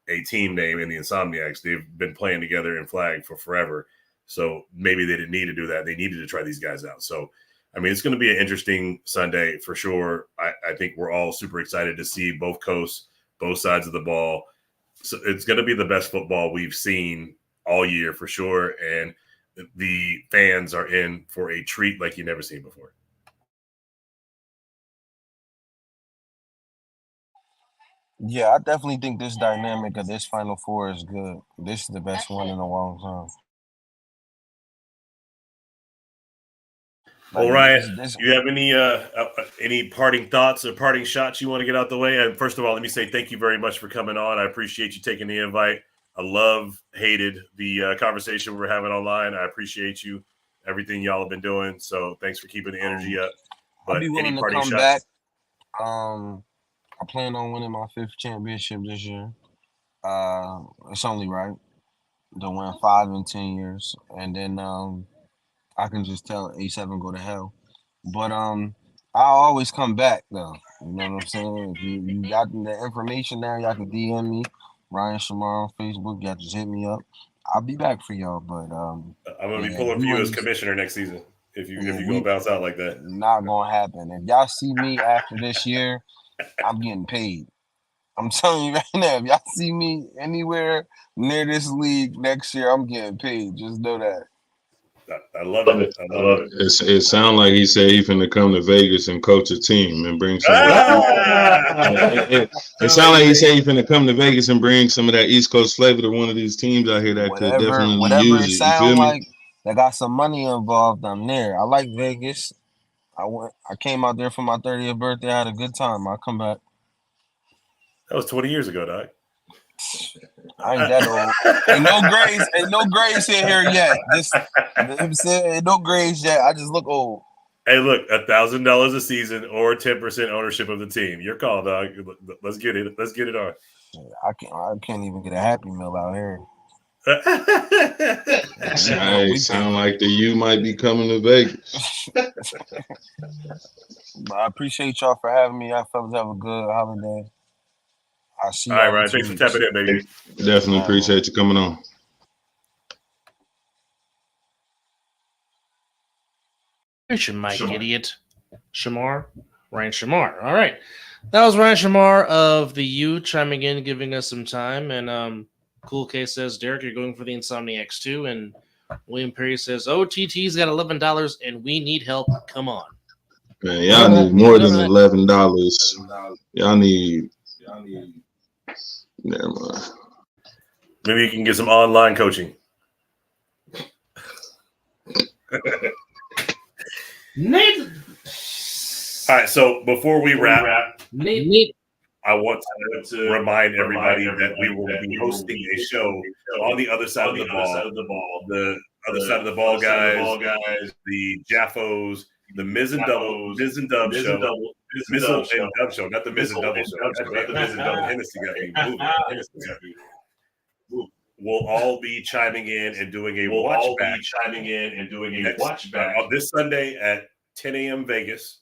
a team name in the Insomniacs. They've been playing together in flag for forever. So maybe they didn't need to do that. They needed to try these guys out. So, I mean, it's going to be an interesting Sunday for sure. I think we're all super excited to see both coasts, both sides of the ball. So it's going to be the best football we've seen all year for sure. And the fans are in for a treat like you've never seen before. Yeah, I definitely think this dynamic of this Final Four is good. This is the best one in a long time. Well, Like Ryan, this you have any parting thoughts or parting shots you want to get out the way? And first of all, let me say thank you very much for coming on. I appreciate you taking the invite. I hated the conversation we're having online. I appreciate you, everything y'all have been doing. So thanks for keeping the energy up. I'll But be willing any to parting come shots? back. I plan on winning my 5th championship this year. It's only right to win 5 in 10 years, and then I can just tell A7 go to hell. But I always come back though. You know what I'm saying? If you got the information now, y'all can DM me, Ryan Shamar on Facebook. Y'all just hit me up. I'll be back for y'all. But I'm gonna be yeah, pulling for you as commissioner next season if you go bounce out like that. not gonna happen. If y'all see me after this year, I'm getting paid. I'm telling you right now, if y'all see me anywhere near this league next year, I'm getting paid. Just know that. I love it. I love it. It sounds like he said he's finna come to Vegas and coach a team and bring some of that. It sounds like he said he's finna come to Vegas and bring some of that East Coast flavor to one of these teams out here that could definitely Whatever use it it. You feel sound me? like, they got some money involved. I'm there. I like Vegas. I came out there for my 30th birthday. I had a good time. I'll come back. That was 20 years ago, dog. I ain't that old. Ain't no grays in here yet. Just you know what I'm saying, ain't no grays yet. I just look old. Hey, look, $1,000 a season or 10% ownership of the team. Your call, dog. Let's get it. Let's get it on. I can't even get a Happy Meal out here. Hey, sound like the U might be coming to Vegas. But I appreciate y'all for having me. Y'all fellas have a good holiday. I'll see All y'all right, in Ryan. 2 Thanks for weeks. tapping in, baby. Definitely appreciate you coming on. Where's your mic, idiot? Shamar? Ryan Shamar. All right. That was Ryan Shamar of the U chiming in, giving us some time. And Cool K says, Derek, you're going for the Insomniacs too. And William Perry says, OTT's got $11 and we need help. Come on. Man, y'all need more than $11. Y'all need. Never mind. Maybe you can get some online coaching. Nate. All right, so before we wrap, Nate. I want to remind everybody that we will be hosting a show on the other side of the ball. The other side of the ball guys, the Jaffos, the Miz and Dub show. Mizzle and Dub show, not the Miz and Double show. Not the Miz and Dub. Hennessy got me moving. We'll all be chiming in and doing a watch back on this Sunday at 10 a.m. Vegas,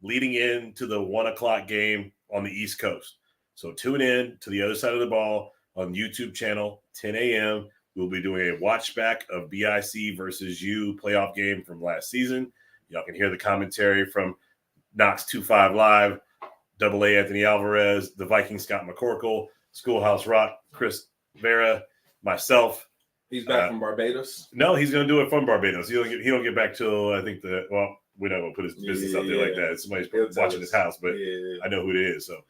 leading into the 1 o'clock game on the East Coast. So tune in to the other side of the ball on YouTube channel, 10 a.m. We'll be doing a watch back of BIC versus U playoff game from last season. Y'all can hear the commentary from Knox 25 Live, Double A Anthony Alvarez, the Viking Scott McCorkle, Schoolhouse Rock, Chris Vera, myself. He's back from Barbados. No, he's going to do it from Barbados. He don't get back till I think we're not going to put his business out there like that. Somebody's watching his house, but I know who it is. So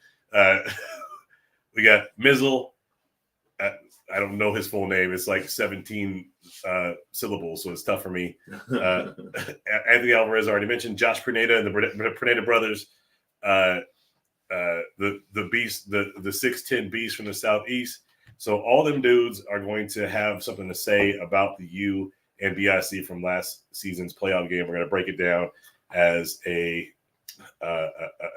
we got Mizzle. I don't know his full name. It's like 17 syllables, so it's tough for me. Anthony Alvarez already mentioned. Josh Perneda and the Perneda brothers. The beast, the 6'10" beast from the Southeast. So all them dudes are going to have something to say about the U and BIC from last season's playoff game. We're going to break it down as a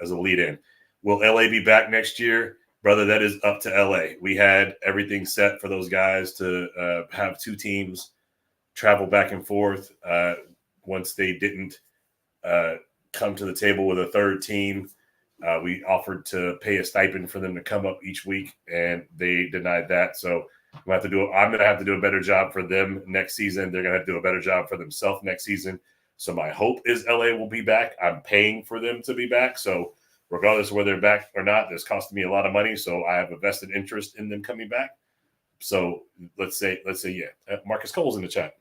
lead-in. Will LA be back next year? Brother, that is up to LA. We had everything set for those guys to have two teams travel back and forth. Once they didn't come to the table with a third team, we offered to pay a stipend for them to come up each week, and they denied that. So I'm going to have to do a better job for them next season. They're going to have to do a better job for themselves next season. So my hope is LA will be back. I'm paying for them to be back. So regardless of whether they're back or not, it's costing me a lot of money. So I have a vested interest in them coming back. So let's say, yeah. Marcus Cole's in the chat.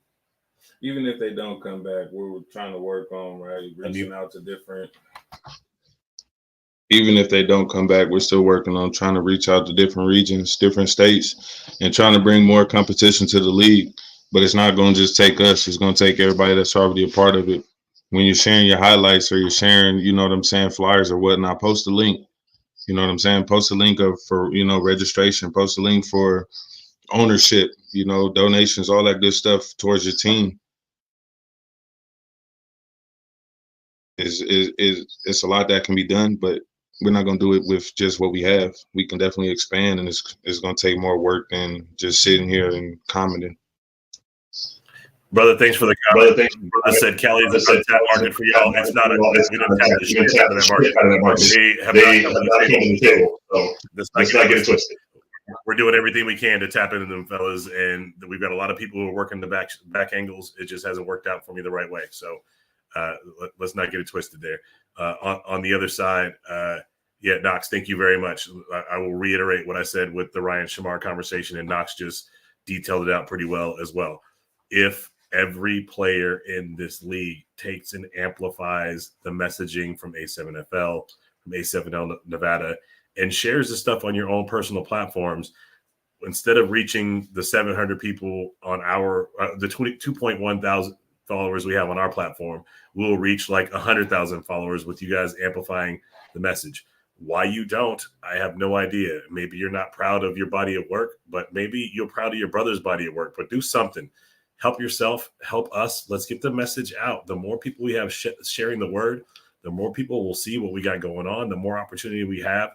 Even if they don't come back, we're trying to work on reaching out to different. Even if they don't come back, we're still working on trying to reach out to different regions, different states, and trying to bring more competition to the league. But it's not going to just take us. It's going to take everybody that's already a part of it. When you're sharing your highlights or you're sharing, flyers or whatnot, post a link. You know what I'm saying? Post a link for registration. Post a link for ownership, donations, all that good stuff towards your team. It's a lot that can be done, but we're not going to do it with just what we have. We can definitely expand, and it's going to take more work than just sitting here and commenting. Brother, thanks for the comment. Brother said Cali's a tap market for y'all. It's not we didn't tap the shit out of that market. They have not come to the table. So let's not get it twisted. We're doing everything we can to tap into them fellas, and we've got a lot of people who are working the back angles. It just hasn't worked out for me the right way. So let's not get it twisted there. On the other side, Knox, thank you very much. I will reiterate what I said with the Ryan Shamar conversation, and Knox just detailed it out pretty well as well. If every player in this league takes and amplifies the messaging from A7FL, from A7L Nevada, and shares the stuff on your own personal platforms, instead of reaching the 700 people on the 2.1 thousand followers we have on our platform, we'll reach like 100,000 followers with you guys amplifying the message. Why you don't, I have no idea. Maybe you're not proud of your body of work, but maybe you're proud of your brother's body of work. But do something. Help yourself. Help us. Let's get the message out. The more people we have sharing the word, the more people will see what we got going on, the more opportunity we have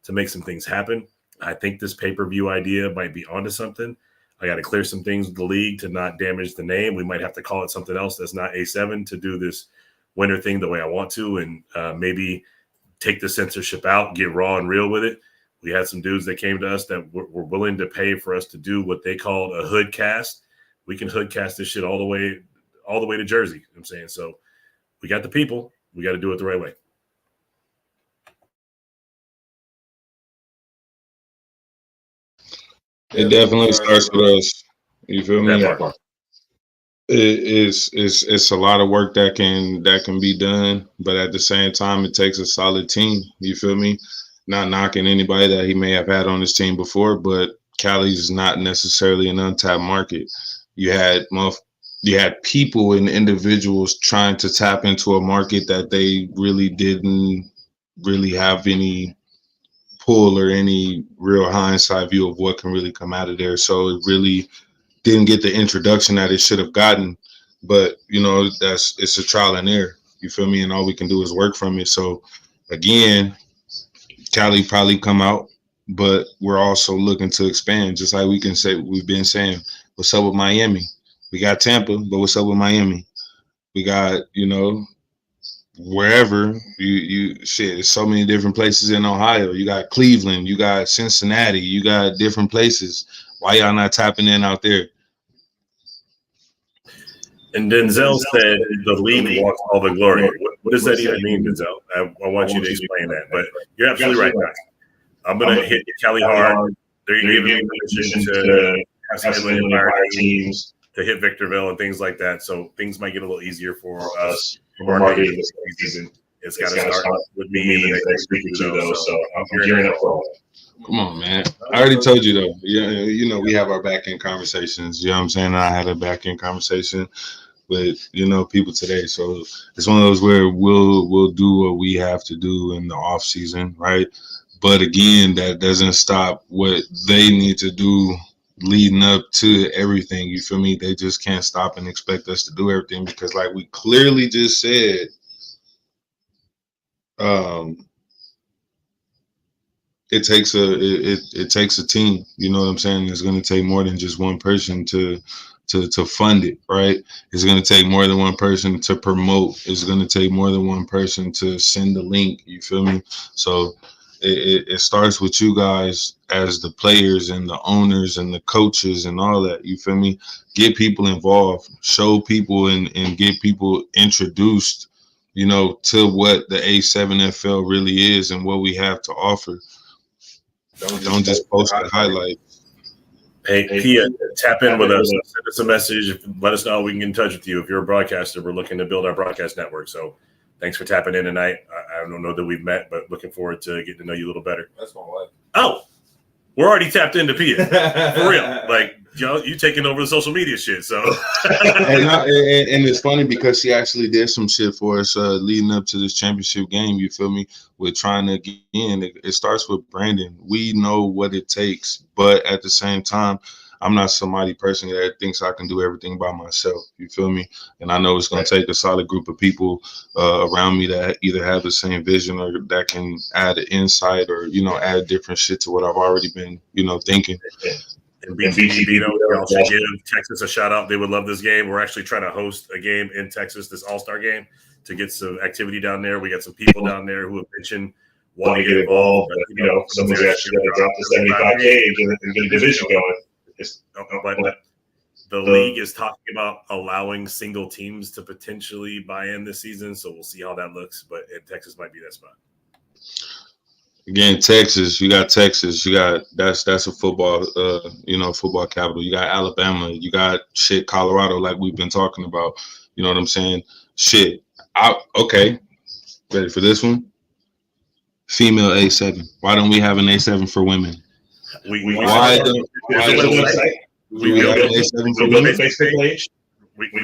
to make some things happen. I think this pay-per-view idea might be onto something. I got to clear some things with the league to not damage the name. We might have to call it something else that's not A7 to do this winter thing the way I want to, and maybe take the censorship out, get raw and real with it. We had some dudes that came to us that were willing to pay for us to do what they called a hood cast. We can hood cast this shit all the way to Jersey. You know what I'm saying, so we got the people. We got to do it the right way. It definitely starts with us. You feel me? It's a lot of work that can be done, but at the same time, it takes a solid team. You feel me? Not knocking anybody that he may have had on his team before, but Cali's not necessarily an untapped market. You had people and individuals trying to tap into a market that they really didn't really have any pull or any real hindsight view of what can really come out of there. So it really didn't get the introduction that it should have gotten. But it's a trial and error. You feel me? And all we can do is work from it. So again, Cali probably come out, but we're also looking to expand. Just like we've been saying, what's up with Miami? We got Tampa, but what's up with Miami? We got wherever you shit. There's so many different places in Ohio. You got Cleveland, you got Cincinnati, you got different places. Why y'all not tapping in out there? And Denzel said the league wants all the glory. What does that even mean, Denzel? I want you to explain that. But you're absolutely right, guys. I'm going to hit Cali hard. They're giving me permission to have some fire teams, to hit Victorville and things like that. So things might get a little easier for us for marketing this season. It's got to start with me in the next week or two, though. So I'm gearing up for it. Come on, man. I already told you, though. Yeah, we have our back-end conversations. You know what I'm saying? I had a back-end conversation with, people today. So it's one of those where we'll do what we have to do in the off season, right? But again, that doesn't stop what they need to do leading up to everything. You feel me? They just can't stop and expect us to do everything because, like we clearly just said, it takes a team. You know what I'm saying? It's going to take more than just one person to fund it, right? It's going to take more than one person to promote. It's going to take more than one person to send the link. You feel me? So it starts with you guys as the players and the owners and the coaches and all that. You feel me? Get people involved, show people and get people introduced, to what the A7FL really is and what we have to offer. Don't just post the highlights. Hey, Pia, tap in with us. Send us a message. Let us know how we can get in touch with you. If you're a broadcaster, we're looking to build our broadcast network. So thanks for tapping in tonight. I don't know that we've met, but looking forward to getting to know you a little better. That's my wife. Oh, we're already tapped into Pia. For real. Like, you taking over the social media shit. So and it's funny because she actually did some shit for us leading up to this championship game. You feel me? We're trying to get in. It starts with Brandon. We know what it takes, but at the same time, I'm not somebody personally that thinks I can do everything by myself. You feel me? And I know it's going to take a solid group of people around me that either have the same vision or that can add an insight or, add different shit to what I've already been, thinking. And BTV, y'all should give Texas a shout out. They would love this game. We're actually trying to host a game in Texas, this All-Star game, to get some activity down there. We got some people down there who have mentioned wanting to get involved. But, somebody's actually going to drop the 75K and get a division going. But the league is talking about allowing single teams to potentially buy in this season, so we'll see how that looks. But Texas might be that spot. Again, Texas, you got that's a football, football capital. You got Alabama, you got Colorado, like we've been talking about. You know what I'm saying? Okay, ready for this one? Female A7. Why don't we have an A7 for women? We built an A7 for women Facebook page.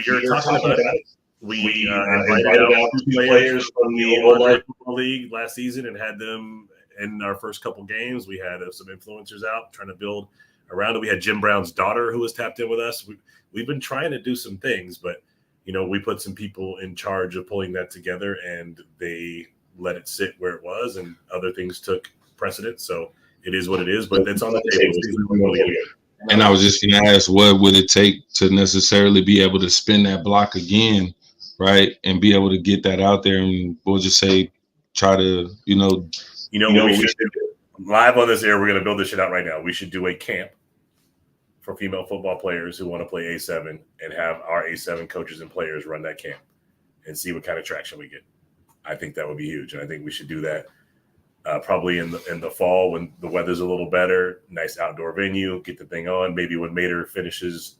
You're talking about that. We invited out 2 players from the online football league last season and had them in our first couple games. We had some influencers out trying to build around it. We had Jim Brown's daughter who was tapped in with us. We've been trying to do some things, but we put some people in charge of pulling that together, and they let it sit where it was, and other things took precedence. So it is what it is, but it's on the table. And I was just going to ask, what would it take to necessarily be able to spin that block again, right, and be able to get that out there? And we'll just say, try to, what we should do live on this air. We're going to build this shit out right now. We should do a camp for female football players who want to play A7 and have our A7 coaches and players run that camp. and see what kind of traction we get. I think that would be huge, and I think we should do that probably in the fall when the weather's a little better. Nice outdoor venue, get the thing on. Maybe when Mater finishes,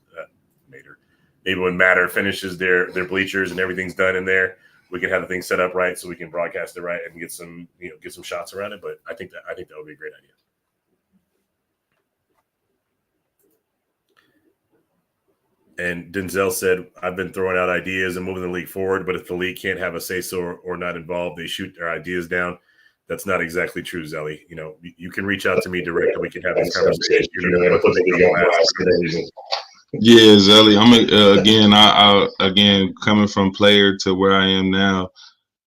maybe when Matter finishes their bleachers and everything's done in there, we can have the thing set up right so we can broadcast it right and get some shots around it. But I think that would be a great idea. And Denzel said, I've been throwing out ideas and moving the league forward, but if the league can't have a say-so or not involved, they shoot their ideas down. That's not exactly true, Zelly. You can reach out to me directly. We can have this conversation. Yeah, Zelly. Again coming from player to where I am now.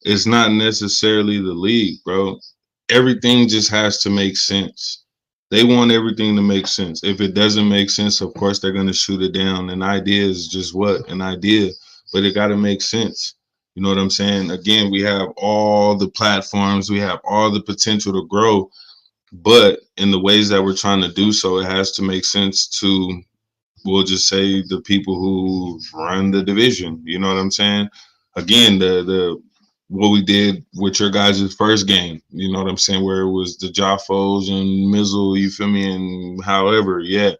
It's not necessarily the league, bro. Everything just has to make sense. They want everything to make sense. If it doesn't make sense, of course, they're going to shoot it down. An idea is just an idea, but it got to make sense. You know what I'm saying? Again, we have all the platforms. We have all the potential to grow, but in the ways that we're trying to do so, it has to make sense to, we'll just say, the people who run the division. You know what I'm saying? Again, the what we did with your guys' first game, you know what I'm saying, where it was the Jaffos and Mizzle, you feel me, and however, yeah,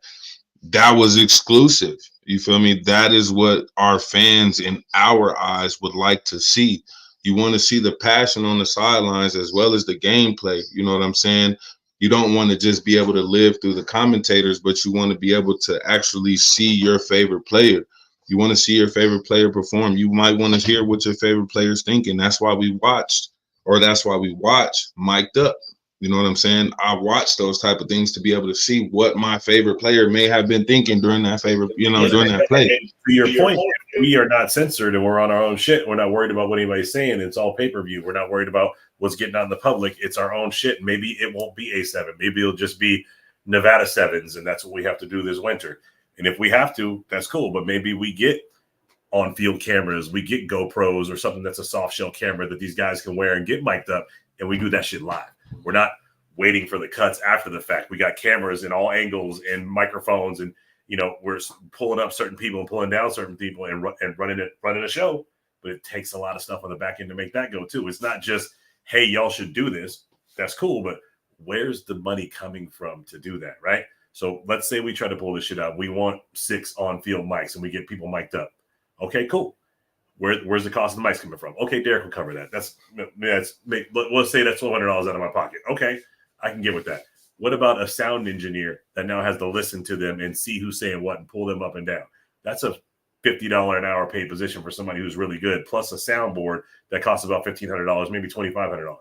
that was exclusive. You feel me? That is what our fans in our eyes would like to see. You want to see the passion on the sidelines as well as the gameplay. You know what I'm saying? You don't want to just be able to live through the commentators, but you want to be able to actually see your favorite player. You want to see your favorite player perform. You might want to hear what your favorite player's thinking. That's why we watch Mic'd Up. You know what I'm saying? I watch those type of things to be able to see what my favorite player may have been thinking during that during that play. To your point, we are not censored and we're on our own shit. We're not worried about what anybody's saying. It's all pay-per-view. We're not worried about what's getting out in the public. It's our own shit. Maybe it won't be A7. Maybe it'll just be Nevada 7s, and that's what we have to do this winter. And if we have to, that's cool. But maybe we get on-field cameras, we get GoPros or something that's a soft shell camera that these guys can wear and get mic'd up, and we do that shit live. We're not waiting for the cuts after the fact. We got cameras in all angles and microphones, and we're pulling up certain people and pulling down certain people and running a show. But it takes a lot of stuff on the back end to make that go too. It's not just, hey, y'all should do this. That's cool, but where's the money coming from to do that, right? So let's say we try to pull this shit out. We want 6 on-field mics, and we get people mic'd up. Okay, cool. Where's the cost of the mics coming from? Okay, Derek will cover that. Let's say that's $1,200 out of my pocket. Okay, I can get with that. What about a sound engineer that now has to listen to them and see who's saying what and pull them up and down? That's a $50 an hour paid position for somebody who's really good, plus a soundboard that costs about $1,500, maybe $2,500.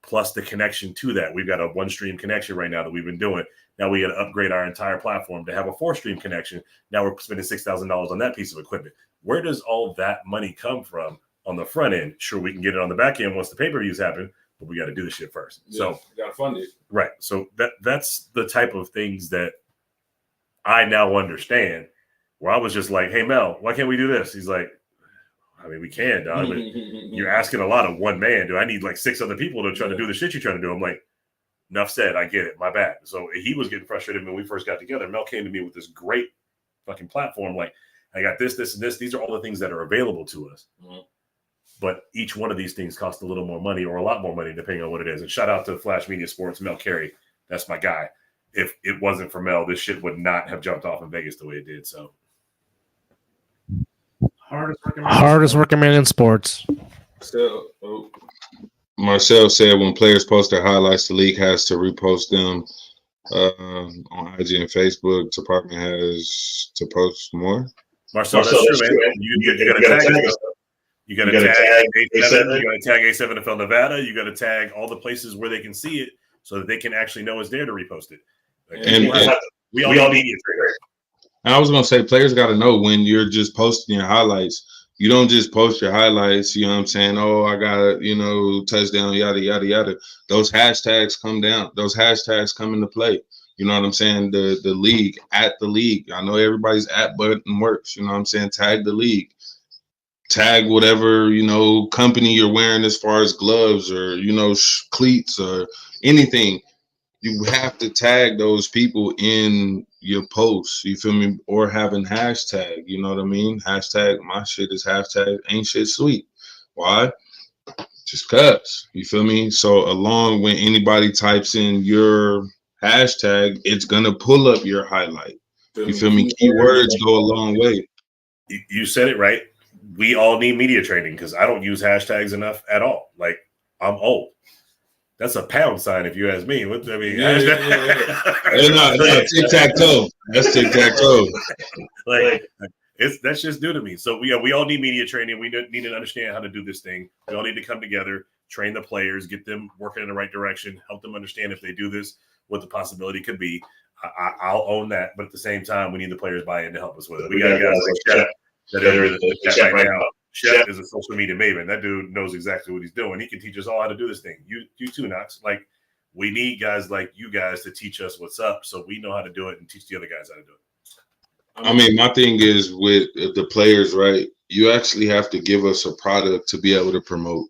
Plus the connection to that. We've got a one-stream connection right now that we've been doing. Now we got to upgrade our entire platform to have a 4-stream connection. Now we're spending $6,000 on that piece of equipment. Where does all that money come from on the front end? Sure, we can get it on the back end once the pay-per-views happen, but we got to do this shit first. Yeah, so you got to fund it. Right. So that's the type of things that I now understand, where I was just like, hey, Mel, why can't we do this? He's like, I mean, we can, dog, but you're asking a lot of one man. Do I need like 6 other people to try to do the shit you're trying to do? I'm like, enough said. I get it. My bad. So he was getting frustrated when we first got together. Mel came to me with this great fucking platform. Like, I got this, and this. These are all the things that are available to us. Mm-hmm. But each one of these things costs a little more money or a lot more money, depending on what it is. And shout out to Flash Media Sports, Mel Carey. That's my guy. If it wasn't for Mel, this shit would not have jumped off in Vegas the way it did. So. Hardest working man in sports. Marcel said when players post their highlights, the league has to repost them on IG and Facebook. Department has to post more. Marcel, that's true, man. You got to tag us. You got to tag A7. You got to tag A7 NFL Nevada. You got to tag all the places where they can see it so that they can actually know it's there to repost it. Like, we all need it. I was gonna say players got to know when you're just posting your highlights. You don't just post your highlights. You know what I'm saying? Oh, I got touchdown, yada yada yada. Those hashtags come down. Those hashtags come into play. You know what I'm saying? The league, at the league. I know everybody's at button works. You know what I'm saying? Tag the league. Tag whatever company you're wearing as far as gloves or cleats or anything. You have to tag those people in your posts, you feel me? Or having hashtag, you know what I mean? Hashtag, my shit is hashtag ain't shit sweet. Why? Just cause. You feel me? So along when anybody types in your hashtag, it's gonna pull up your highlight. You feel me? Keywords go a long way. You said it right. We all need media training because I don't use hashtags enough at all. Like, I'm old. That's a pound sign if you ask me. What I mean, No, tic-tac-toe. That's tic-tac-toe. like that's just new to me. So we all need media training. We need to understand how to do this thing. We all need to come together, train the players, get them working in the right direction, help them understand if they do this, what the possibility could be. I'll own that, but at the same time, we need the players buy in to help us with it. We got guys like Shep that are in the chat right now. Shep is a social media maven. That dude knows exactly what he's doing. He can teach us all how to do this thing. You too, Knox. Like, we need guys like you guys to teach us what's up so we know how to do it and teach the other guys how to do it. I mean, my thing is with the players, right? You actually have to give us a product to be able to promote.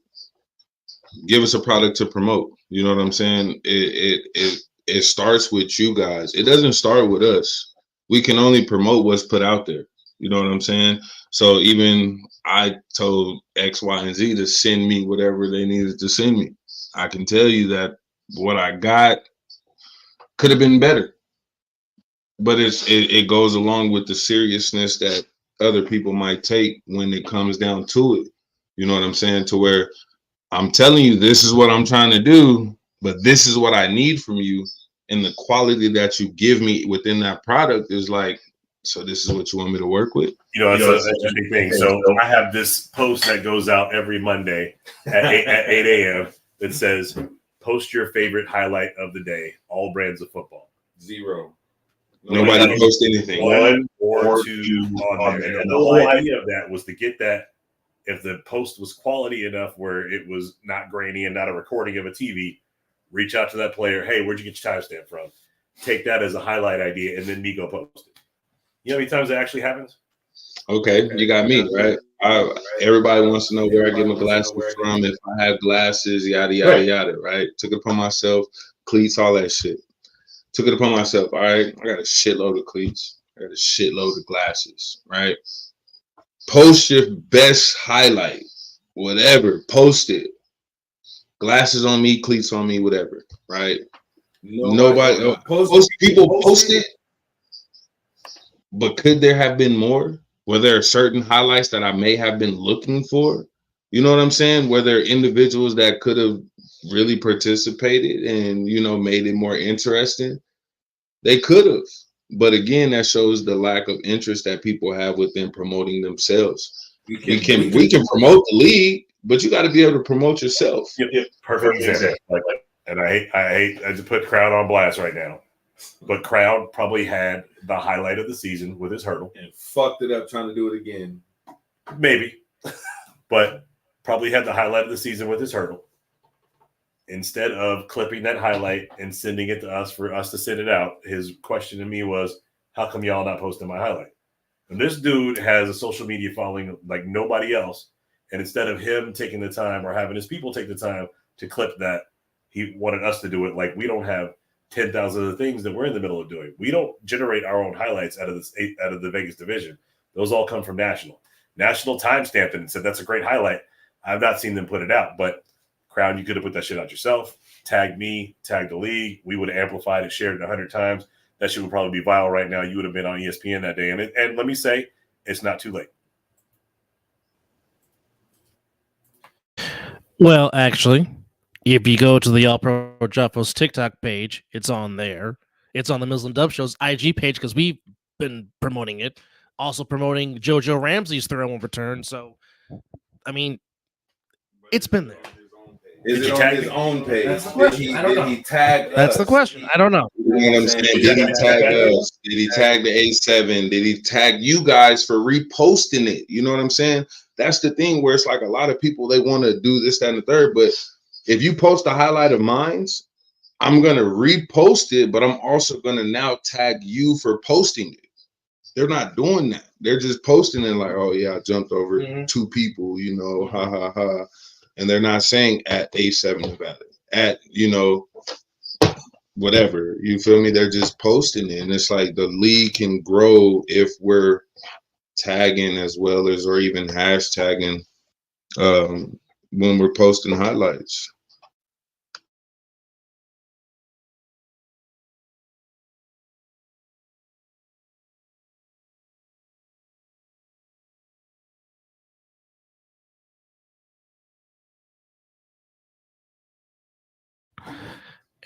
Give us a product to promote. You know what I'm saying? It starts with you guys. It doesn't start with us. We can only promote what's put out there. You know what I'm saying? So even I told X, Y, and Z to send me whatever they needed to send me. I can tell you that what I got could have been better. But it goes along with the seriousness that other people might take when it comes down to it. You know what I'm saying? To where I'm telling you, this is what I'm trying to do, but this is what I need from you. And the quality that you give me within that product is like, so this is what you want me to work with? That's an interesting thing. So I have this post that goes out every Monday at 8 a.m. that says, post your favorite highlight of the day, all brands of football. 0. Nobody post anything. 1 or 2 on there. And the whole idea of that was to get that, if the post was quality enough where it was not grainy and not a recording of a TV, reach out to that player. Hey, where'd you get your timestamp from? Take that as a highlight idea, and then me go post it. You know how many times that actually happens? Okay, you got me, right? Everybody wants to know where I get my glasses from, if I have glasses, yada, yada, yada, right? Took it upon myself, cleats, all that shit. Took it upon myself, all right? I got a shitload of cleats. I got a shitload of glasses, right? Post your best highlight, whatever, post it. Glasses on me, cleats on me, whatever, right? Nobody post it. But could there have been more? Were there certain highlights that I may have been looking for? You know what I'm saying? Were there individuals that could have really participated and, made it more interesting? They could have. But again, that shows the lack of interest that people have within promoting themselves. We can promote the league, but you got to be able to promote yourself. Yep. Perfect example. And I hate to put Crown on blast right now, but Crown probably had the highlight of the season with his hurdle and fucked it up trying to do it again. Maybe, but probably had the highlight of the season with his hurdle. Instead of clipping that highlight and sending it to us for us to send it out, his question to me was, how come y'all not posting my highlight? And this dude has a social media following like nobody else. And instead of him taking the time or having his people take the time to clip that, he wanted us to do it. Like, we don't have 10,000 other things that we're in the middle of doing. We don't generate our own highlights out of the Vegas division. Those all come from National. National timestamped it and said, that's a great highlight. I've not seen them put it out, but Crown, you could have put that shit out yourself. Tagged me, tagged the league. We would have amplified it, shared it 100 times. That shit would probably be viral right now. You would have been on ESPN that day. And let me say, it's not too late. Well, actually, if you go to the All Pro Jaffos TikTok page, it's on there. It's on the Muslim Dub Show's IG page because we've been promoting it. Also promoting JoJo Ramsey's throw and return. So, I mean, it's been there. Is it on his own page? That's the question. Did he tag us? That's the question. I don't know. You know what I'm saying? Did he tag us? Did he tag the A7? Did he tag you guys for reposting it? You know what I'm saying? That's the thing where it's like a lot of people, they want to do this, that, and the third. But if you post a highlight of mine, I'm going to repost it, but I'm also going to now tag you for posting it. They're not doing that. They're just posting it like, oh, yeah, I jumped over 2 people, ha, ha, ha. And they're not saying at A7 Nevada, at, whatever. You feel me? They're just posting it. And it's like the league can grow if we're tagging as well as, or even hashtagging when we're posting highlights.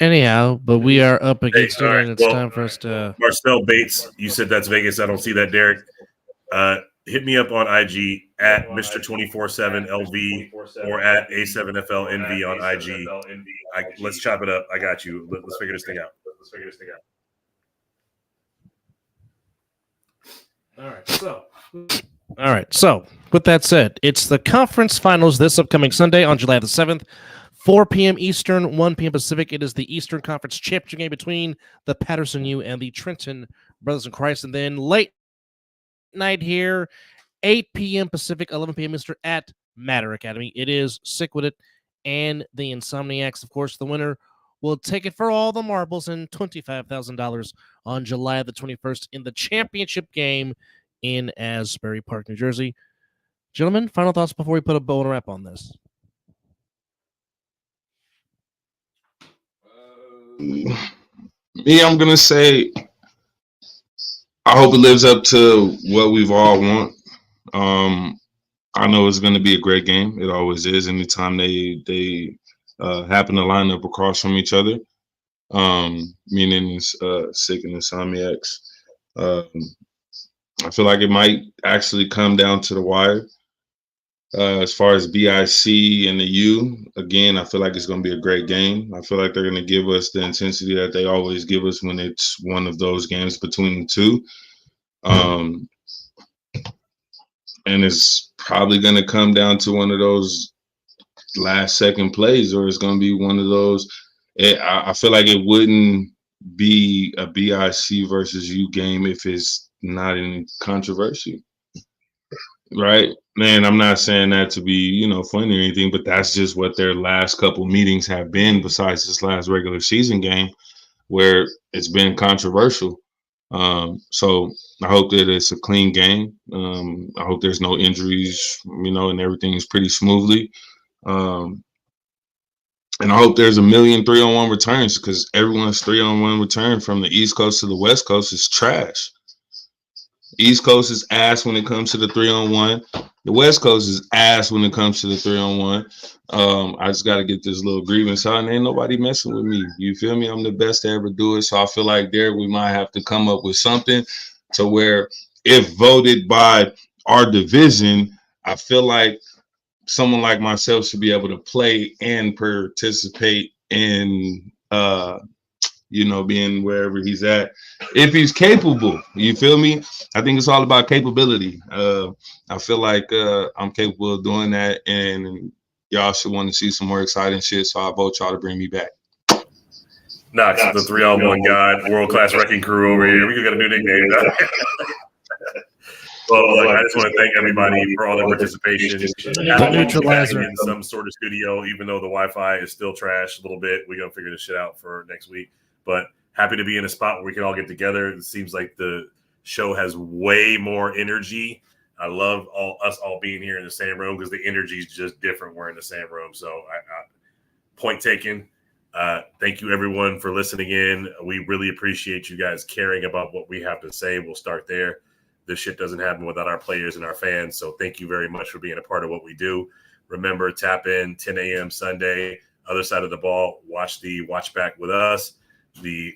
Anyhow, but we are up against it, all right, and it's well, time for us to. Marcel Bates, you said that's Vegas. I don't see that, Derek. Hit me up on IG at Mr247LV or at A7FLNV on IG. Let's chop it up. I got you. Let's figure this thing out. All right. So, with that said, it's the conference finals this upcoming Sunday on July the 7th, 4 p.m. Eastern, 1 p.m. Pacific. It is the Eastern Conference Championship game between the Patterson U and the Trenton Brothers in Christ. And then late night here, 8 p.m. Pacific, 11 p.m. Eastern at Matter Academy. It is Sick Wid It and the Insomniacs. Of course, the winner will take it for all the marbles and $25,000 on July the 21st in the championship game in Asbury Park, New Jersey. Gentlemen, final thoughts before we put a bow and wrap on this. Me, I'm gonna say I hope it lives up to what we've all want. I know it's gonna be a great game. It always is. Anytime they happen to line up across from each other, meaning Sick and Insomniacs. I feel like it might actually come down to the wire. As far as BIC and the U, again, I feel like it's going to be a great game. I feel like they're going to give us the intensity that they always give us when it's one of those games between the two. And it's probably going to come down to one of those last second plays, or it's going to be one of those. I feel like it wouldn't be a BIC versus U game if it's not in controversy. Right, man. I'm not saying that to be, funny or anything, but that's just what their last couple meetings have been. Besides this last regular season game, where it's been controversial. So I hope that it's a clean game. I hope there's no injuries, and everything is pretty smoothly. And I hope there's a million 3-on-1 returns, because everyone's 3-on-1 return from the East Coast to the West Coast is trash. East Coast is ass when it comes to the 3-on-1. The West Coast is ass when it comes to the 3-on-1. I just got to get this little grievance out, and ain't nobody messing with me. You feel me? I'm the best to ever do it. So I feel like we might have to come up with something to where, if voted by our division, I feel like someone like myself should be able to play and participate in being wherever he's at, if he's capable. You feel me? I think it's all about capability. I feel like I'm capable of doing that, and y'all should want to see some more exciting shit. So I vote y'all to bring me back. Knox, the 3-on-1 god, world-class wrecking crew over here. We got a new nickname. Well, I just want to thank everybody for all their participation. The neutralizer in some sort of studio, even though the Wi-Fi is still trash a little bit. We're gonna figure this shit out for next week. But happy to be in a spot where we can all get together. It seems like the show has way more energy. I love us all being here in the same room, because the energy is just different. We're in the same room. So point taken. Thank you, everyone, for listening in. We really appreciate you guys caring about what we have to say. We'll start there. This shit doesn't happen without our players and our fans. So thank you very much for being a part of what we do. Remember, tap in 10 a.m. Sunday, other side of the ball. Watch the watch back with us. The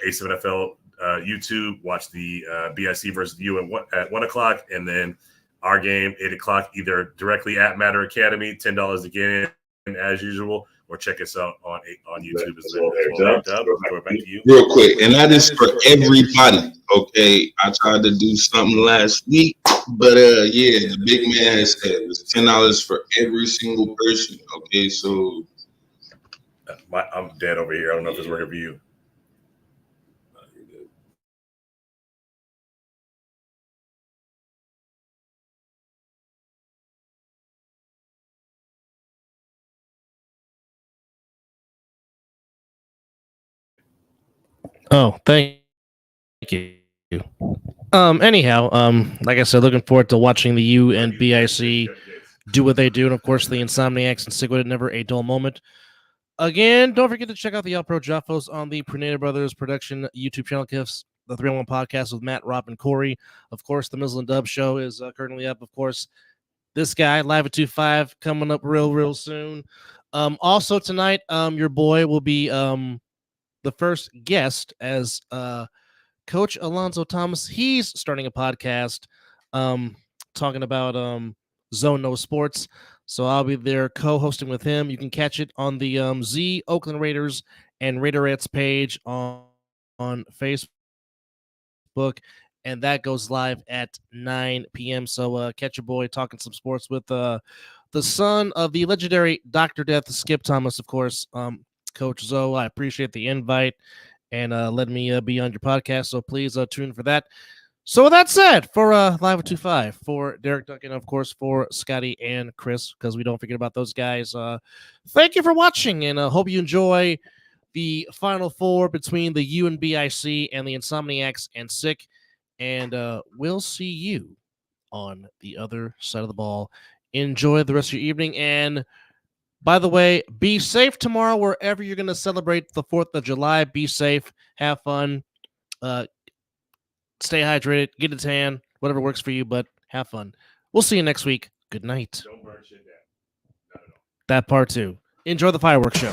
A7FL YouTube. Watch the BIC versus U at 1 o'clock. And then our game, 8 o'clock, either directly at Matter Academy, $10 to get in as usual, or check us out on YouTube as well. Go back to you. Real quick, and that is for everybody. Okay, I tried to do something last week, but the big man has said it's $10 for every single person. Okay, so I'm dead over here. I don't know if it's working for you. Oh, thank you. Anyhow, like I said, looking forward to watching the U and BIC do what they do. And, of course, the Insomniacs and Sick Wid It, never a dull moment. Again, don't forget to check out the All Pro Jaffos on the Pernada Brothers production YouTube channel. Gifts, the 3-on-1 podcast with Matt, Rob, and Corey. Of course, the Mizzle and Dub show is currently up. Of course, this guy, Live at 2-5, coming up real soon. Also tonight, your boy will be the first guest as Coach Alonzo Thomas. He's starting a podcast talking about Zone No Sports. So I'll be there co-hosting with him. You can catch it on the Z Oakland Raiders and Raiderettes page on Facebook. And that goes live at 9 p.m. So catch your boy talking some sports with the son of the legendary Dr. Death, Skip Thomas, of course. Coach Zoe, I appreciate the invite and letting me be on your podcast. So please tune in for that. So with that said, for Live at 2-5, for Derek Duncan, of course, for Scotty and Chris, because we don't forget about those guys. Thank you for watching, and hope you enjoy the Final Four between the U and BIC and the Insomniacs and Sick. And we'll see you on the other side of the ball. Enjoy the rest of your evening. And by the way, be safe tomorrow wherever you're going to celebrate the 4th of July. Be safe. Have fun. Stay hydrated. Get a tan. Whatever works for you, but have fun. We'll see you next week. Good night. Don't burn shit down. Not at all. That part too. Enjoy the fireworks show.